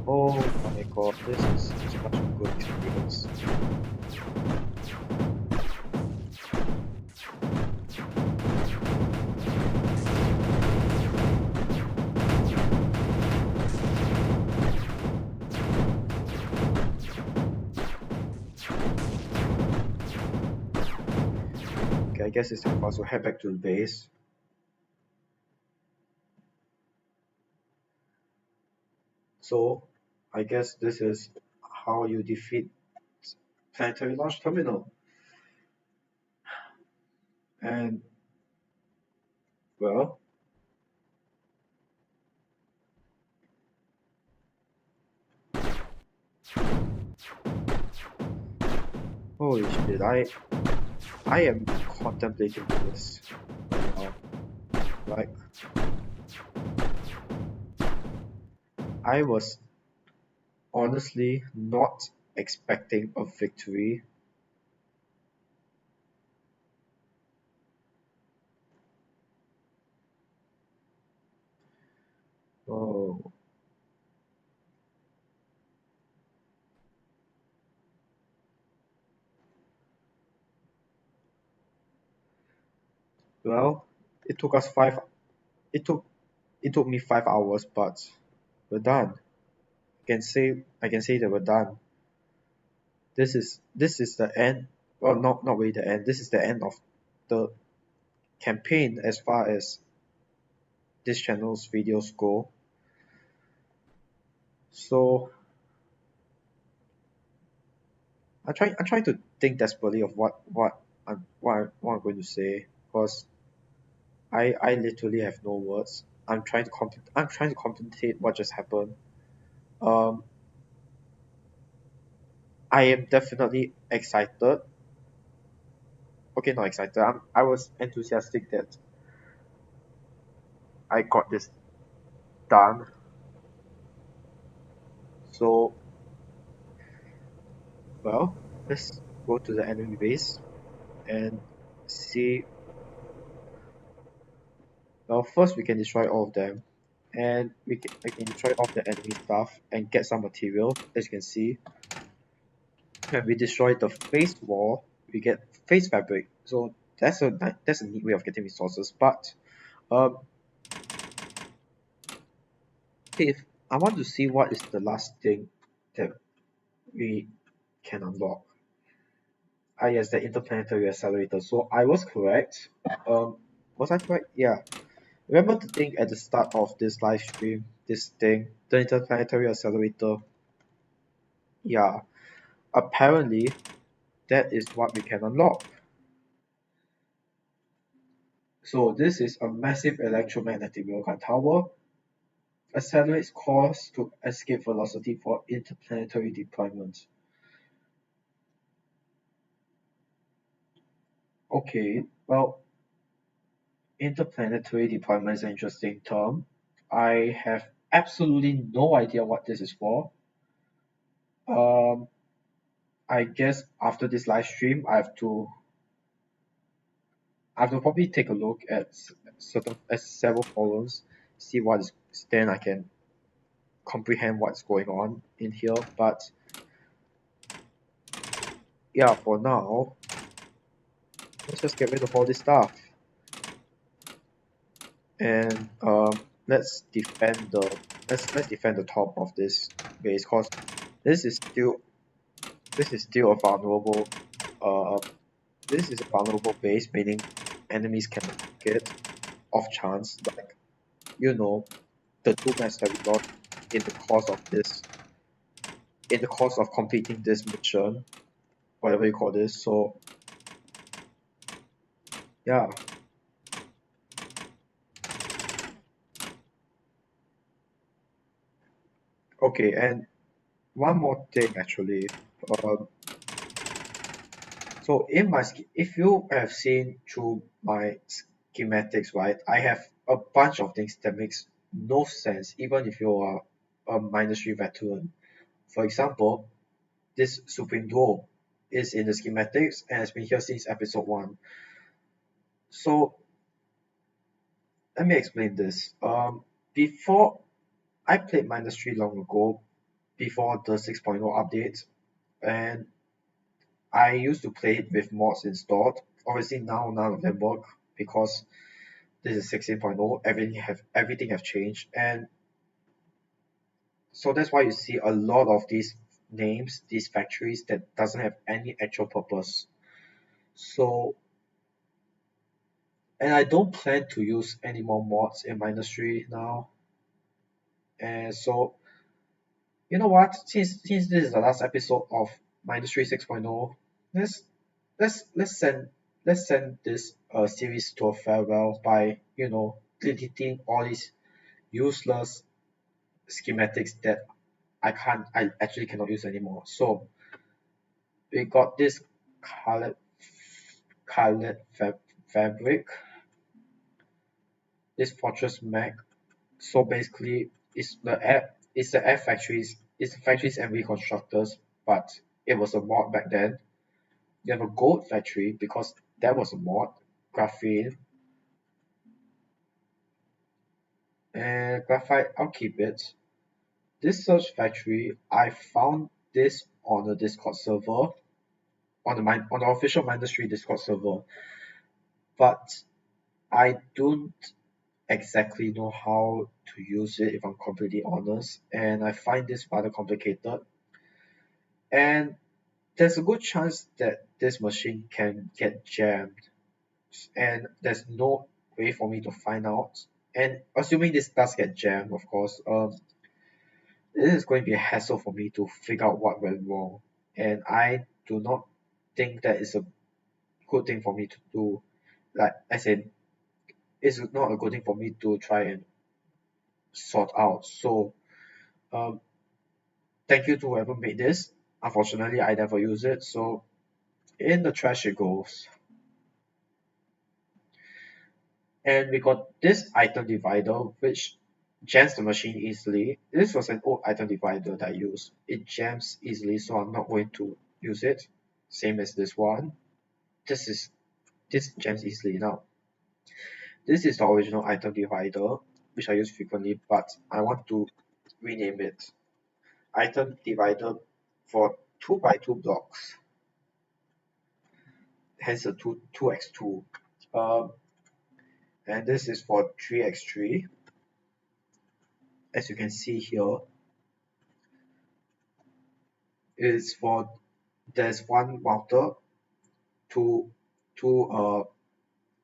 Oh my god, this is such a good experience. Okay, I guess it's time for us to head back to the base. So, I guess this is how you defeat Planetary Launch Terminal. And, well, holy shit, I am contemplating this. Like, I was honestly not expecting a victory. Oh, Well, it took us five. It took it took me 5 hours, but we're done. I can say that we're done. This is the end. Well, not really the end. This is the end of the campaign as far as this channel's videos go. So I'm trying to think desperately of what I'm going to say, because I literally have no words. I'm trying to contemplate what just happened. Um, I am definitely excited. Okay, not excited. I was enthusiastic that I got this done. So, well, let's go to the enemy base and see. Well, first we can destroy all of them, and I can destroy all the enemy stuff and get some material. As you can see, when we destroy the face wall, we get face fabric. So that's a neat way of getting resources. But um, if I want to see what is the last thing that we can unlock. Ah yes, the interplanetary accelerator. So I was correct. Was I correct? Yeah. Remember the thing at the start of this live stream? This thing, the interplanetary accelerator. Yeah. Apparently, that is what we can unlock. So this is a massive electromagnetic railgun tower. Accelerates course to escape velocity for interplanetary deployment. Okay, well, interplanetary deployment is an interesting term. I have absolutely no idea what this is for. Um, I guess after this live stream, I have to probably take a look at several forums, see what is, then I can comprehend what's going on in here. But yeah, for now, let's just get rid of all this stuff, and let's defend the top of this base, cause this is still this is still a vulnerable uh this is a vulnerable base, meaning enemies can attack it off chance, like the two maps that we got in the course of this in the course of completing this mission, whatever you call this. So yeah. Okay, and one more thing actually. Um, so if you have seen through my schematics, right, I have a bunch of things that makes no sense, even if you are a Mindustry veteran. For example, this Supreme Duo is in the schematics and has been here since episode 1. So let me explain this. Before I played Mindustry long ago, before the 6.0 update, and I used to play it with mods installed. Obviously now none of them work because this is 16.0. Everything have changed, and so that's why you see a lot of these names, these factories that doesn't have any actual purpose. So, and I don't plan to use any more mods in Mindustry now. And so, you know what? Since this is the last episode of Mindustry 6.0, let's let's send this series to a farewell by deleting all these useless schematics that I actually cannot use anymore. So we got this colored fabric, this fortress mag. So basically, it's the factories, it's the factories and reconstructors, but it was a mod back then. You have a gold factory because that was a mod, graphene, and graphite. I'll keep it. This search factory, I found this on the Discord server, on the official Mindustry Discord server, but I don't exactly know how to use it if I'm completely honest, and I find this rather complicated. And there's a good chance that this machine can get jammed, and there's no way for me to find out. And assuming this does get jammed, of course, it is going to be a hassle for me to figure out what went wrong. And I do not think that is a good thing for me to do. Like I said, it's not a good thing for me to try and sort out. So, um, thank you to whoever made this. Unfortunately, I never use it, so in the trash it goes. And we got this item divider, which jams the machine easily. This was an old item divider that I used. It jams easily, so I'm not going to use it. Same as this one. This jams easily. Now, this is the original item divider, which I use frequently, but I want to rename it. Item divider for 2x2 blocks, hence a 2x2. Um, and this is for 3x3. As you can see here, is for there's one router, two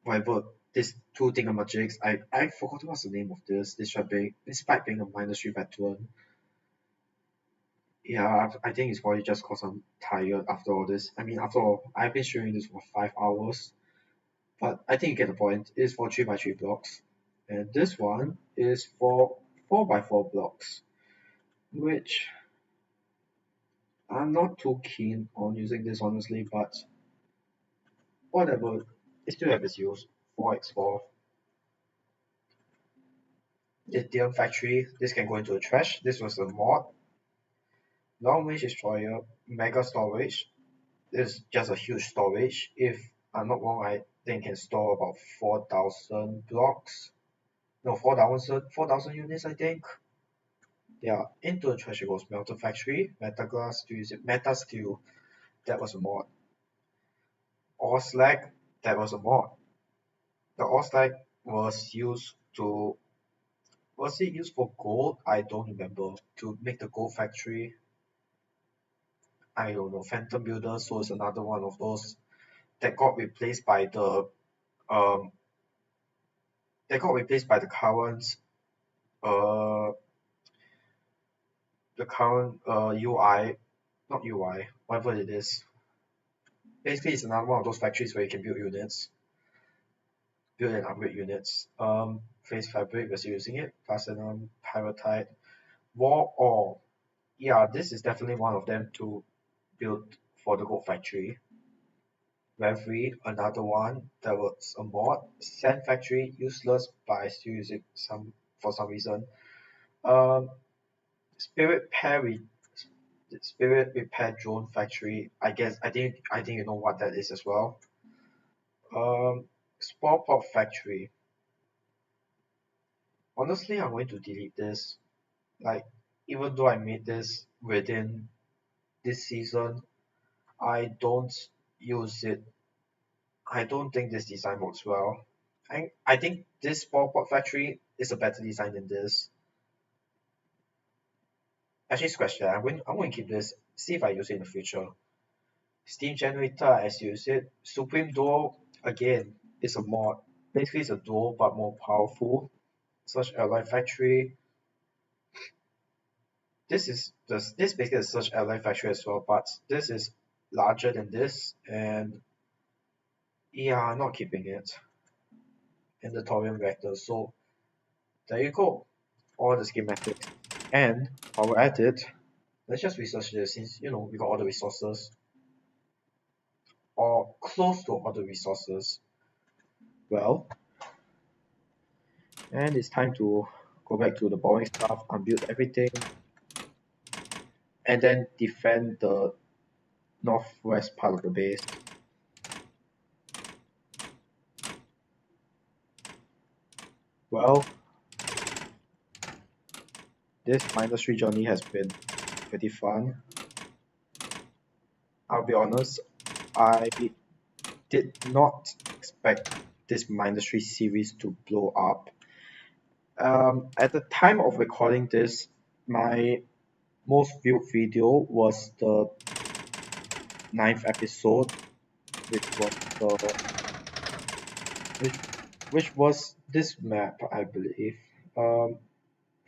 whatever this two thingamajigs. I forgot what's the name of this. Despite being a Mindustry veteran, yeah, I think it's probably just cause I'm tired after all this. I mean, after all, I've been streaming this for 5 hours, but I think you get the point. It's for 3x3 blocks, and this one is for 4x4 blocks, which I'm not too keen on using this honestly, but whatever. It still has its use. 4x4. Lithium factory. This can go into the trash. This was a mod. Long range destroyer. Mega storage. This is just a huge storage. If I'm not wrong, I think it can store about 4,000 blocks. No, 4,000 units, I think. Yeah, into the trash it goes. Melter factory. Metaglass to use it. Meta steel. That was a mod. Ore slag. That was a mod. The ore slag was it used for gold? I don't remember. To make the gold factory. I don't know. Phantom Builder, so it's another one of those that got replaced by um the current uh UI, not UI, whatever it is. Basically it's another one of those factories where you can build and upgrade units. Phase fabric was using it, platinum, pyrite, war ore. Yeah, this is definitely one of them to build for the gold factory. Reverie, another one that was a mod. Sand Factory, useless, but I still use it for some reason. Um, Spirit Pair Spirit Repair Drone Factory. I think you know what that is as well. Spore Pop Factory. Honestly, I'm going to delete this. Like, even though I made this within this season, I don't use it. I don't think this design works well. I think this Spore Pop Factory is a better design than this. Actually, scratch that. I'm going to keep this. See if I use it in the future. Steam generator, as you said. Supreme Duo, again, is a mod. Basically, it's a duo but more powerful. Search Ally Factory. This basically is Search Ally Factory as well, but this is larger than this, and yeah, I'm not keeping it. And the Thorium Reactor. So there you go. All the schematics. And while we're at it, let's just research this since we got all the resources. Or close to all the resources. Well, and it's time to go back to the boring stuff, unbuild everything, and then defend the northwest part of the base. Well, this Mindustry journey has been pretty fun. I'll be honest, I did not expect this Mindustry series to blow up. At the time of recording this, my most viewed video was the 9th episode, which was which which was this map, I believe. Um,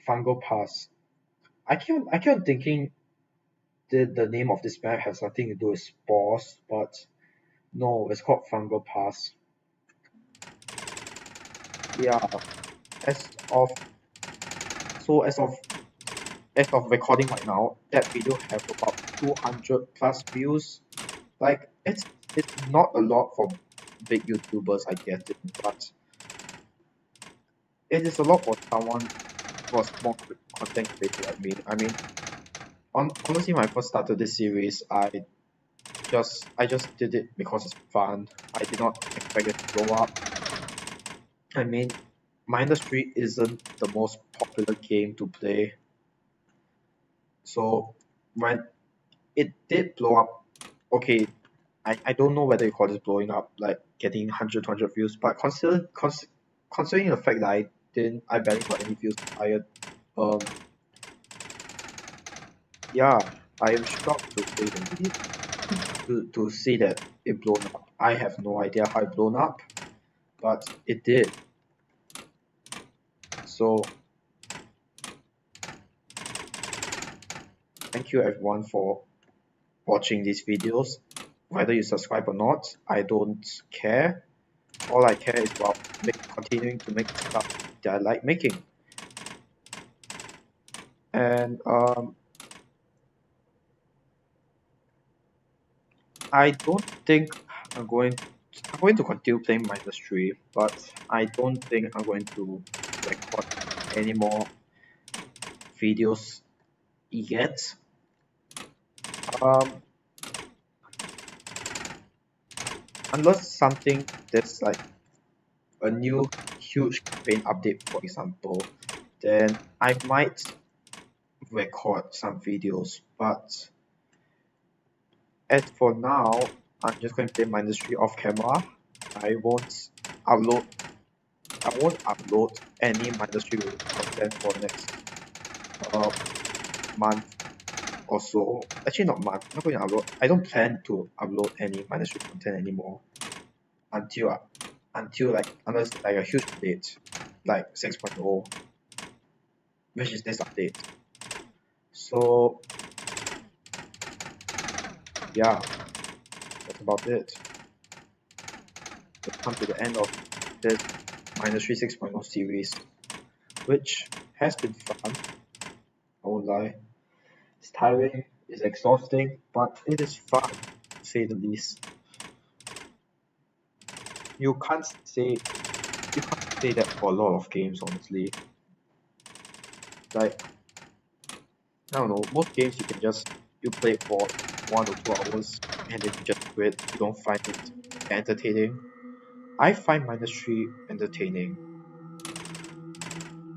Fungal Pass. I kept thinking the name of this map has nothing to do with spores, but no, it's called Fungal Pass. Yeah, as of as of recording right now, that video have about 200 plus views. Like it's not a lot for big YouTubers, I get it, but it is a lot for someone who was more content creator like me. I mean, honestly, when I first started this series, I just did it because it's fun. I did not expect it to blow up. I mean, Mindustry isn't the most popular game to play, so when it did blow up, okay, I don't know whether you call this blowing up, like getting 100, 200 views, but considering the fact that I barely got any views prior, um, yeah, I am shocked to say the least, to see that it blown up. I have no idea how it blown up, but it did. So thank you everyone for watching these videos. Whether you subscribe or not, I don't care. All I care is about continuing to make stuff that I like making. And I don't think I'm going to continue playing Mindustry, but I don't think I'm going to record any more videos yet. Um, unless something that's like a new huge campaign update, for example, then I might record some videos. But as for now, I'm just going to play Mindustry off camera. I won't upload I won't upload any Mindustry related content for the next uh, month or so. Actually, not month. I'm not going to upload. I don't plan to upload any Mindustry content anymore until unless like a huge update like 6.0, which is this update. So yeah, that's about it. We've come to the end of this Mindustry 6.0 series, which has been fun. I won't lie. It's tiring, it's exhausting, but it is fun, to say the least. You can't say that for a lot of games, honestly. Like, I don't know, most games you play it for 1 or 2 hours and then you just quit. You don't find it entertaining. I find Mindustry entertaining,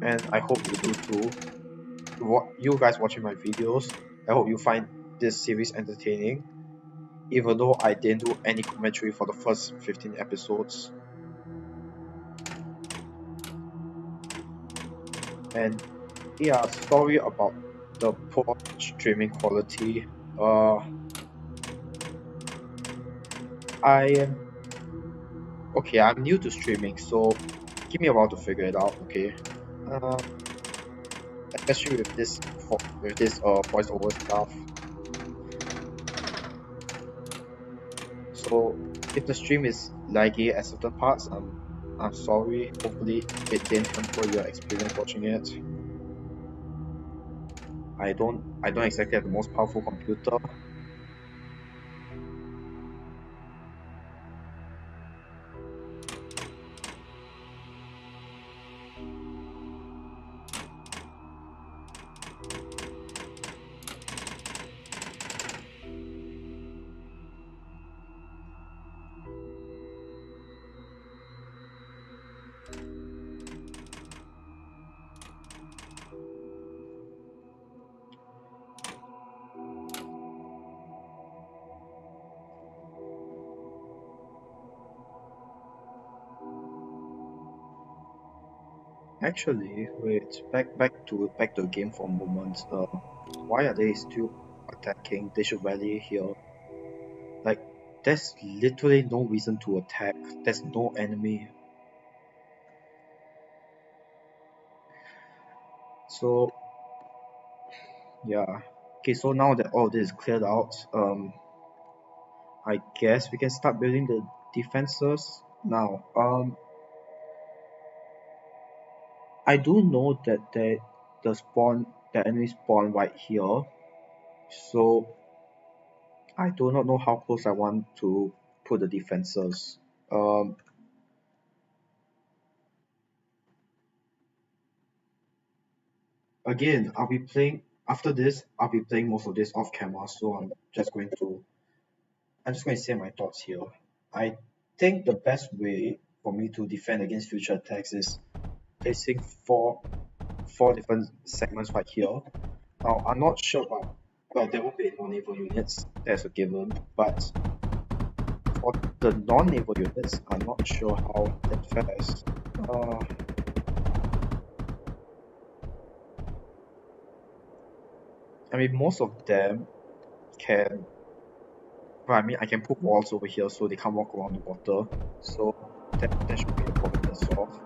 and I hope you do too. You guys watching my videos, I hope you find this series entertaining, even though I didn't do any commentary for the first 15 episodes. And yeah, sorry about the poor streaming quality. I am okay. I'm new to streaming, so give me a while to figure it out. Okay, uh, especially with this voiceover stuff. So if the stream is laggy at certain parts, I'm sorry. Hopefully it didn't hamper your experience watching it. I don't exactly have the most powerful computer. Actually, wait, back to the game for a moment. Why are they still attacking? They should rally here. Like, there's literally no reason to attack. There's no enemy. So yeah. Okay, so now that all this is cleared out, I guess we can start building the defenses. Now, I do know that the enemy spawn right here. So I do not know how close I want to put the defenses. Um, Again, I'll be playing after this. I'll be playing most of this off camera, so I'm just going to say my thoughts here. I think the best way for me to defend against future attacks is placing four different segments right here. Now, I'm not sure about, well, there will be non-naval units, that's a given, but for the non-naval units, I'm not sure how that fares. Uh, I mean, most of them can, well, I mean, I can put walls over here so they can't walk around the water, so that should be a problem to solve.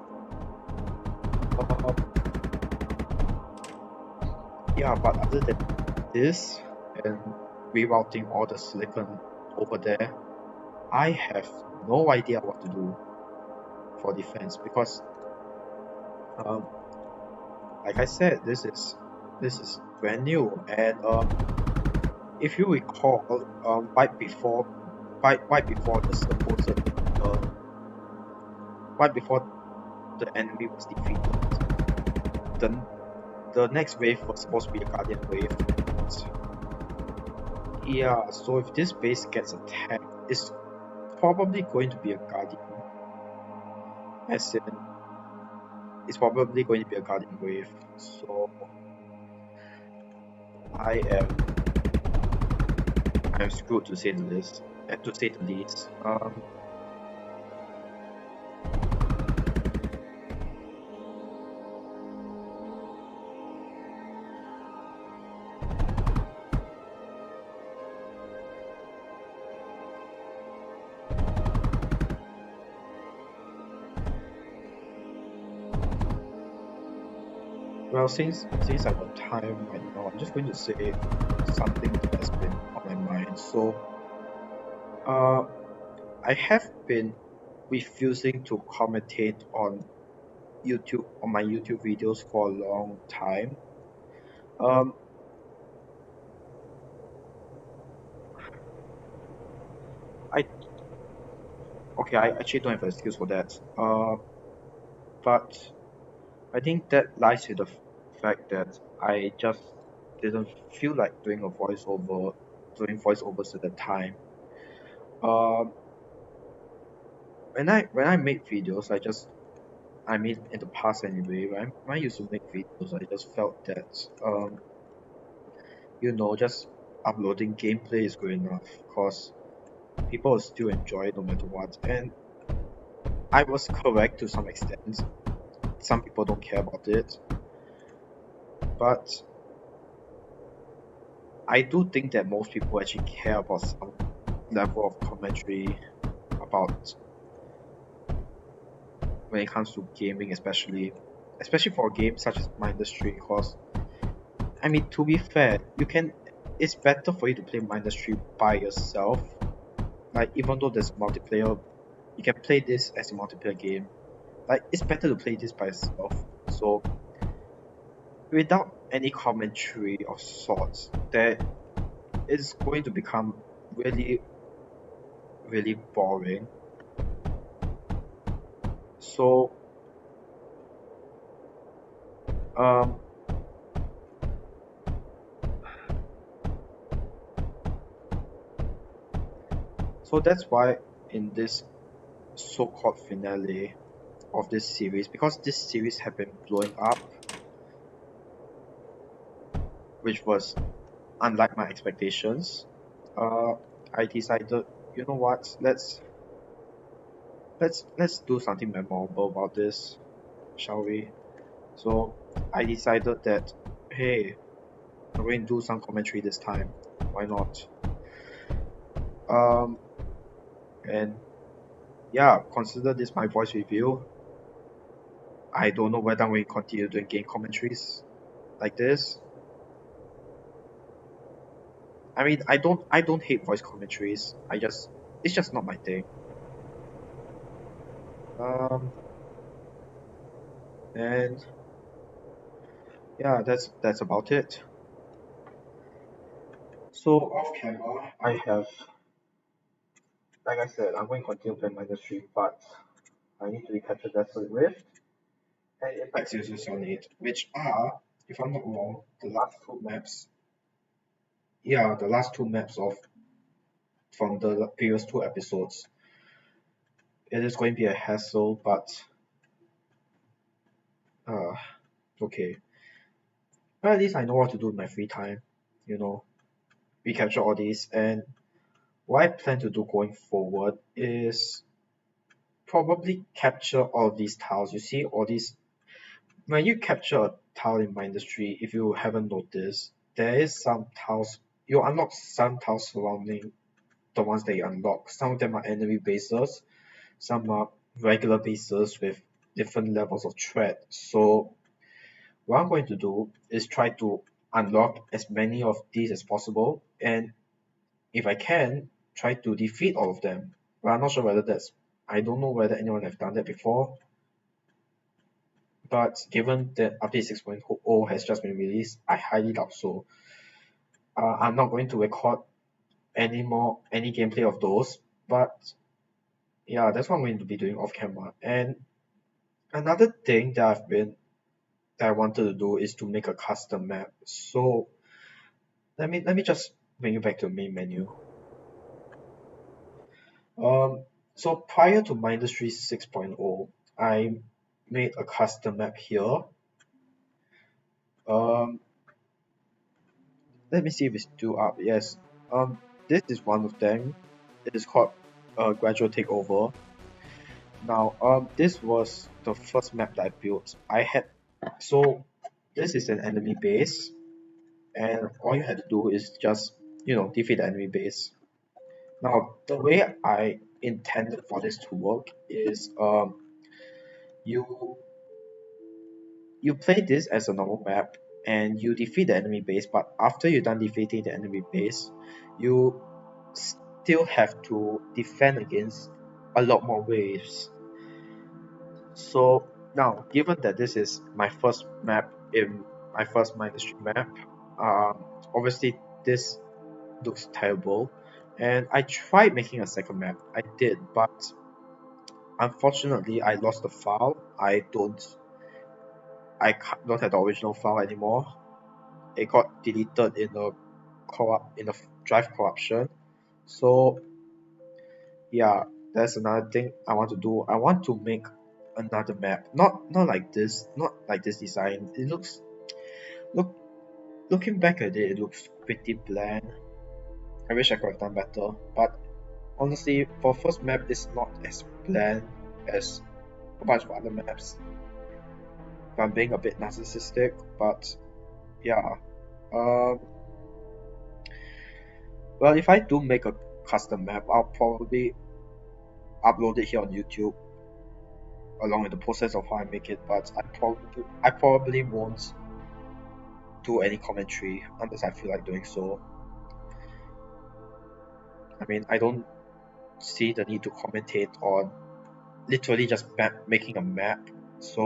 Um, yeah, but other than this and rerouting all the silicon over there, I have no idea what to do for defense because, um, like I said, this is brand new, and if you recall, right before the supposed right before the enemy was defeated, the the next wave was supposed to be a guardian wave. Yeah, so if this base gets attacked, it's probably going to be a guardian, as in it's probably going to be a guardian wave. So I am I'm screwed to say the least. To say the least. Well, since I got time right now, I'm just going to say something that has been on my mind. So, uh, I have been refusing to commentate on my YouTube videos for a long time. Um, I okay, I actually don't have an excuse for that. But I think that lies with the fact that I just didn't feel like doing voiceovers at the time. Um, when I make videos, I mean in the past anyway, when I used to make videos, I just felt that just uploading gameplay is good enough because people will still enjoy it no matter what. And I was correct to some extent. Some people don't care about it, but I do think that most people actually care about some level of commentary about when it comes to gaming, especially for a game such as Mindustry. Because I mean, to be fair, it's better for you to play Mindustry by yourself. Like, even though there's multiplayer, you can play this as a multiplayer game. Like, it's better to play this by yourself. So without any commentary of sorts, that is going to become really, really boring. So um so that's why in this so-called finale of this series, because this series have been blowing up, which was unlike my expectations, uh, I decided, you know what, let's do something memorable about this, shall we? So I decided that, hey, I'm going to do some commentary this time. Why not? Um, and yeah, consider this my voice review. I don't know whether I'm going to continue doing game commentaries like this. I mean, I don't hate voice commentaries. It's just not my thing. Um, and yeah, that's about it. So off camera, I have, like I said, I'm going to continue playing Mindustry, but I need to recapture Desolate Rift and Impact 0078, which are, if I'm not wrong, the last two maps. Yeah, the last two maps of from the previous two episodes. It is going to be a hassle, but uh, okay. But at least I know what to do in my free time. You know, recapture all these, and what I plan to do going forward is probably capture all of these tiles. You see all these when you capture a tile in my industry, if you haven't noticed, there is some tiles you unlock some tiles surrounding the ones that you unlock. Some of them are enemy bases, some are regular bases with different levels of threat. So what I'm going to do is try to unlock as many of these as possible, and if I can, try to defeat all of them. But I'm not sure whether that's I don't know whether anyone have done that before, but given that update 6.0 has just been released, I highly doubt so. I'm not going to record any gameplay of those, but yeah, that's what I'm going to be doing off camera. And another thing that I wanted to do is to make a custom map. So let me just bring you back to the main menu. Um, so prior to Mindustry 6.0, I made a custom map here. Um, let me see if it's still up. Yes. This is one of them. It is called Gradual Takeover. Now, this was the first map that I built. So this is an enemy base, and all you had to do is just, defeat the enemy base. Now, the way I intended for this to work is, you you play this as a normal map, and you defeat the enemy base. But after you're done defeating the enemy base, you still have to defend against a lot more waves. So now, given that this is my first map in my first Mindustry map, obviously this looks terrible, and I tried making a second map. I did, but unfortunately, I lost the file. I don't have the original file anymore. It got deleted in the drive corruption. So yeah, that's another thing I want to do. I want to make another map, not like this, not like this design. It look looking back at it, it looks pretty bland. I wish I could have done better, but honestly, for first map, it's not as bland as a bunch of other maps. If I'm being a bit narcissistic, but yeah. Um, well, if I do make a custom map, I'll probably upload it here on YouTube along with the process of how I make it. But I probably won't do any commentary unless I feel like doing so. I mean, I don't see the need to commentate on literally just making a map. So